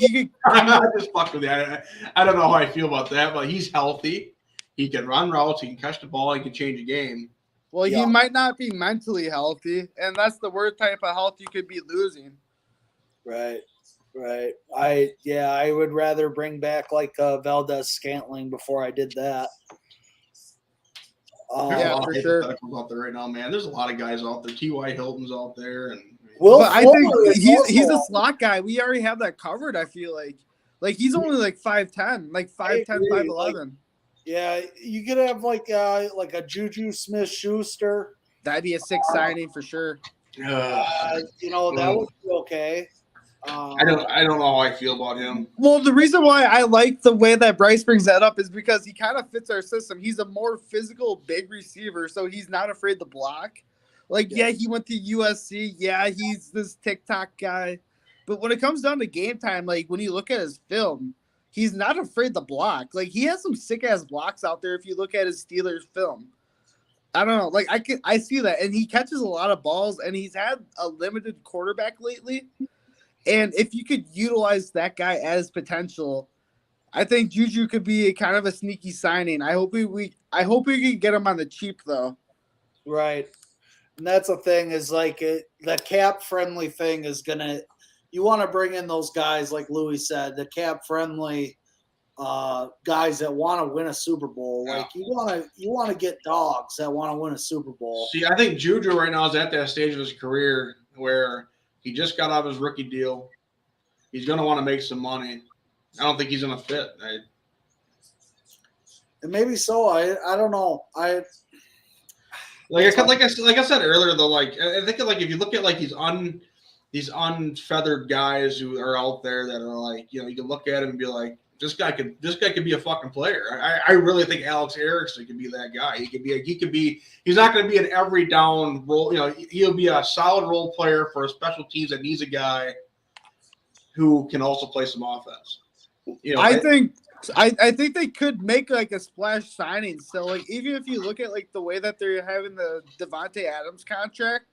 you could. I just fuck with you. I don't know how I feel about that, but he's healthy. He can run routes. He can catch the ball. He can change a game. Well, he might not be mentally healthy, and that's the worst type of health you could be losing. Right. I would rather bring back like Valdez Scantling before I did that. There's a Yeah, lot for of sure. hypotheticals out there right now, man. There's a lot of guys out there. T.Y. Hilton's out there, and Will But I think Fuller is he's a also- slot guy. We already have that covered, I feel like he's only like 5'10", like 5'10", agree. 5'11". Yeah, you could have like a Juju Smith-Schuster. That'd be a sick signing for sure. That would be okay. I don't know how I feel about him. Well, the reason why I like the way that Bryce brings that up is because he kind of fits our system. He's a more physical, big receiver, so he's not afraid to block. Like, yeah, he went to USC. Yeah, he's this TikTok guy. But when it comes down to game time, like when you look at his film, he's not afraid to block. Like, he has some sick ass blocks out there if you look at his Steelers film. I don't know. Like, I see that. And he catches a lot of balls, and he's had a limited quarterback lately. And if you could utilize that guy as potential, I think Juju could be a kind of a sneaky signing. I hope we can get him on the cheap though. Right. And that's the thing is like the cap friendly thing is you want to bring in those guys like Louis said, the cap friendly guys that want to win a Super Bowl. Yeah. Like you want to get dogs that want to win a Super Bowl. See, I think Juju right now is at that stage of his career where he just got out of his rookie deal. He's going to want to make some money. I don't think he's going to fit. And maybe so. I don't know. Like I said earlier, though, like I think like if you look at like these unfeathered guys who are out there that are like, you can look at him and be like, this guy could be a fucking player. I really think Alex Erickson could be that guy. He's not going to be an every down role. He'll be a solid role player for a special teams that needs a guy who can also play some offense. I think they could make like a splash signing. So like even if you look at like the way that they're having the Devontae Adams contract,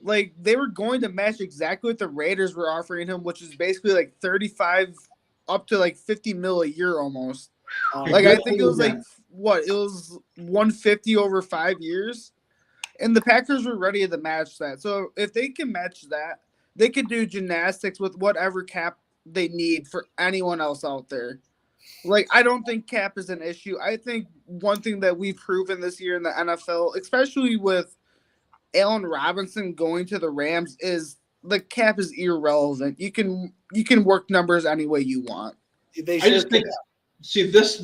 like they were going to match exactly what the Raiders were offering him, which is basically like 35 up to like 50 mil a year almost. Like I think it was like it was 150 over 5 years, and the Packers were ready to match that. So if they can match that, they could do gymnastics with whatever cap they need for anyone else out there. Like, I don't think cap is an issue. I think one thing that we've proven this year in the NFL, especially with Allen Robinson going to the Rams, is the cap is irrelevant. You can work numbers any way you want. They I just think, see this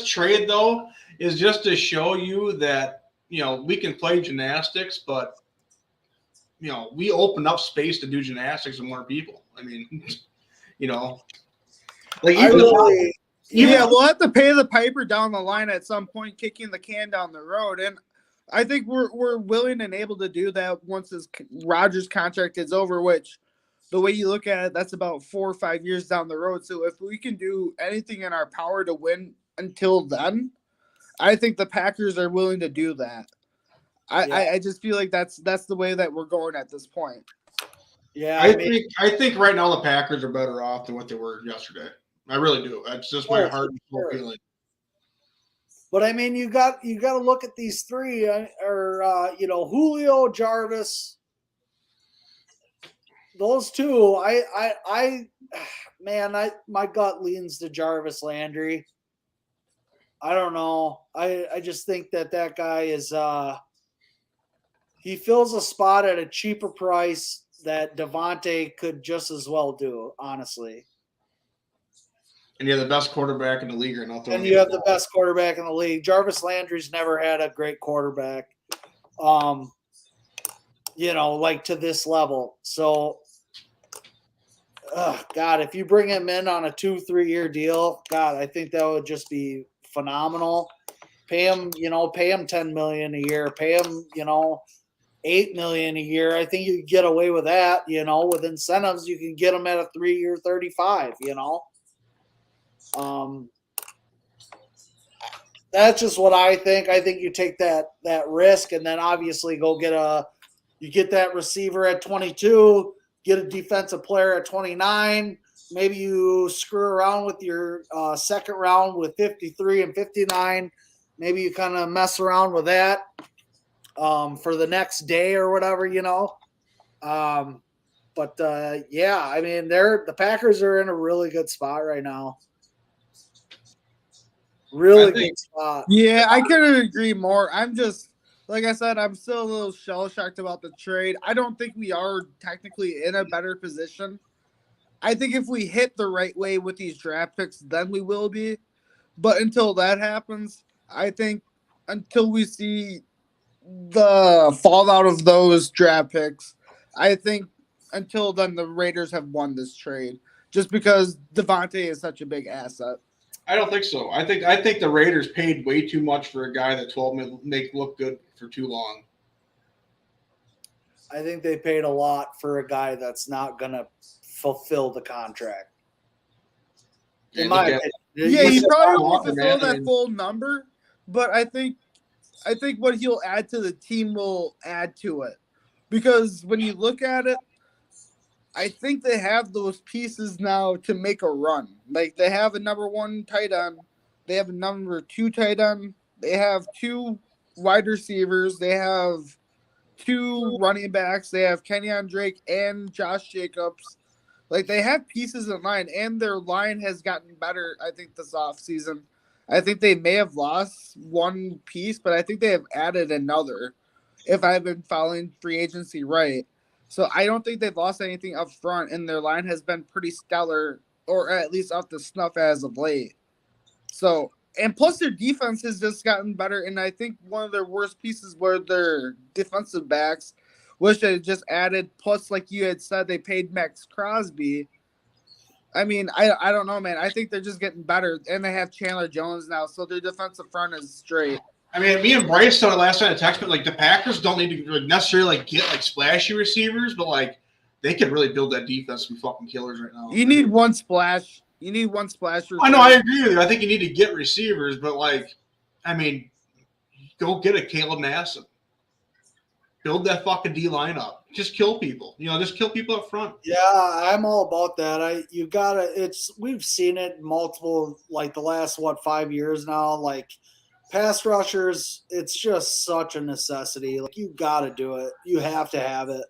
trade though is just to show you that we can play gymnastics, but we open up space to do gymnastics with more people. I mean, like we'll have to pay the piper down the line at some point, kicking the can down the road, and I think we're willing and able to do that once this Rodgers contract is over. Which, the way you look at it, that's about 4 or 5 years down the road. So if we can do anything in our power to win until then, I think the Packers are willing to do that. I just feel like that's the way that we're going at this point. Yeah, I think right now the Packers are better off than what they were yesterday. I really do. That's just my heart and soul feeling. But I mean, you got to look at these three, Julio, Jarvis, those two. My gut leans to Jarvis Landry. I don't know. I just think that guy is he fills a spot at a cheaper price that Devontae could just as well do, honestly. And you're the best quarterback in the league right now. And you have the best quarterback in the league. Jarvis Landry's never had a great quarterback, like to this level. So, God, if you bring him in on a 2-3 year deal, God, I think that would just be phenomenal. Pay him $10 million a year. Pay him, $8 million a year. I think you could get away with that. With incentives, you can get him at a 3-year $35. That's just what I think. I think you take that risk, and then obviously you get that receiver at 22, get a defensive player at 29. Maybe you screw around with your second round with 53 and 59. Maybe you kind of mess around with that for the next day or whatever, I mean, the Packers are in a really good spot right now. Really think- good spot. Yeah, I couldn't agree more. I'm just, like I said, I'm still a little shell shocked about the trade. I don't think we are technically in a better position. I think if we hit the right way with these draft picks, then we will be. But until that happens, I think until we see the fallout of those draft picks, I think until then the Raiders have won this trade just because Devontae is such a big asset. I don't think so. I think the Raiders paid way too much for a guy that 12 make look good for too long. I think they paid a lot for a guy that's not going to fulfill the contract. In And my look at- opinion. Yeah, he You- probably Walker, won't fulfill man, that and- full number, but I think what he'll add to the team will add to it. Because when you look at it, I think they have those pieces now to make a run. Like they have a number 1 tight end, they have a number 2 tight end, they have 2 wide receivers, they have 2 running backs, they have Kenyon Drake and Josh Jacobs. Like they have pieces in line, and their line has gotten better, I think, this offseason. I think they may have lost one piece, but I think they have added another, if I've been following free agency right. So I don't think they've lost anything up front, and their line has been pretty stellar, or at least up to snuff as of late. So, and plus their defense has just gotten better, and I think one of their worst pieces were their defensive backs, which they just added. Plus, like you had said, they paid Max Crosby. I mean, I don't know, man. I think they're just getting better, and they have Chandler Jones now, so their defensive front is straight. I mean, me and Bryce said it last night at text, but like the Packers don't need to necessarily like get like splashy receivers, but like they could really build that defense some fucking killers right now. You need one splash. You need one splash. I know, I agree with you. I think you need to get receivers, but like, I mean, go get a Caleb Nassib. Build that fucking D line up. Just kill people. Just kill people up front. Yeah, I'm all about that. We've seen it multiple, like the last 5 years now. Like pass rushers, it's just such a necessity. Like you got to do it. You have to have it.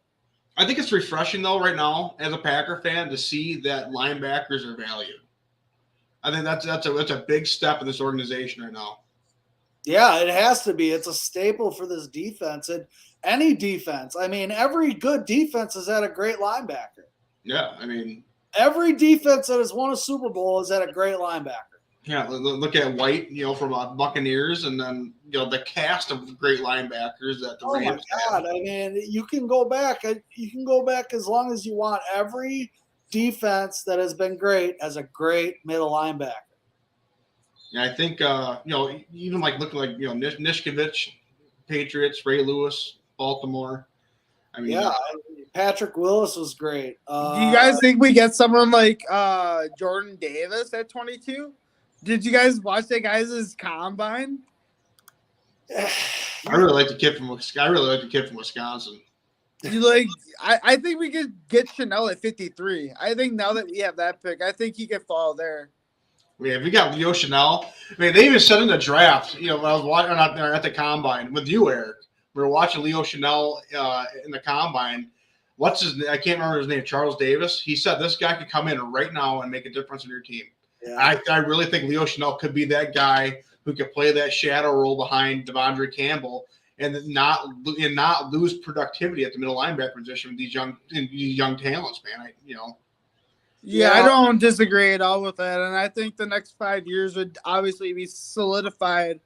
I think it's refreshing though right now as a Packer fan to see that linebackers are valued. I think that's a big step in this organization right now. Yeah, it has to be. It's a staple for this defense and any defense. I mean, every good defense has had a great linebacker. Yeah, I mean, every defense that has won a Super Bowl has had a great linebacker. Yeah, look at White, from Buccaneers, and then the cast of great linebackers that the Rams have. I mean, you can go back. You can go back as long as you want. Every defense that has been great has a great middle linebacker. Yeah, I think even like looking like Nishkovich, Patriots, Ray Lewis, Baltimore. I mean, Patrick Willis was great. Do you guys think we get someone like Jordan Davis at 22? Did you guys watch that guy's combine? I really like the kid from Wisconsin. I think we could get Chanel at 53. I think now that we have that pick, I think he could fall there. Yeah, we got Leo Chanel. I mean, they even said in the draft, when I was watching at the combine with you, Eric, we were watching Leo Chanel in the combine. What's his name? I can't remember his name. Charles Davis. He said this guy could come in right now and make a difference in your team. Yeah. I really think Leo Chanel could be that guy who could play that shadow role behind Devondre Campbell and not lose productivity at the middle linebacker position with these young talents, man. Yeah, I don't disagree at all with that, and I think the next 5 years would obviously be solidified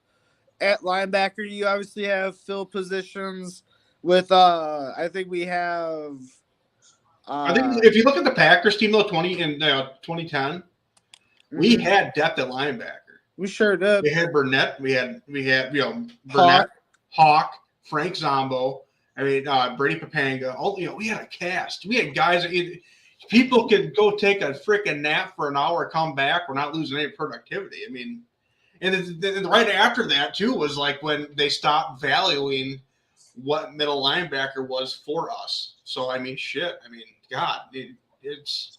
at linebacker. You obviously have fill positions with I think we have. I think if you look at the Packers team though, 2010. We had depth at linebacker. We sure did. We had Burnett. We had Burnett, Hawk, Frank Zombo. I mean, Brady Papanga. We had a cast. We had guys that people could go take a freaking nap for an hour, come back. We're not losing any productivity. I mean, and then right after that too was like when they stopped valuing what middle linebacker was for us. So I mean, shit. I mean, God, it's.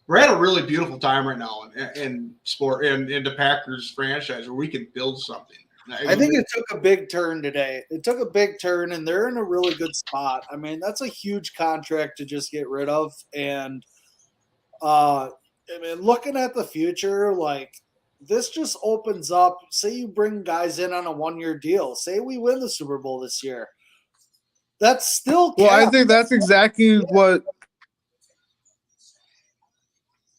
We're at a really beautiful time right now in sport and in the Packers franchise where we can build something. I think it took a big turn today. It took a big turn, and they're in a really good spot. I mean, that's a huge contract to just get rid of. And I mean, looking at the future, like this just opens up. Say you bring guys in on a 1-year deal. Say we win the Super Bowl this year. That's still cap. Well, I think that's exactly what.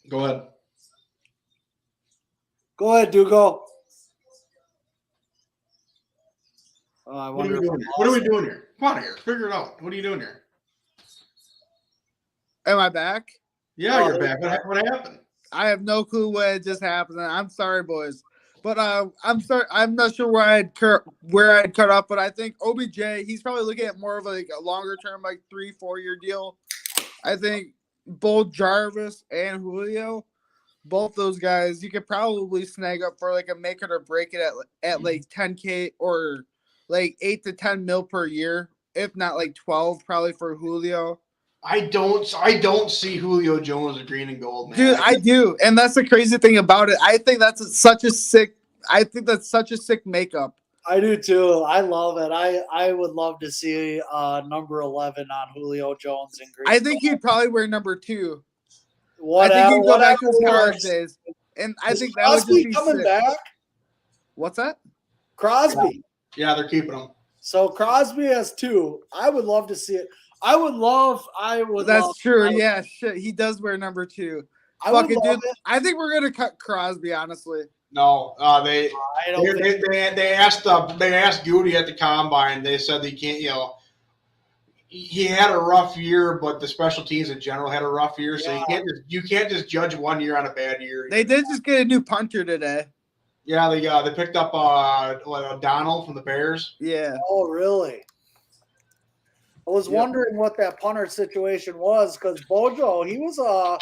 Go ahead. Go ahead, Dugo. I What are wonder we doing here? What are we doing here? Come on here. Figure it out. What are you doing here? Am I back? Yeah, you're back. What happened? I have no clue what just happened. I'm sorry, boys, but I'm sorry. I'm not sure where I'd cut off, but I think OBJ, he's probably looking at more of like a longer term, like 3-4 year deal. I think both Jarvis and Julio, both those guys, you could probably snag up for like a make it or break it at like 10K or like 8 to 10 mil per year, if not like 12, probably for Julio. I don't see Julio Jones as green and gold, man. Dude, I do, and that's the crazy thing about it. I think that's such a sick makeup. I do too. I love it. I would love to see number 11 on Julio Jones in green. I think he'd probably wear number 2. Whatever, I think he'd go back to his whatever college days, and I Is think that would just Crosby be coming sick. back? What's that? Crosby. Yeah, they're keeping him. So Crosby has 2. I would love to see it. I would love. That's true. Yeah, shit. He does wear number 2. I would Fucking love dude. it. I think we're gonna cut Crosby. Honestly, No, I don't think they asked Goody at the combine. They said they can't. You know, he had a rough year, but the special teams in general had a rough year. So you can't just judge 1 year on a bad year. they did just get a new punter today. Yeah, they picked up Donald from the Bears. Yeah. Oh, really? I was wondering what that punter situation was because Bojo, he was a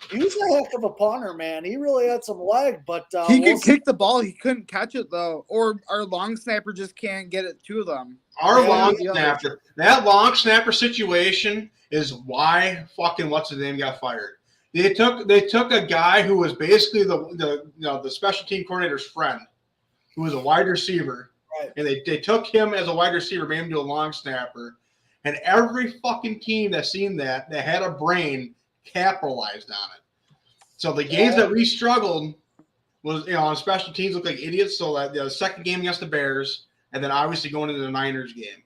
heck of a punter, man. He really had some leg, but He could kick the ball. He couldn't catch it though, or our long snapper just can't get it to them. That long snapper situation is why fucking what's his name got fired. They took a guy who was basically the special team coordinator's friend, who was a wide receiver, right. And they took him as a wide receiver, made him do a long snapper, and every fucking team that seen that had a brain capitalized on it. So the games that we struggled was on special teams looked like idiots. So that the second game against the Bears, and then obviously going into the Niners game,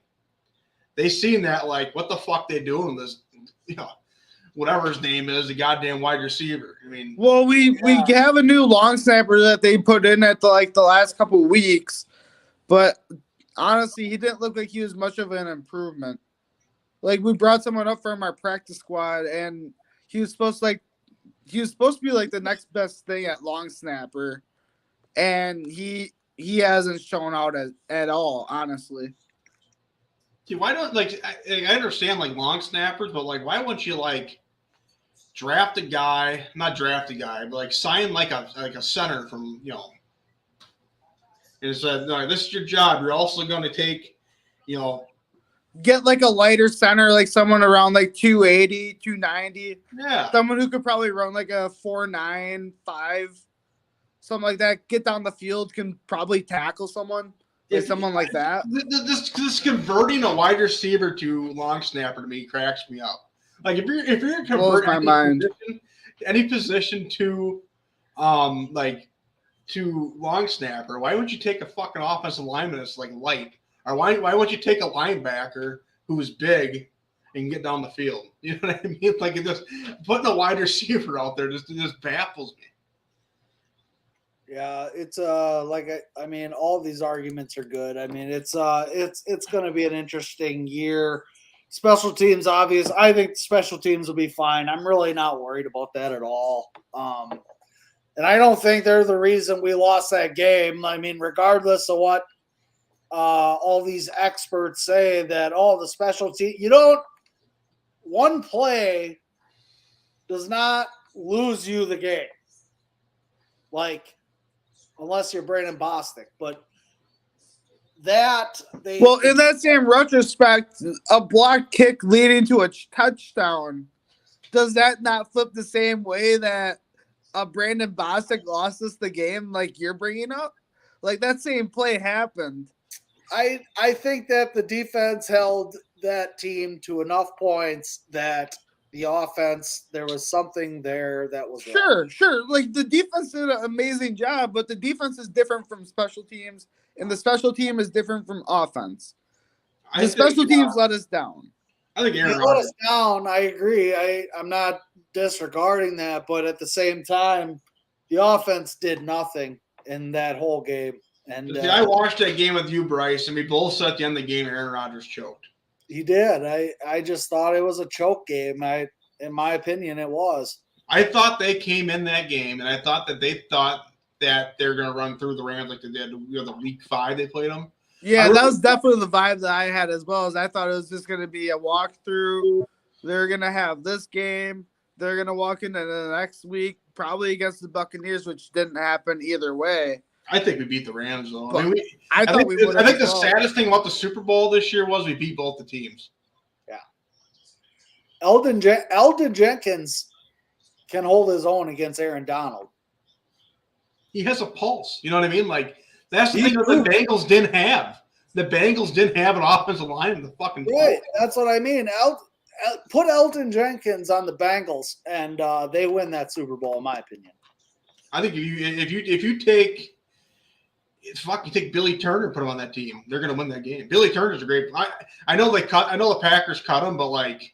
they seen that like what the fuck they doing this, whatever his name is, the goddamn wide receiver. I mean, well, we have a new long snapper that they put in at the last couple of weeks, but honestly, he didn't look like he was much of an improvement. Like we brought someone up from our practice squad, and he was supposed to be like the next best thing at long snapper, and he hasn't shown out at all, honestly. See, why don't I understand like long snappers, but like why wouldn't you like draft a guy, not draft a guy, but like sign like a center from and said, no, this is your job. You're also going to take, get like a lighter center, like someone around like 280, 290. Yeah. Someone who could probably run like a 4.9, 5, something like that. Get down the field, can probably tackle someone. Someone like that. This converting a wide receiver to long snapper to me cracks me up. Like if you're converting any position to to long snapper, why wouldn't you take a fucking offensive lineman that's like light? Or why wouldn't you take a linebacker who's big and get down the field? You know what I mean? Like it just putting a wide receiver out there just baffles me. Yeah, it's I mean, all these arguments are good. I mean, it's going to be an interesting year. Special teams, obvious. I think special teams will be fine. I'm really not worried about that at all. And I don't think they're the reason we lost that game. I mean, regardless of what all these experts say that the special team, one play does not lose you the game. Like, unless you're Brandon Bostic, but in that same retrospect, a block kick leading to a touchdown, does that not flip the same way that Brandon Bostic lost us the game like you're bringing up? Like that same play happened. I think that the defense held that team to enough points that the offense, there was something there that was wrong. Sure. Like the defense did an amazing job, but the defense is different from special teams, and the special team is different from offense. The special teams let us down. I think Aaron let us down. I agree. I'm not disregarding that, but at the same time, the offense did nothing in that whole game. And I watched that game with you, Bryce, and we both said at the end of the game, Aaron Rodgers choked. He did. I just thought it was a choke game. In my opinion, it was. I thought they came in that game, and I thought that they thought that they're going to run through the Rams like they did the week 5 they played them. Yeah, that was definitely the vibe that I had, as well as I thought it was just going to be a walkthrough. They're going to have this game. They're going to walk into the next week, probably against the Buccaneers, which didn't happen either way. I think we beat the Rams, though. I think the saddest thing about the Super Bowl this year was we beat both the teams. Yeah. Eldon Jenkins can hold his own against Aaron Donald. He has a pulse. You know what I mean? Like, that's the thing that the Bengals didn't have. The Bengals didn't have an offensive line in the fucking right. That's what I mean. Put Eldon Jenkins on the Bengals, and they win that Super Bowl, in my opinion. I think if you take you take Billy Turner, put him on that team, they're going to win that game. Billy Turner's a great. I know the Packers cut him, but like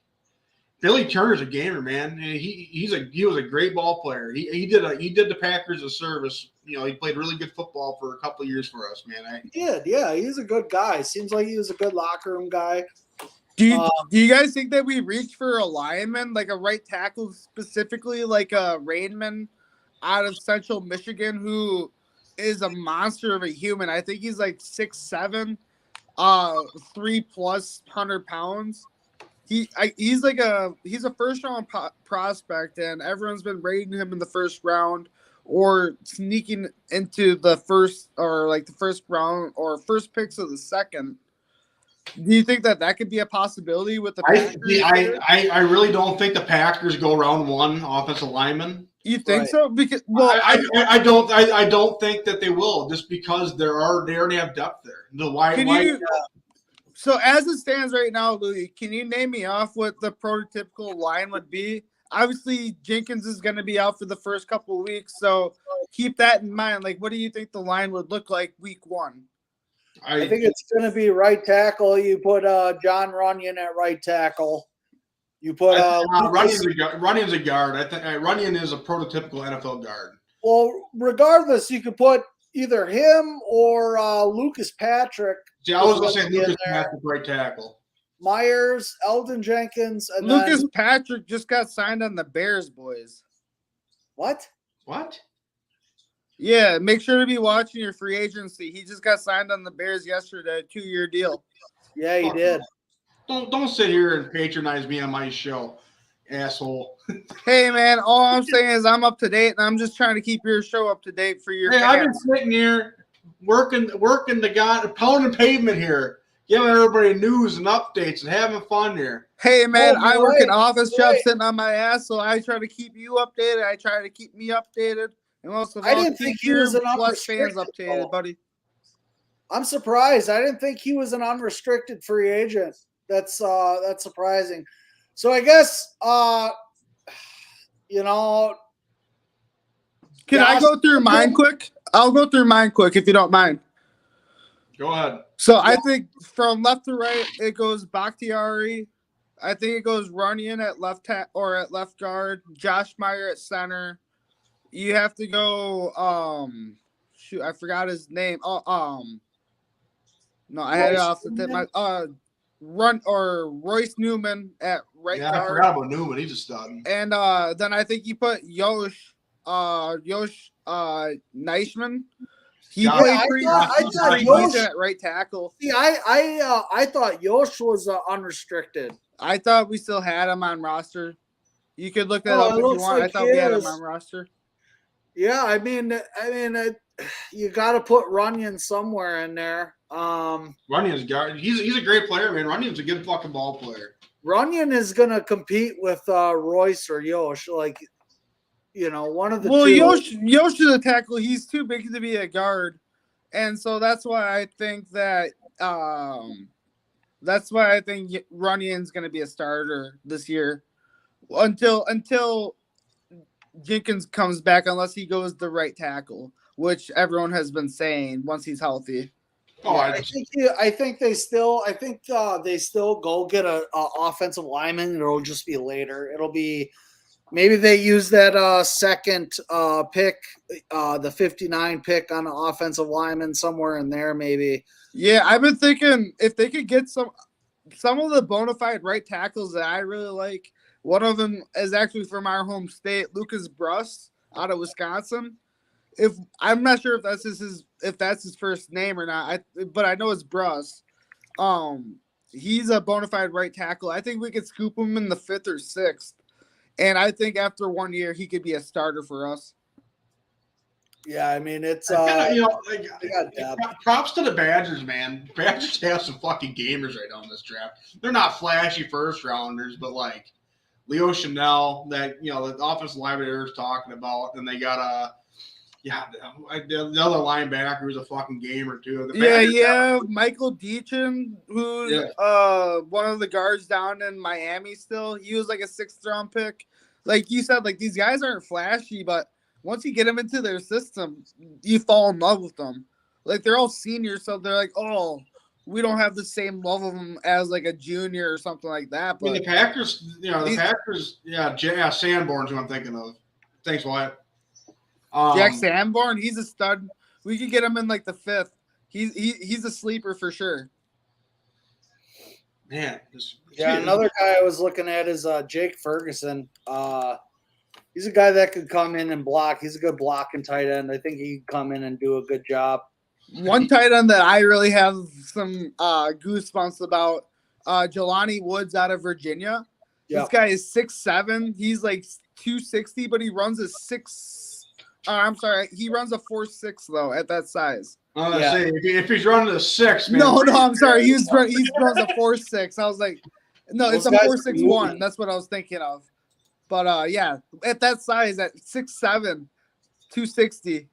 Billy Turner's a gamer, man. He was a great ball player. He did the Packers a service. You know, he played really good football for a couple of years for us, man. He did, yeah. He's a good guy. Seems like he was a good locker room guy. Do you guys think that we reached for a lineman, like a right tackle specifically, like a Rainman out of Central Michigan, who is a monster of a human? I think he's like 6'7", 300+ pounds. He's a first round prospect, and everyone's been rating him in the first round or sneaking into the first round or first picks of the second. Do you think that could be a possibility with the Packers? I really don't think the Packers go round 1 offensive lineman. You think so? Because I don't think that they will, just because they already have depth there. So as it stands right now, Louis, can you name me off what the prototypical line would be? Obviously, Jenkins is going to be out for the first couple of weeks, so keep that in mind. Like, what do you think the line would look like week 1? I think it's going to be right tackle. You put John Runyon at right tackle. You put Runyon's a guard. I think Runyon is a prototypical NFL guard. Well, regardless, you could put either him or Lucas Patrick. See, I was going to say Lucas Patrick, right tackle. Myers, Eldon Jenkins, and Lucas Patrick just got signed on the Bears, boys. What? Yeah, make sure to be watching your free agency. He just got signed on the Bears yesterday, a 2-year deal. Yeah, he did. Don't sit here and patronize me on my show, asshole. Hey, man, all I'm saying is I'm up to date, and I'm just trying to keep your show up to date for your fans. I've been sitting here working the pounding pavement here, giving everybody news and updates and having fun here. Hey, man, I work an office job sitting on my ass, so I try to keep you updated. I try to keep me updated. And most of all, I didn't think he was an plus fans unrestricted updated, buddy. I'm surprised. I didn't think he was an unrestricted free agent. That's surprising. So I guess Can I go through mine quick? I'll go through mine quick if you don't mind. Go ahead. So I think from left to right, it goes Bakhtiari. I think it goes Runyon at left at left guard. Josh Meyer at center. You have to go. I forgot his name. No, I had it off the tip. Royce Newman at right guard. Yeah, I forgot about Newman. He's a stud. And then I think you put Yosh Neishman. He played pretty decent at right tackle. See, I thought Yosh was unrestricted. I thought we still had him on roster. You could look that up if you want. Like I thought we had him on roster. Yeah, I mean, you got to put Runyon somewhere in there. Runyon's guard. He's a great player, man. Runyon's a good fucking ball player. Runyon is gonna compete with Royce or Yosh, one of the two. Well, Yosh is a tackle. He's too big to be a guard, and so that's why I think that Runyon's gonna be a starter this year. until Jenkins comes back, unless he goes the right tackle, which everyone has been saying once he's healthy. Oh, Yeah, I think they still go get a offensive lineman. It'll just be later. It'll be maybe they use that second pick, the 59 pick on the offensive lineman somewhere in there. Maybe. Yeah, I've been thinking if they could get some of the bona fide right tackles that I really like. One of them is actually from our home state, Lucas Bruss out of Wisconsin. If I'm not sure if that's his first name or not, but I know it's Bruss. He's a bona fide right tackle. I think we could scoop him in the 5th or 6th, and I think after 1 year he could be a starter for us. Yeah, I mean it's props to the Badgers, man. Badgers have some fucking gamers right now in this draft. They're not flashy first rounders, but like Leo Chanel, that the offensive lineman Eric's talking about, and they got the other linebacker who's a fucking gamer too. Michael Deachin, who's one of the guards down in Miami still. He was like a 6th round pick. Like you said, like these guys aren't flashy, but once you get them into their system, you fall in love with them. Like they're all seniors, so they're like, oh, we don't have the same love of them as like a junior or something like that. But I mean, the Packers, Sanborn's who I'm thinking of. Thanks, Wyatt. Jack Sanborn, he's a stud. We could get him in like the 5th. He's a sleeper for sure. Man, another guy I was looking at is Jake Ferguson. He's a guy that could come in and block. He's a good blocking tight end. I think he could come in and do a good job. One tight end that I really have some goosebumps about, Jelani Woods out of Virginia. Yep. This guy is 6'7". He's like 260, but he runs a 4.6 though at that size. If he's running a 6, man. No, I'm sorry. He runs a 4.6. I was like, no, it's a 4.61. That's what I was thinking of. But at that size, at 6'7", 260,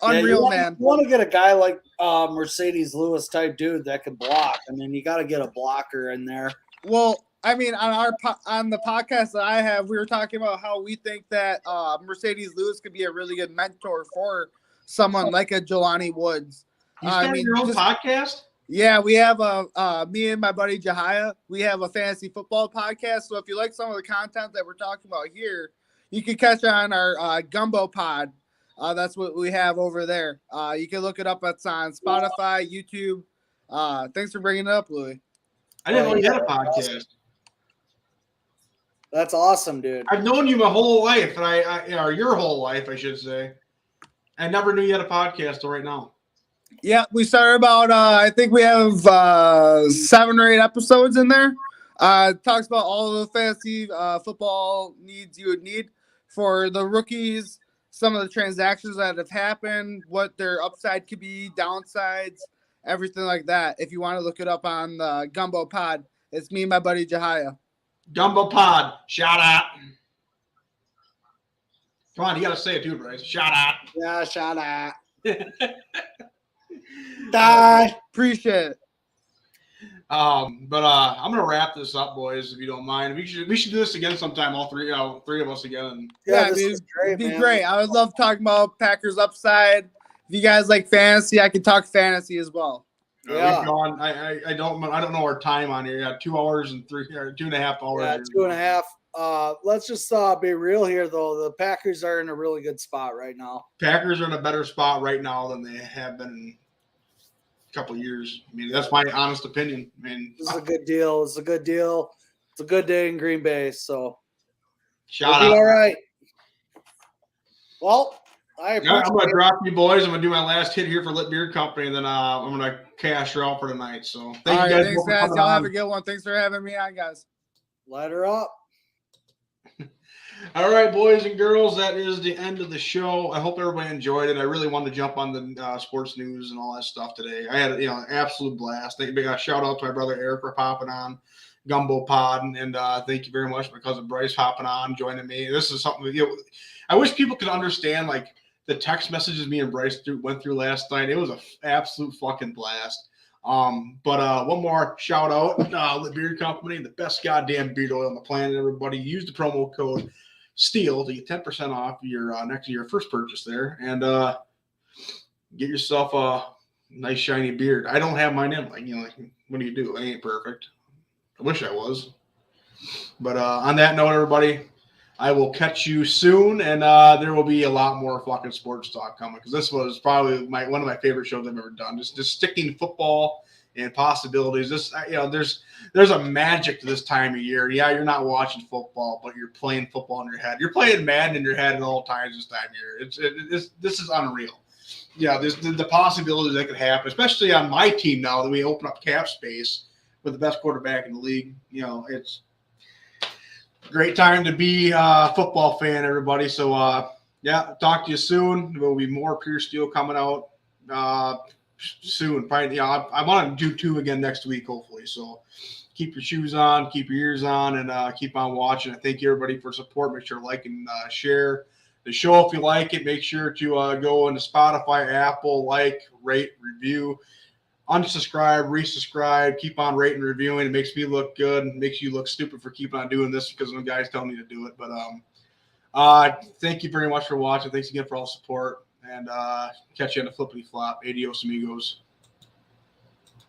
unreal, man. You want to get a guy like Mercedes Lewis type dude that can block. I mean, you got to get a blocker in there. Well, I mean, on the podcast that I have, we were talking about how we think that Mercedes Lewis could be a really good mentor for someone like a Jelani Woods. You started your own podcast? Yeah, we have me and my buddy Jahia. We have a fantasy football podcast. So if you like some of the content that we're talking about here, you can catch on our Gumbo Pod. That's what we have over there. You can look it up. It's on Spotify, YouTube. Thanks for bringing it up, Louis. I didn't know you had a podcast. That's awesome, dude. I've known you my whole life, or your whole life, I should say. I never knew you had a podcast till right now. Yeah, we started about, I think we have 7 or 8 episodes in there. It talks about all the fantasy football needs you would need for the rookies, some of the transactions that have happened, what their upside could be, downsides, everything like that. If you want to look it up on the Gumbo Pod, it's me and my buddy Jahia. Gumbo Pod, shout out. Come on, you got to say it too, Bryce. Shout out. Yeah, shout out. Appreciate it. But I'm gonna wrap this up, boys, if you don't mind. We should do this again sometime, all three of us again. Yeah, it'd be great. I would love talking about Packers upside. If you guys like fantasy, I can talk fantasy as well. Yeah, I don't know our time on here. Yeah, 2 hours and 2.5 hours. Yeah, 2.5. Let's just be real here, though. The Packers are in a really good spot right now. Packers are in a better spot right now than they have been in a couple of years. I mean, that's my honest opinion. I mean, this is a good deal. It's a good deal. It's a good day in Green Bay. So, shout out. All right. Well, I'm going to drop you boys. I'm going to do my last hit here for Lit Beer Company, and then I'm going to cash her out for tonight. So, thank you guys. Thanks, guys. Y'all have a good one. Thanks for having me on, guys. Light her up. All right, boys and girls, that is the end of the show. I hope everybody enjoyed it. I really wanted to jump on the sports news and all that stuff today. I had an absolute blast. Thank you. Shout out to my brother Eric for popping on Gumbo Pod, and thank you very much to my cousin Bryce hopping on, joining me. This is something I wish people could understand, like the text messages me and Bryce went through last night. It was an absolute fucking blast. But one more shout out, the beard company, the best goddamn beard oil on the planet. Everybody, use the promo code STEEL to get 10% off your your first purchase there, and get yourself a nice shiny beard. I don't have mine in. Like, what do? I ain't perfect. I wish I was. But on that note, everybody, I will catch you soon, and there will be a lot more fucking sports talk coming, because this was probably one of my favorite shows I've ever done. Just sticking football and possibilities. There's a magic to this time of year. Yeah, you're not watching football, but you're playing football in your head. You're playing Madden in your head at all times this time of year. This is unreal. Yeah, there's the possibilities that could happen, especially on my team now that we open up cap space with the best quarterback in the league. It's great time to be a football fan, everybody. So, talk to you soon. There will be more Pure Steel coming out soon. Probably, I want to do 2 again next week, hopefully. So, keep your shoes on, keep your ears on, and keep on watching. I thank you, everybody, for support. Make sure to like and share the show if you like it. Make sure to go into Spotify, Apple, rate, review. Unsubscribe, resubscribe, keep on rating, reviewing. It makes me look good. It makes you look stupid for keeping on doing this because the guys tell me to do it. But thank you very much for watching. Thanks again for all the support. And catch you on the flippity flop. Adios, amigos.